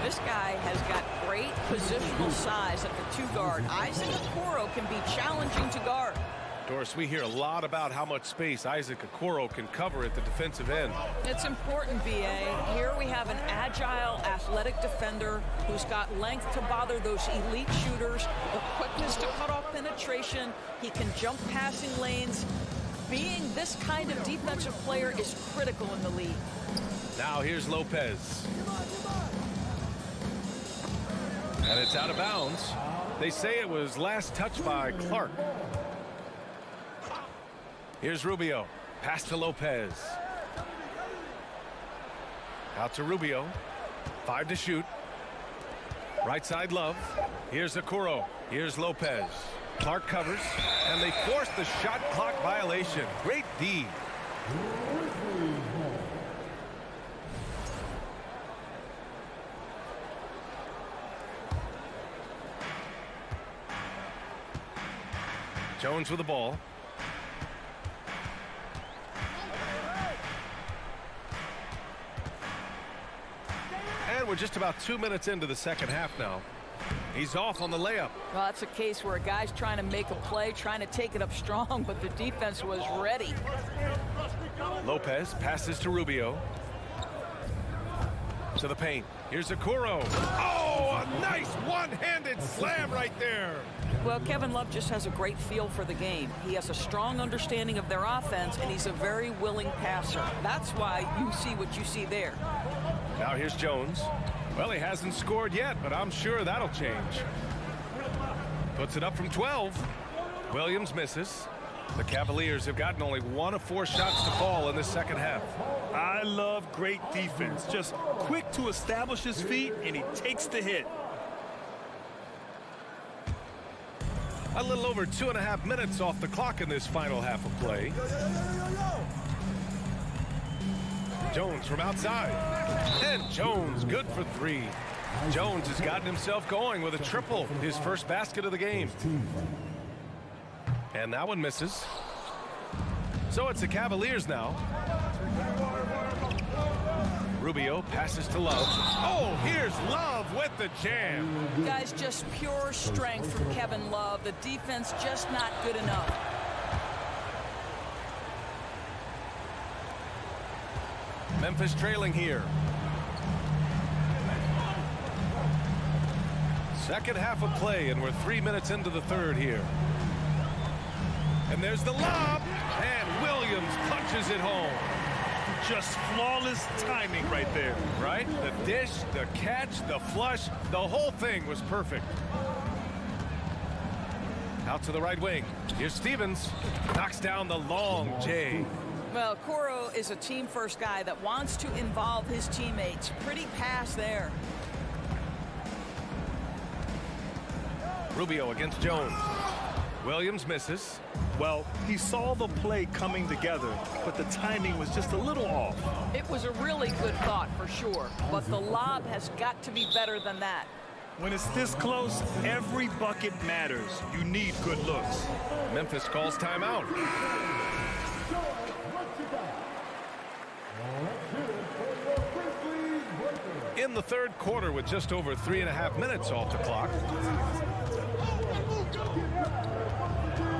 This guy has got great positional size at the two guard. Isaac Okoro can be challenging to guard. Doris, we hear a lot about how much space Isaac Okoro can cover at the defensive end. It's important, B.A. Here we have an agile, athletic defender who's got length to bother those elite shooters, the quickness to cut off penetration. He can jump passing lanes. Being this kind of defensive player is critical in the league. Now here's Lopez. And it's out of bounds. They say it was last touched by Clark. Here's Rubio. Pass to Lopez. Out to Rubio. 5 to shoot. Right side Love. Here's Okoro. Here's Lopez. Clark covers, and they force the shot clock violation. Great D. Jones with the ball. And we're just about 2 minutes into the second half now. He's off on the layup. Well, that's a case where a guy's trying to make a play, trying to take it up strong, but the defense was ready. Lopez passes to Rubio. To the paint. Here's Okoro. Oh, a nice one-handed slam right there. Well, Kevin Love just has a great feel for the game. He has a strong understanding of their offense, and he's a very willing passer. That's why you see what you see there. Now here's Jones. Well, he hasn't scored yet, but I'm sure that'll change. Puts it up from 12. Williams misses. The Cavaliers have gotten only 1 of 4 shots to fall in the second half. I love great defense. Just quick to establish his feet, and he takes the hit. A little over 2.5 minutes off the clock in this final half of play. Jones from outside. And Jones good for 3. Jones has gotten himself going with a triple, his first basket of the game. And that one misses. So it's the Cavaliers now. Rubio passes to Love. Oh, here's Love with the jam. Guys, just pure strength from Kevin Love. The defense just not good enough. Memphis trailing here. Second half of play, and we're 3 minutes into the third here. And there's the lob, and Williams punches it home. Just flawless timing right there. Right? The dish, the catch, the flush, the whole thing was perfect. Out to the right wing. Here's Stevens. Knocks down the long J. Well, Coro is a team-first guy that wants to involve his teammates. Pretty pass there. Rubio against Jones. Williams misses. Well, he saw the play coming together, but the timing was just a little off. It was a really good thought for sure, but the lob has got to be better than that. When it's this close, every bucket matters. You need good looks. Memphis calls timeout. In the third quarter with just over 3.5 minutes off the clock.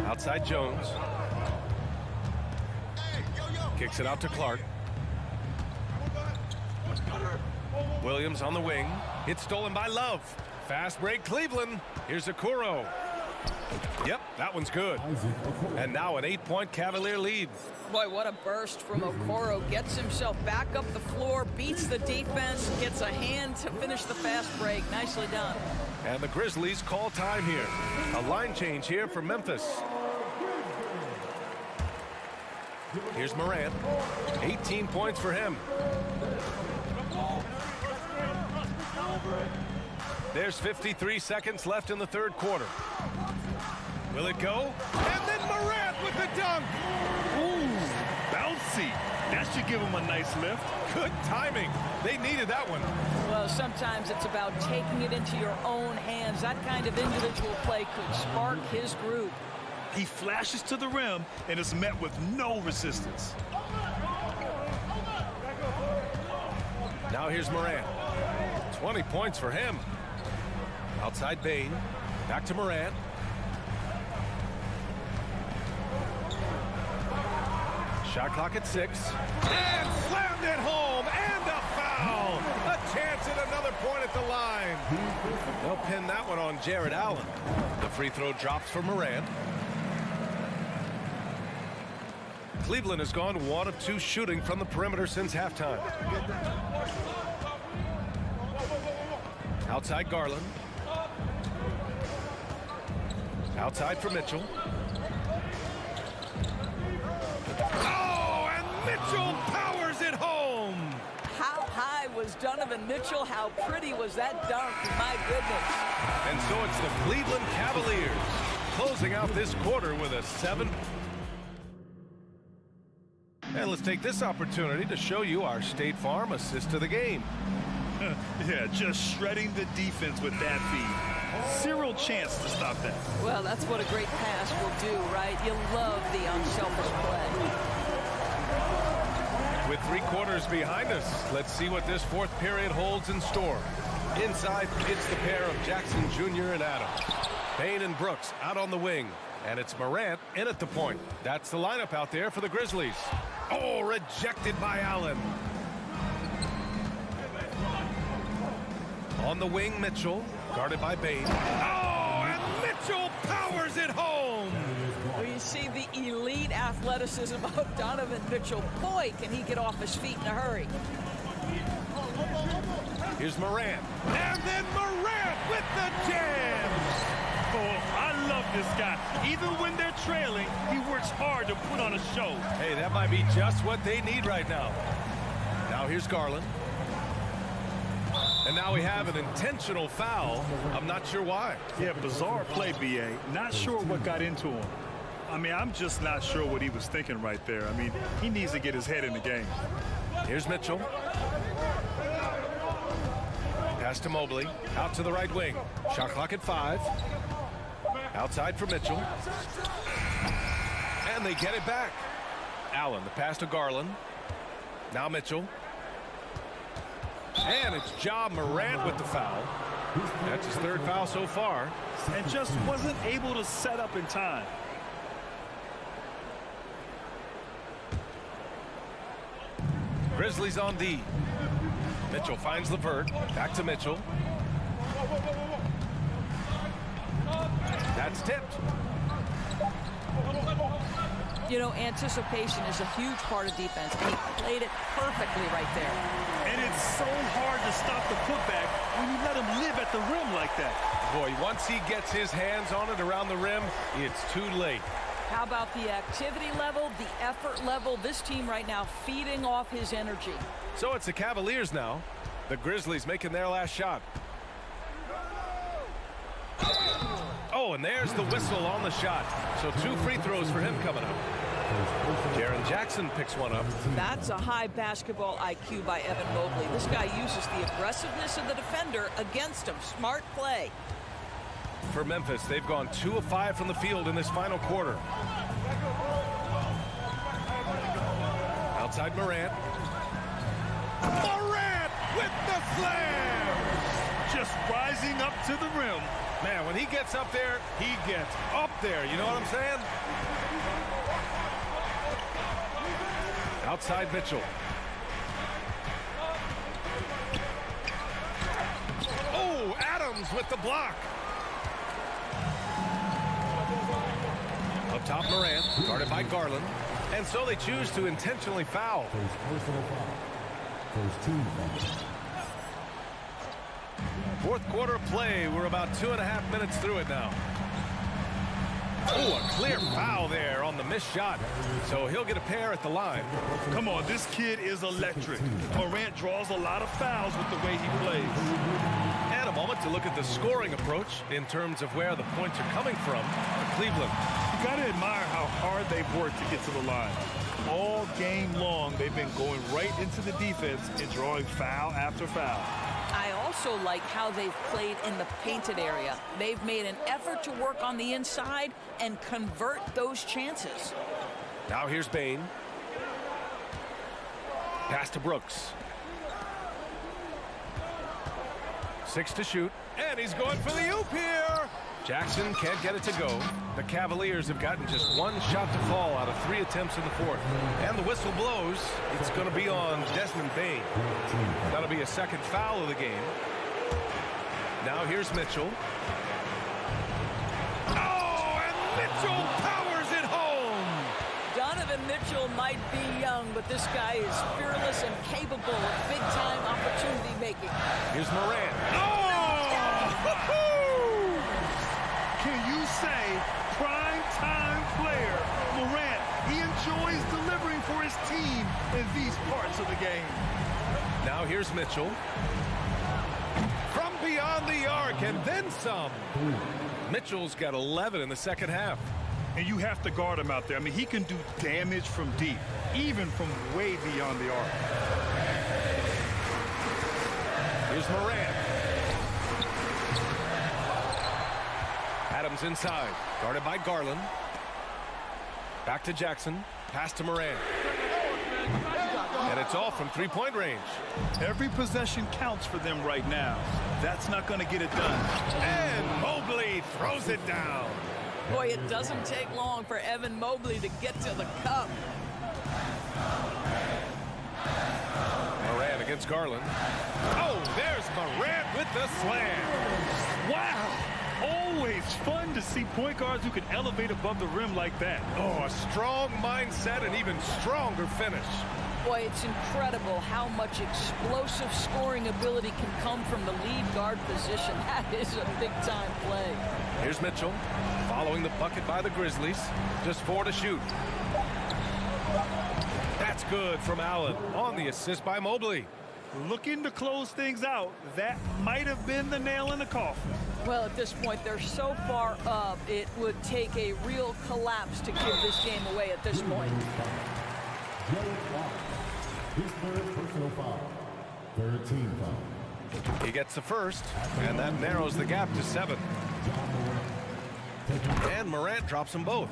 Outside Jones. Kicks it out to Clark. Williams on the wing. It's stolen by Love. Fast break Cleveland. Here's Okoro. Yep, that one's good. And now an 8-point Cavalier lead. Boy, what a burst from Okoro. Gets himself back up the floor, beats the defense, gets a hand to finish the fast break. Nicely done. And the Grizzlies call time here. A line change here for Memphis. Here's Morant. 18 points for him. There's 53 seconds left in the third quarter. Will it go? And then Morant with the dunk. Ooh, bouncy. That should give him a nice lift. Good timing. They needed that one. Well, sometimes it's about taking it into your own hands. That kind of individual play could spark his group. He flashes to the rim and is met with no resistance. Now here's Morant. 20 points for him. Outside Bain. Back to Morant. Shot clock at 6. And slammed it home. And a foul. A chance at another point at the line. They'll pin that one on Jared Allen. The free throw drops for Morant. Cleveland has gone 1 of 2 shooting from the perimeter since halftime. Outside Garland. Outside for Mitchell. Oh, and Mitchell powers it home. How high was Donovan Mitchell? How pretty was that dunk? My goodness. And so it's the Cleveland Cavaliers closing out this quarter with a 7. And let's take this opportunity to show you our State Farm assist of the game. Yeah, just shredding the defense with that feed. Zero chance to stop that. Well, that's what a great pass will do, right? You love the unselfish play. With 3 quarters behind us, let's see what this fourth period holds in store. Inside, it's the pair of Jackson Jr. and Adams. Bain and Brooks out on the wing. And it's Morant in at the point. That's the lineup out there for the Grizzlies. Oh, rejected by Allen. On the wing, Mitchell, guarded by Bain. Oh, and Mitchell powers it home. Well, you see the elite athleticism of Donovan Mitchell. Boy, can he get off his feet in a hurry. Here's Morant. And then Morant with the jam. Oh, I love this guy. Even when they're trailing, he works hard to put on a show. Hey, that might be just what they need right now. Now here's Garland. And now we have an intentional foul. I'm not sure why. Yeah, bizarre play, B.A. Not sure what got into him. I mean, I'm just not sure what he was thinking right there. I mean, he needs to get his head in the game. Here's Mitchell. Pass to Mobley. Out to the right wing. Shot clock at 5. Outside for Mitchell. And they get it back. Allen, the pass to Garland. Now Mitchell. And it's Ja Morant with the foul. That's his third foul so far. And just wasn't able to set up in time. Grizzlies on D. Mitchell finds LeVert. Back to Mitchell. That's tipped. You know, anticipation is a huge part of defense, and he played it perfectly right there. And it's so hard to stop the putback when you let him live at the rim like that. Boy, once he gets his hands on it around the rim, it's too late. How about the activity level, the effort level? This team right now feeding off his energy. So it's the Cavaliers now. The Grizzlies making their last shot. Oh, and there's the whistle on the shot. So 2 free throws for him coming up. Jaren Jackson picks one up. That's a high basketball IQ by Evan Mobley. This guy uses the aggressiveness of the defender against him. Smart play. For Memphis, they've gone 2 of 5 from the field in this final quarter. Outside Morant. Morant with the slam! Just rising up to the rim. Man, when he gets up there, he gets up there. You know what I'm saying? Outside Mitchell. Oh, Adams with the block. Up top, Morant, guarded by Garland. And so they choose to intentionally foul. Fourth quarter of play. We're about 2.5 minutes through it now. Oh, a clear foul there on the missed shot. So he'll get a pair at the line. Come on, this kid is electric. Morant draws a lot of fouls with the way he plays. And a moment to look at the scoring approach in terms of where the points are coming from for Cleveland. You got to admire how hard they've worked to get to the line. All game long, they've been going right into the defense and drawing foul after foul. I also like how they've played in the painted area. They've made an effort to work on the inside and convert those chances. Now here's Bane. Pass to Brooks. 6 to shoot. And he's going for the oop here. Jackson can't get it to go. The Cavaliers have gotten just 1 shot to fall out of 3 attempts in the fourth. And the whistle blows. It's going to be on Desmond Bane. That'll be a second foul of the game. Now here's Mitchell. Oh, and Mitchell powers it home. Donovan Mitchell might be young, but this guy is fearless and capable of big-time opportunity making. Here's Morant. Oh! Can you say prime-time player Morant? He enjoys delivering for his team in these parts of the game. Now here's Mitchell. From beyond the arc and then some. Mitchell's got 11 in the second half. And you have to guard him out there. I mean, he can do damage from deep, even from way beyond the arc. Here's Morant. Adams inside, guarded by Garland. Back to Jackson, pass to Morant. And it's all from 3-point range. Every possession counts for them right now. That's not going to get it done. And Mobley throws it down. Boy, it doesn't take long for Evan Mobley to get to the cup. Morant against Garland. Oh, there's Morant with the slam. Wow. Always fun to see point guards who can elevate above the rim like that. Oh, a strong mindset and even stronger finish. Boy, it's incredible how much explosive scoring ability can come from the lead guard position. That is a big-time play. Here's Mitchell, following the bucket by the Grizzlies. Just 4 to shoot. That's good from Allen on the assist by Mobley. Looking to close things out. That might have been the nail in the coffin. Well, at this point, they're so far up, it would take a real collapse to give this game away at this point. His third personal foul. Third team foul. He gets the first, and that narrows the gap to 7. And Morant drops them both.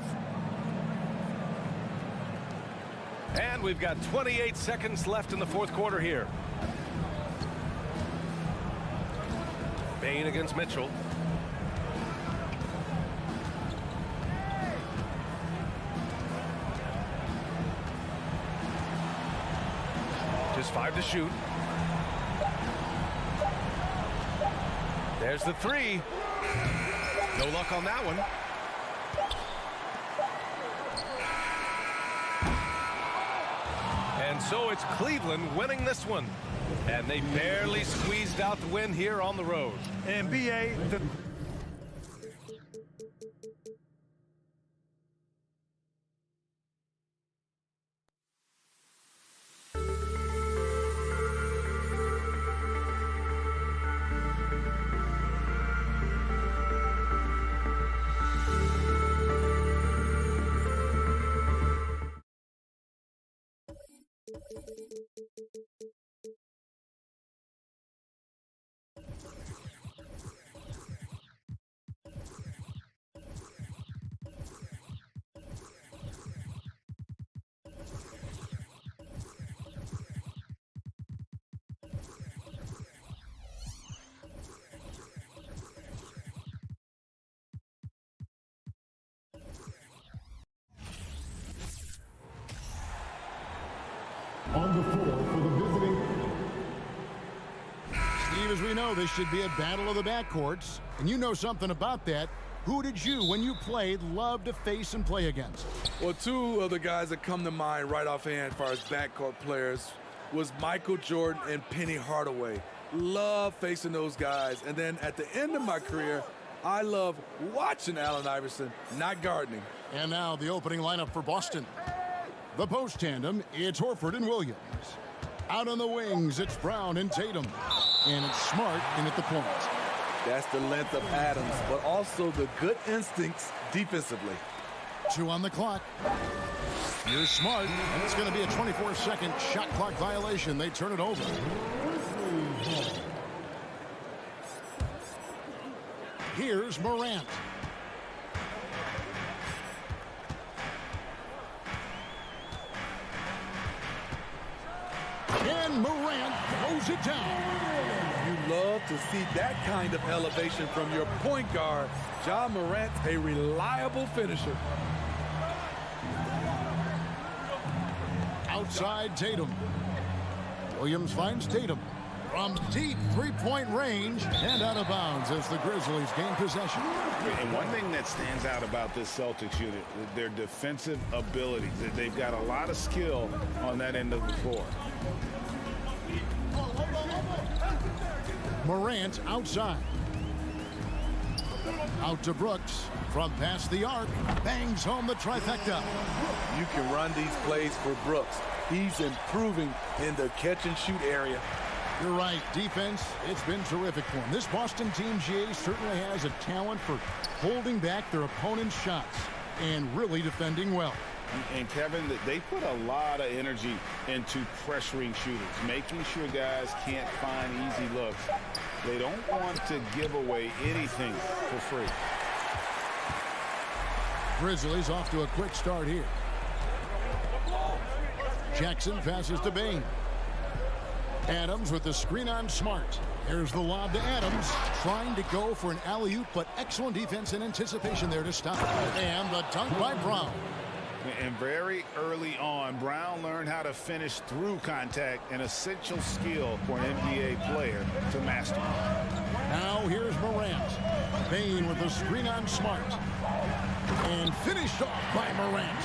And we've got 28 seconds left in the fourth quarter here. Bain against Mitchell. Just 5 to shoot. There's the 3. No luck on that one. And so it's Cleveland winning this one. And they barely squeezed out the win here on the road. And BA, On the floor for the visiting. Steve, as we know, this should be a battle of the backcourts. And you know something about that. Who did you, when you played, love to face and play against? Well, two of the guys that come to mind right offhand as far as backcourt players was Michael Jordan and Penny Hardaway. Love facing those guys. And then at the end of my career, I love watching Allen Iverson, not gardening. And now the opening lineup for Boston. The post tandem, it's Horford and Williams. Out on the wings, it's Brown and Tatum. And it's Smart in at the point. That's the length of Adams, but also the good instincts defensively. 2 on the clock. Here's Smart, and it's going to be a 24-second shot clock violation. They turn it over. Here's Morant. And Morant throws it down. You love to see that kind of elevation from your point guard. Ja Morant's a reliable finisher. Outside Tatum. Williams finds Tatum. From deep three-point range and out of bounds as the Grizzlies gain possession. And one thing that stands out about this Celtics unit, their defensive abilities. They've got a lot of skill on that end of the floor. Morant outside. Out to Brooks. From past the arc, bangs home the trifecta. You can run these plays for Brooks. He's improving in the catch-and-shoot area. You're right. Defense, it's been terrific for him. This Boston team, GA, certainly has a talent for holding back their opponent's shots and really defending well. And Kevin, they put a lot of energy into pressuring shooters, making sure guys can't find easy looks. They don't want to give away anything for free. Grizzlies off to a quick start here. Jackson passes to Bain. Adams with the screen on Smart. There's the lob to Adams, trying to go for an alley-oop, but excellent defense and anticipation there to stop it. And the dunk by Brown. And very early on, Brown learned how to finish through contact, an essential skill for an NBA player to master. Now here's Morant. Bain with the screen on Smart. And finished off by Morant.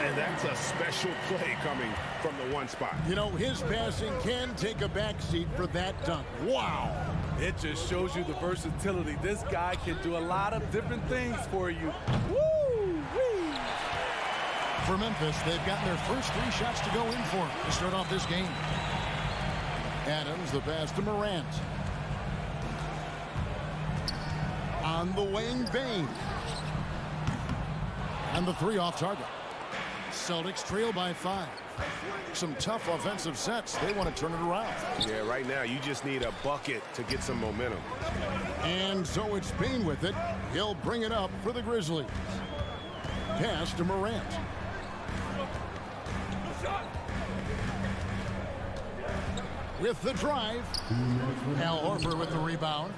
And that's a special play coming from the one spot. You know, his passing can take a backseat for that dunk. Wow. It just shows you the versatility. This guy can do a lot of different things for you. Woo-wee. For Memphis, they've gotten their first 3 shots to go in for him to start off this game. Adams, the pass to Morant. On the wing, Bain. And the 3 off target. Celtics trail by 5. Some tough offensive sets. They want to turn it around. Yeah, right now you just need a bucket to get some momentum. And so it's Bain with it. He'll bring it up for the Grizzlies. Pass to Morant. With the drive, Al Horford with the rebound.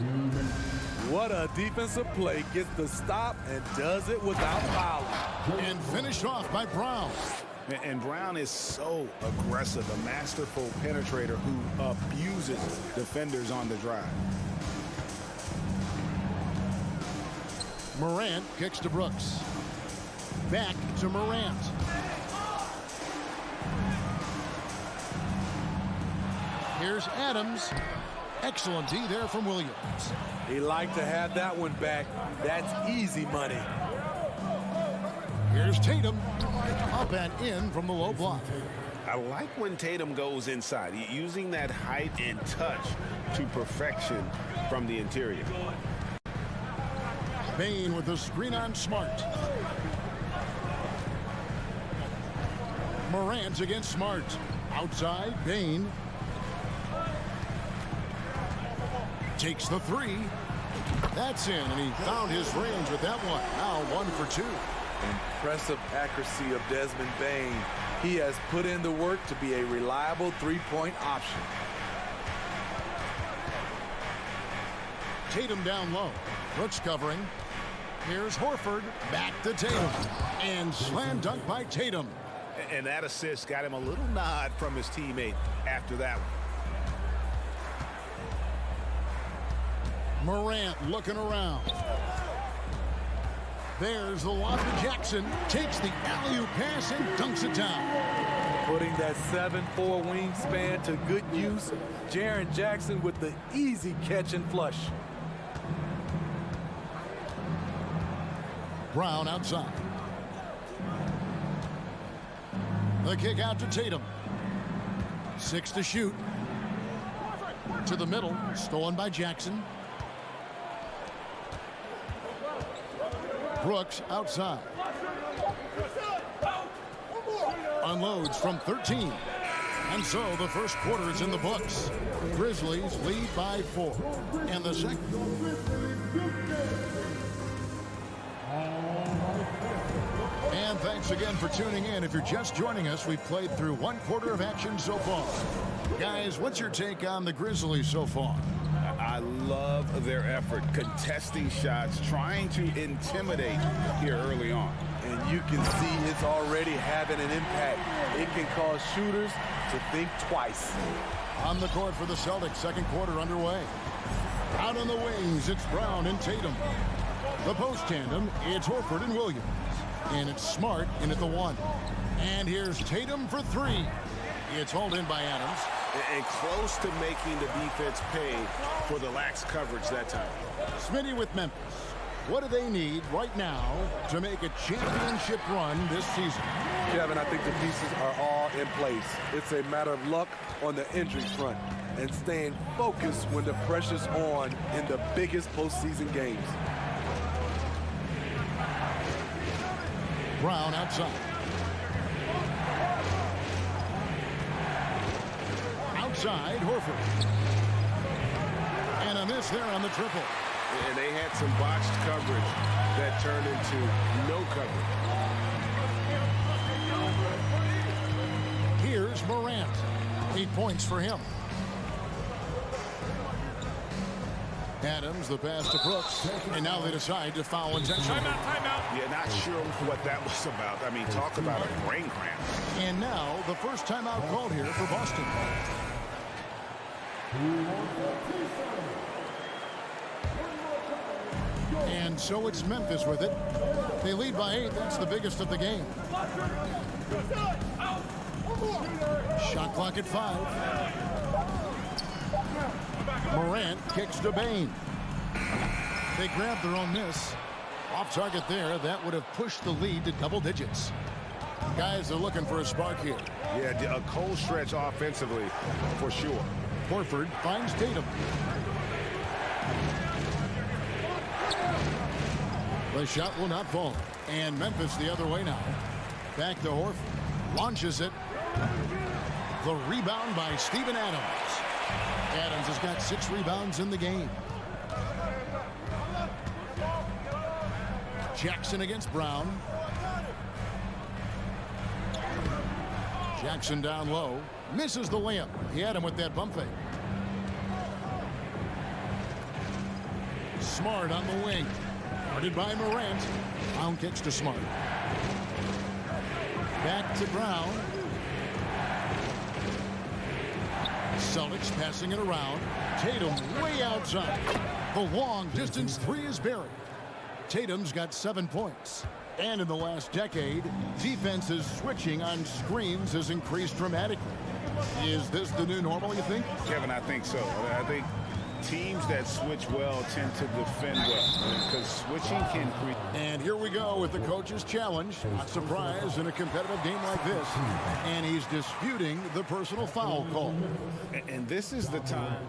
What a defensive play. Gets the stop and does it without fouling. And finished off by Brown. And Brown is so aggressive, a masterful penetrator who abuses defenders on the drive. Morant kicks to Brooks. Back to Morant. Here's Adams. Excellent D there from Williams. He liked to have that one back. That's easy money. Here's Tatum. Up and in from the low block. I like when Tatum goes inside, using that height and touch to perfection from the interior. Bane with the screen on Smart. Morant against Smart. Outside, Bane. Takes the three. That's in, and he found his range with that one. Now 1 for 2. Impressive accuracy of Desmond Bane. He has put in the work to be a reliable three-point option. Tatum down low. Brooks covering. Here's Horford. Back to Tatum. And slam dunk by Tatum. And that assist got him a little nod from his teammate after that one. Morant looking around. There's the lob to Jackson. Takes the alley-oop pass and dunks it down. Putting that 7'4" wingspan to good use. Jaren Jackson with the easy catch and flush. Brown outside. The kick out to Tatum. 6 to shoot. To the middle. Stolen by Jackson. Brooks outside. Unloads from 13. And so the first quarter is in the books. Grizzlies lead by 4. And the second. And thanks again for tuning in. If you're just joining us, we've played through 1 quarter of action so far. Guys, what's your take on the Grizzlies so far? I love their effort, contesting shots, trying to intimidate here early on. And you can see it's already having an impact. It can cause shooters to think twice. On the court for the Celtics, second quarter underway. Out on the wings, it's Brown and Tatum. The post tandem, it's Horford and Williams. And it's Smart in at the 1. And here's Tatum for 3. It's hauled in by Adams. And close to making the defense pay for the lax coverage that time. Smitty with Memphis. What do they need right now to make a championship run this season? Kevin, I think the pieces are all in place. It's a matter of luck on the injury front and staying focused when the pressure's on in the biggest postseason games. Brown outside. Outside, Horford. And a miss there on the triple. And they had some botched coverage that turned into no coverage. Here's Morant. 8 points for him. Adams, the pass to Brooks. And now they decide to foul intentionally. Timeout. Yeah, not sure what that was about. I mean, talk about a brain cramp. And now the first timeout called here for Boston. And so it's Memphis with it. They lead by 8. That's the biggest of the game. Shot clock at 5. Morant kicks to Bane. They grab their own miss. Off target there. That would have pushed the lead to double digits. Guys are looking for a spark here. Yeah, a cold stretch offensively for sure. Horford finds Tatum. The shot will not fall. And Memphis the other way now. Back to Horford. Launches it. The rebound by Steven Adams. Adams has got 6 rebounds in the game. Jackson against Brown. Jackson down low. Misses the layup. He had him with that bump fake. Smart on the wing. Guarded by Morant. Brown kicks to Smart. Back to Brown. Celtics passing it around. Tatum way outside. The long distance three is buried. Tatum's got 7 points. And in the last decade, defenses switching on screens has increased dramatically. Is this the new normal, you think? Kevin, I think so. I think teams that switch well tend to defend well because switching can create. And here we go with the coach's challenge. Not surprised in a competitive game like this. And he's disputing the personal foul call. And this is the time.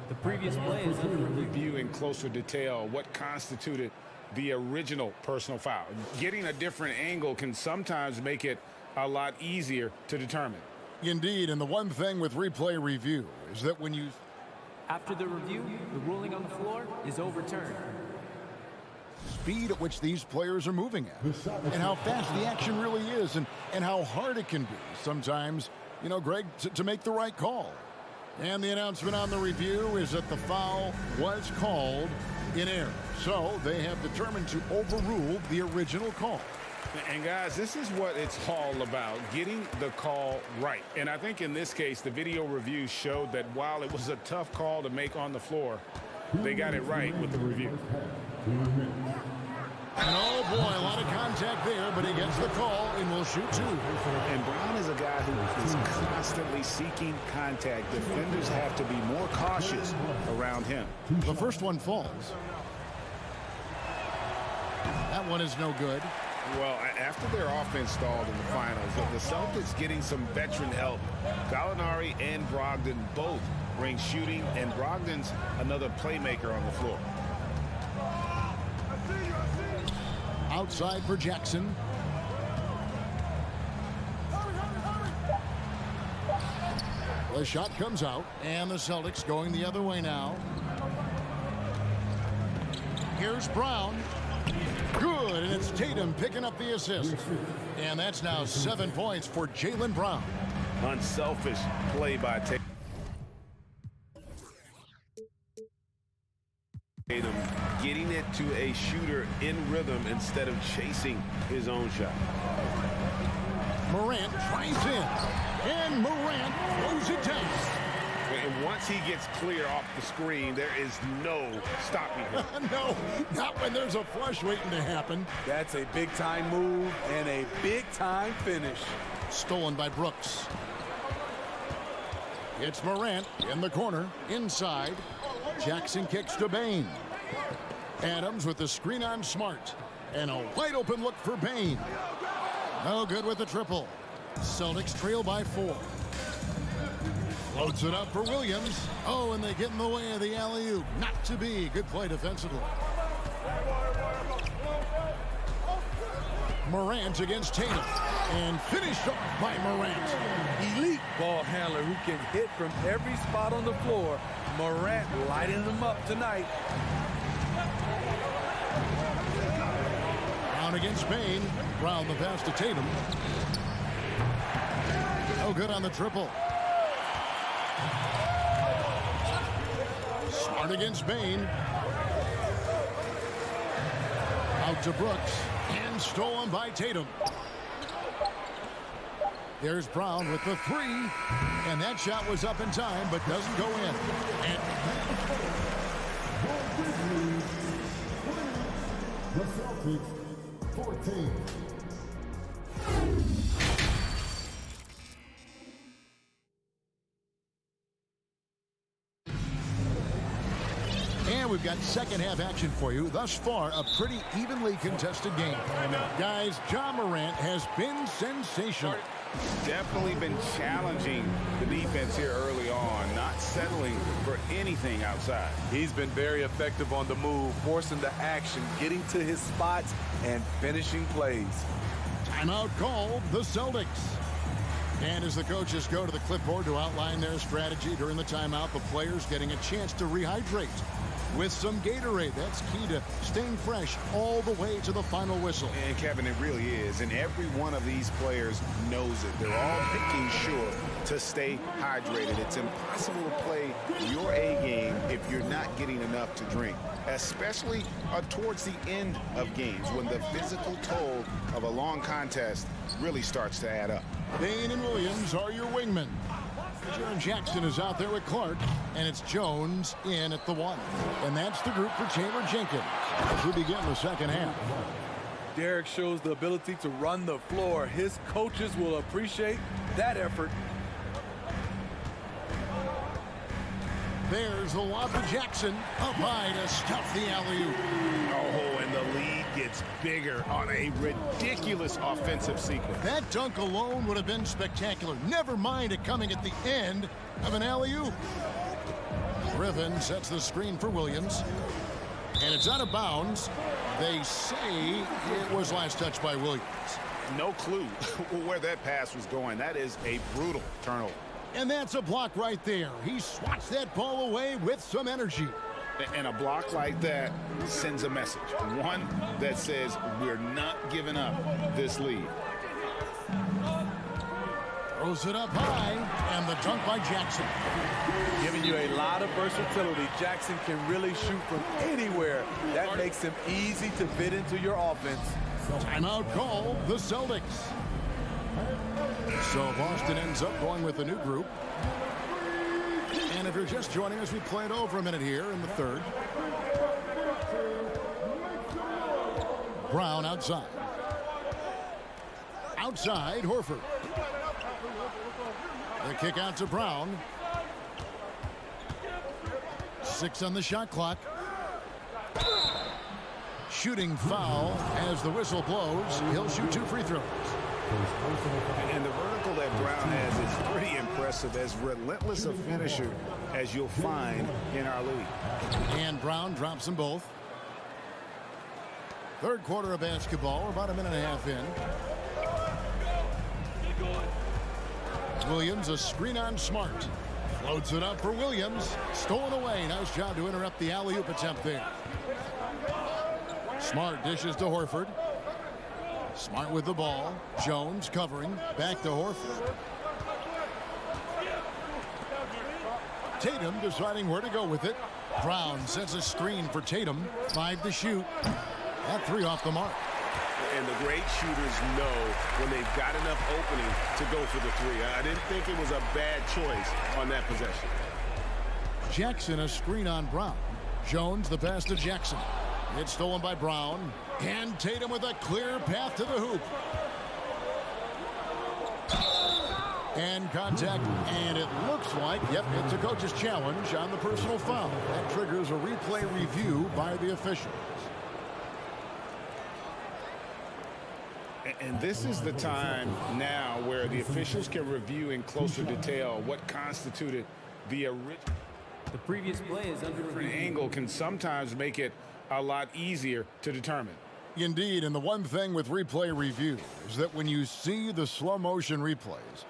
The previous play is under review in closer detail what constituted the original personal foul. Getting a different angle can sometimes make it a lot easier to determine. Indeed, and the one thing with replay review is that when you... After the review, the ruling on the floor is overturned. Speed at which these players are moving at, and how fast the action really is, and how hard it can be sometimes, you know, Greg, to make the right call. And the announcement on the review is that the foul was called in error. So they have determined to overrule the original call. And guys, this is what it's all about, getting the call right. And I think in this case, the video review showed that while it was a tough call to make on the floor, they got it right with the review. And oh boy, a lot of contact there, but he gets the call and will shoot two. And Brown is a guy who is constantly seeking contact. Defenders have to be more cautious around him. The first one falls. That one is no good. Well, after their offense stalled in the finals, the Celtics getting some veteran help. Gallinari and Brogdon both bring shooting, and Brogdon's another playmaker on the floor. Outside for Jackson. The shot comes out, and the Celtics going the other way now. Here's Brown. Good, and it's Tatum picking up the assist. And that's now 7 points for Jaylen Brown. Unselfish play by Tatum, getting it to a shooter in rhythm instead of chasing his own shot. Morant drives in, and Morant throws it down. And once he gets clear off the screen, there is no stopping him. No, not when there's a flush waiting to happen. That's a big-time move and a big-time finish. Stolen by Brooks. It's Morant in the corner, inside. Jackson kicks to Bane. Adams with the screen on Smart. And a wide open look for Bane. No good with the triple. Celtics trail by 4. Floats it up for Williams. Oh, and they get in the way of the alley-oop. Not to be. Good play defensively. Morant against Tatum. And finished off by Morant. Elite ball handler who can hit from every spot on the floor. Morant lighting them up tonight. Brown against Bane. Brown the pass to Tatum. No good on the triple. Smart against Bane. Out to Brooks. And stolen by Tatum. There's Brown with the 3. And that shot was up in time, but doesn't go in. And The Celtics 14. And we've got second half action for you. Thus far, a pretty evenly contested game. Guys, Ja Morant has been sensational. Definitely been challenging the defense here early on, not settling for anything outside. He's been very effective on the move, forcing the action, getting to his spots, and finishing plays. Timeout called, the Celtics. And as the coaches go to the clipboard to outline their strategy during the timeout, the players getting a chance to rehydrate. with some Gatorade. That's key to staying fresh all the way to the final whistle. And Kevin, it really is. And every one of these players knows it. They're all making sure to stay hydrated. It's impossible to play your A game if you're not getting enough to drink, especially towards the end of games when the physical toll of a long contest really starts to add up. Bain and Williams are your wingmen. Jaron Jackson is out there with Clark, and it's Jones in at the 1. And that's the group for Taylor Jenkins as we begin the second half. Derek shows the ability to run the floor. His coaches will appreciate that effort. There's the lob to Jackson. Up high to stuff the alley-oop. Oh, and the lead gets bigger on a ridiculous offensive sequence. That dunk alone would have been spectacular. Never mind it coming at the end of an alley-oop. Griffin sets the screen for Williams. And it's out of bounds. They say it was last touched by Williams. No clue where that pass was going. That is a brutal turnover. And that's a block right there. He swats that ball away with some energy. And a block like that sends a message. One that says we're not giving up this lead. Throws it up high, and the dunk by Jackson. Giving you a lot of versatility. Jackson can really shoot from anywhere. That makes him easy to fit into your offense. Timeout call, the Celtics. So Boston ends up going with a new group. And if you're just joining us, we played over a minute here in the third. Brown outside. Outside, Horford. The kick out to Brown. 6 on the shot clock. Shooting foul as the whistle blows. He'll shoot 2 free throws. And the vertical that Brown has is pretty impressive, as relentless a finisher as you'll find in our league. And Brown drops them both. Third quarter of basketball. We're about a minute and a half in. Williams, a screen on Smart. Floats it up for Williams. Stolen away. Nice job to interrupt the alley-oop attempt there. Smart dishes to Horford. Smart with the ball. Jones covering. Back to Horford. Tatum deciding where to go with it. Brown sets a screen for Tatum. 5 to shoot. That 3 off the mark. And the great shooters know when they've got enough opening to go for the 3. I didn't think it was a bad choice on that possession. Jackson a screen on Brown. Jones the pass to Jackson. It's stolen by Brown. And Tatum with a clear path to the hoop. And contact, and it looks like, yep, it's a coach's challenge on the personal foul. That triggers a replay review by the officials. And this is the time now where the officials can review in closer detail what constituted the original. The previous play is under review. Angle can sometimes make it a lot easier to determine. Indeed, and the one thing with replay review is that when you see the slow motion replays,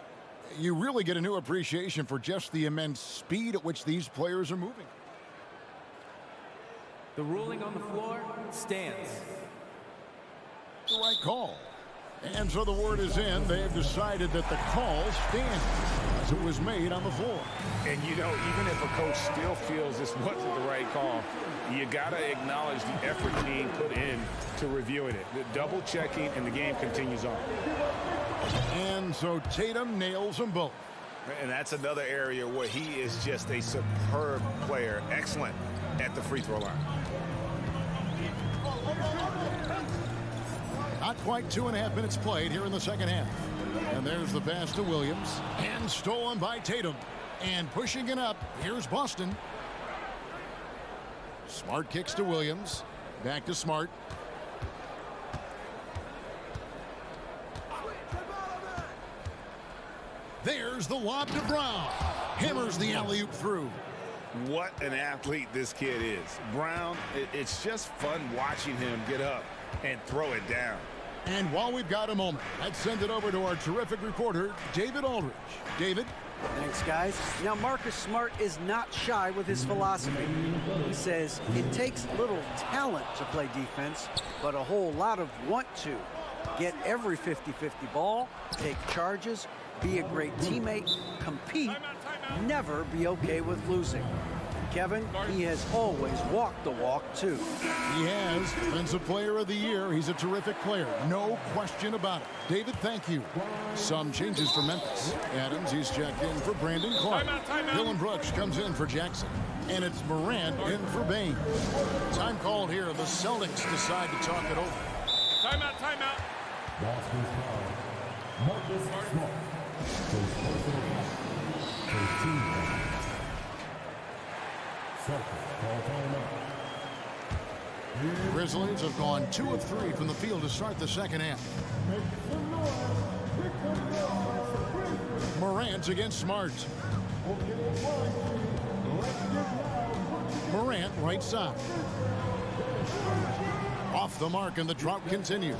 you really get a new appreciation for just the immense speed at which these players are moving. The ruling on the floor stands. The right call. And so the word is in. They have decided that the call stands as it was made on the floor. And, you know, even if a coach still feels this wasn't the right call, you got to acknowledge the effort being put in to reviewing it. The double checking, and the game continues on. And so Tatum nails them both. And that's another area where he is just a superb player. Excellent at the free throw line. Not quite 2.5 minutes played here in the second half. And there's the pass to Williams. And stolen by Tatum. And pushing it up, here's Boston. Smart kicks to Williams. Back to Smart. There's the lob to Brown. Hammers the alley-oop through. What an athlete this kid is. Brown, it's just fun watching him get up and throw it down. And while we've got a moment, let's send it over to our terrific reporter, David Aldridge. David? Thanks, guys. Now, Marcus Smart is not shy with his philosophy. He says it takes little talent to play defense, but a whole lot of want to. Get every 50-50 ball, take charges, be a great teammate, compete, never be okay with losing. Kevin, he has always walked the walk, too. He has. Defensive Player of the Year. He's a terrific player. No question about it. David, thank you. Some changes for Memphis. Adams, he's checked in for Brandon Clark. Dylan Brooks comes in for Jackson. And it's Morant in for Bain. Time called here. The Celtics decide to talk it over. Timeout, timeout. Boston's foul. Marcus Smart. First personal foul. First team foul. Celtics call timeout. Grizzlies have gone 2 of 3 from the field to start the second half. Morant against Smart. Morant right side. Off the mark, and the drought continues.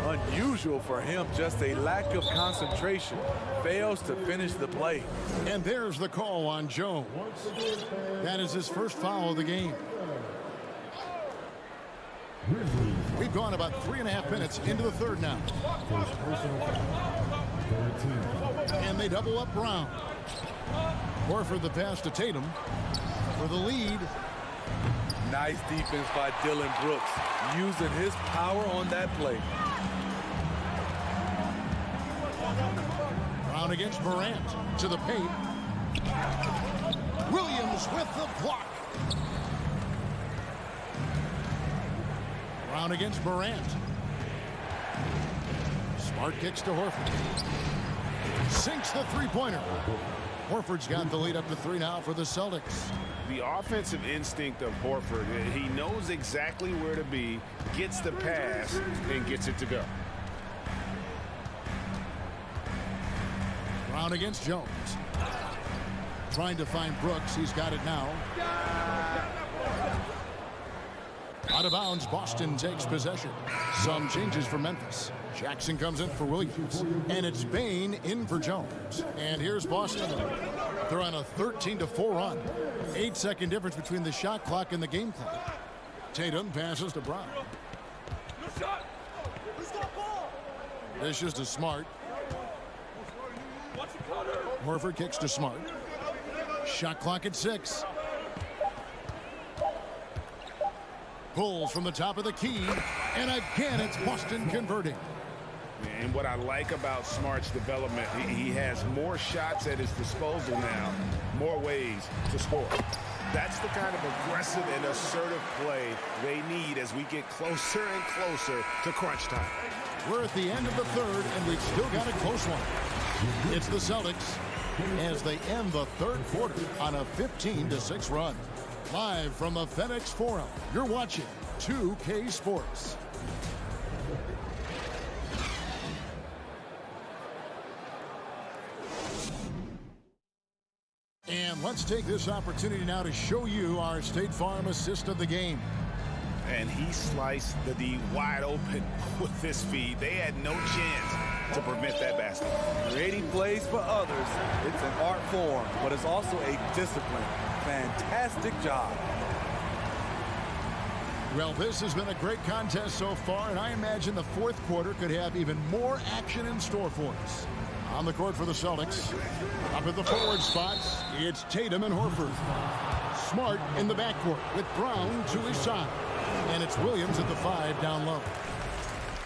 Unusual for him, just a lack of concentration. Fails to finish the play. And there's the call on Jones. That is his first foul of the game. We've gone about 3.5 minutes into the third now. First personal foul. Third team. And they double up Brown. Horford the pass to Tatum for the lead. Nice defense by Dylan Brooks, using his power on that play. Brown against Morant to the paint. Williams with the block. Brown against Morant. Smart kicks to Horford. Sinks the three-pointer. Horford's got the lead up to 3 now for the Celtics. The offensive instinct of Horford, he knows exactly where to be, gets the pass, and gets it to go. Brown against Jones. Trying to find Brooks. He's got it now. Out of bounds, Boston takes possession. Some changes for Memphis. Jackson comes in for Williams. And it's Bain in for Jones. And here's Boston. They're on a 13-4 run. 8-second difference between the shot clock and the game clock. Tatum passes to Brown. Dishes to Smart. Horford kicks to Smart. Shot clock at 6. Pulls from the top of the key. And again, it's Boston converting. And what I like about Smart's development, he has more shots at his disposal now, more ways to score. That's the kind of aggressive and assertive play they need as we get closer and closer to crunch time. We're at the end of the third, and we've still got a close one. It's the Celtics as they end the third quarter on a 15-6 run. Live from the FedEx Forum, you're watching 2K Sports. And let's take this opportunity now to show you our State Farm assist of the game. And he sliced the D wide open with this feed. They had no chance to prevent that basket. Creating plays for others, it's an art form, but it's also a discipline. Fantastic job. Well, this has been a great contest so far, and I imagine the fourth quarter could have even more action in store for us. On the court for the Celtics, up at the forward spots, it's Tatum and Horford. Smart in the backcourt with Brown to his side. And it's Williams at the 5 down low.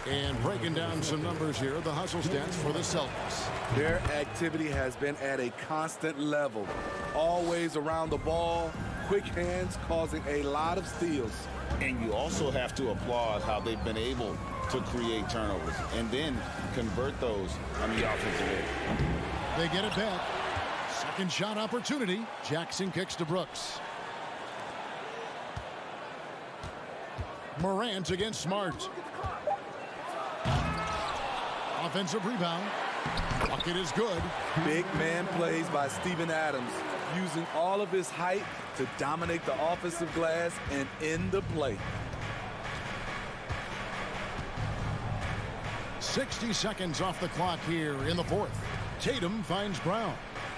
And breaking down some numbers here, the hustle stats for the Celtics. Their activity has been at a constant level. Always around the ball, quick hands causing a lot of steals. And you also have to applaud how they've been able to create turnovers and then convert those on the offensive end. They get it back. Second shot opportunity. Jackson kicks to Brooks. Morant against Smart. Offensive rebound. Bucket is good. Big man plays by Steven Adams, using all of his height to dominate the offensive glass and end the play. 60 seconds off the clock here in the fourth. Tatum finds Brown.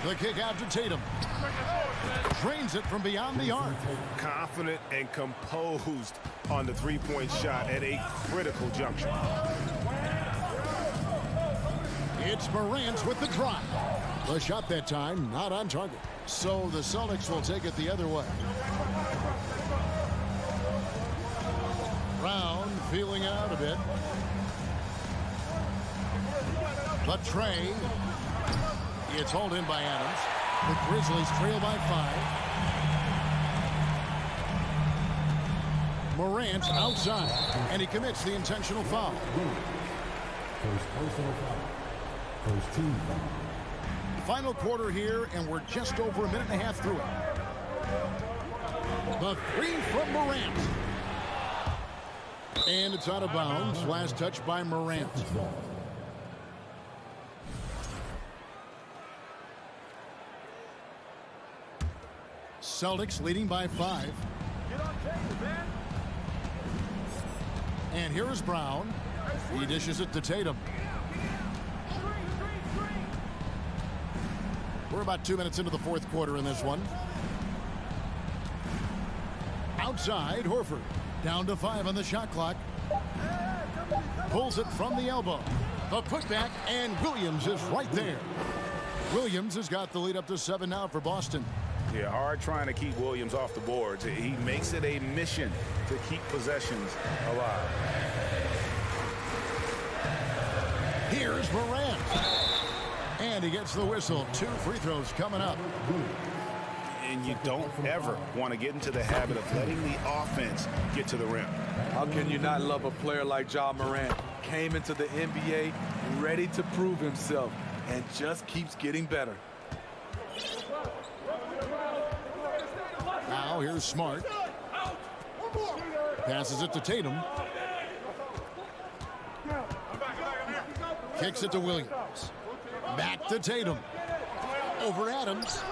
The kick out to Tatum. Drains it from beyond the arc. Confident and composed on the three-point shot at a critical juncture. It's Morant with the drop. The shot that time not on target. So the Celtics will take it the other way. Brown feeling out a bit. The tray. It's hauled in by Adams. The Grizzlies trail by 5. Morant outside, and he commits the intentional foul. First personal foul. First team foul. Final quarter here, and we're just over a minute and a half through it. The three from Morant. And it's out of bounds. Last touch by Morant. Celtics leading by 5. And here is Brown. He dishes it to Tatum. We're about 2 minutes into the fourth quarter in this one. Outside, Horford. Down to 5 on the shot clock. Pulls it from the elbow. The putback, and Williams is right there. Williams has got the lead up to 7 now for Boston. Yeah, hard trying to keep Williams off the boards. He makes it a mission to keep possessions alive. Here's Morant. And he gets the whistle. 2 free throws coming up. And you don't ever want to get into the habit of letting the offense get to the rim. How can you not love a player like Ja Morant? Came into the NBA ready to prove himself and just keeps getting better. Now here's Smart. Passes it to Tatum. Kicks it to Williams. Back to Tatum. Over Adams.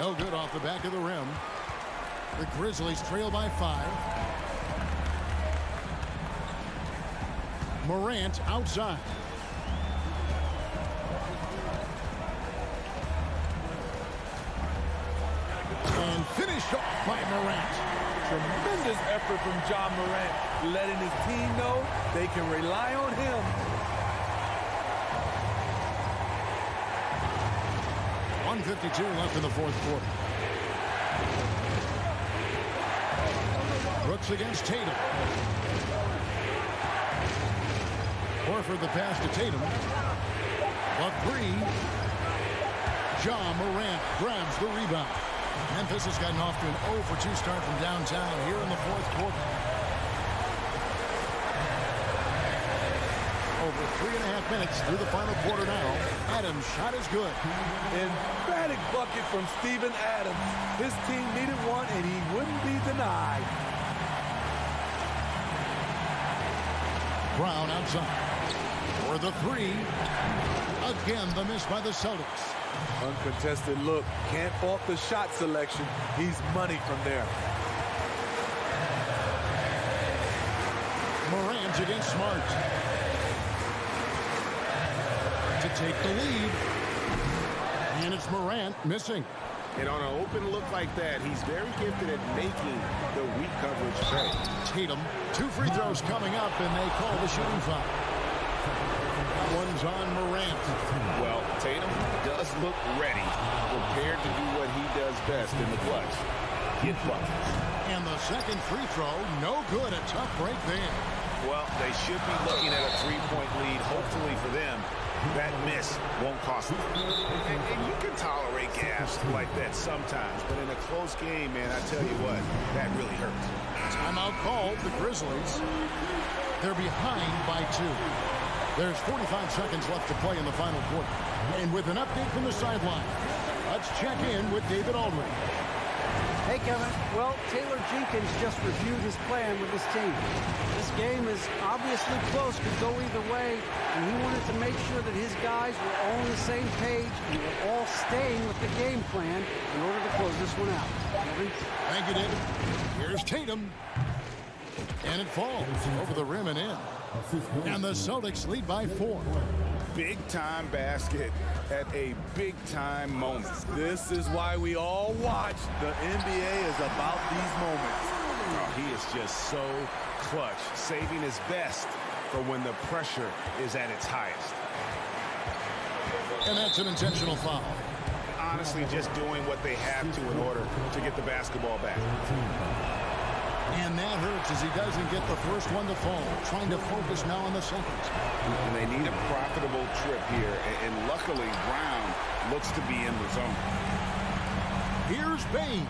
No good off the back of the rim. The Grizzlies trail by 5. Morant outside. And finished off by Morant. Tremendous effort from Ja Morant, letting his team know they can rely on him. 1:52 left in the fourth quarter. Brooks against Tatum. Horford the pass to Tatum. The 3. Ja Morant grabs the rebound. Memphis has gotten off to an 0-for-2 start from downtown here in the fourth quarter. Over 3.5 minutes through the final quarter now. Adams' shot is good. Emphatic bucket from Steven Adams. His team needed one, and he wouldn't be denied. Brown outside. For the 3. Again, the miss by the Celtics. Uncontested look. Can't fault the shot selection. He's money from there. Morant against Smart. To take the lead. And it's Morant missing. And on an open look like that, he's very gifted at making the weak coverage play. Tatum, 2 free throws coming up, and they call the shooting foul. One's on Morant. Well, Tatum does look ready, prepared to do what he does best in the clutch. Get buckets. And the second free throw, no good. A tough break there. Well, they should be looking at a 3-point lead, hopefully for them. That miss won't cost them. And you can tolerate gaps like that sometimes, but in a close game, man, I tell you what, that really hurts. Timeout called, the Grizzlies. They're behind by 2. There's 45 seconds left to play in the final quarter. And with an update from the sideline, let's check in with David Aldridge. Hey, Kevin. Well, Taylor Jenkins just reviewed his plan with his team. This game is obviously close, could go either way, and he wanted to make sure that his guys were all on the same page and were all staying with the game plan in order to close this one out. Kevin? Thank you, David. Here's Tatum. And it falls over the rim and in. And the Celtics lead by 4. big-time basket at a big-time moment. This is why we all watch. The NBA is about these moments. Oh, he is just so clutch, saving his best for when the pressure is at its highest. And that's an intentional foul. Honestly, just doing what they have to in order to get the basketball back. And that hurts as he doesn't get the first one to fall. Trying to focus now on the second. And they need a profitable trip here. And luckily, Brown looks to be in the zone. Here's Bane.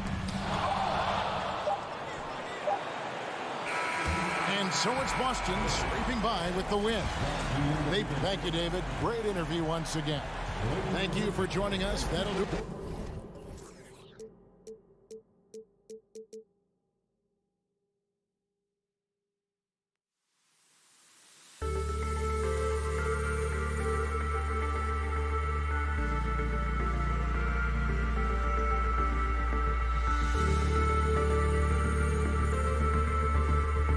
And so it's Boston scraping by with the win. Thank you, David. Great interview once again. Thank you for joining us. That'll do it.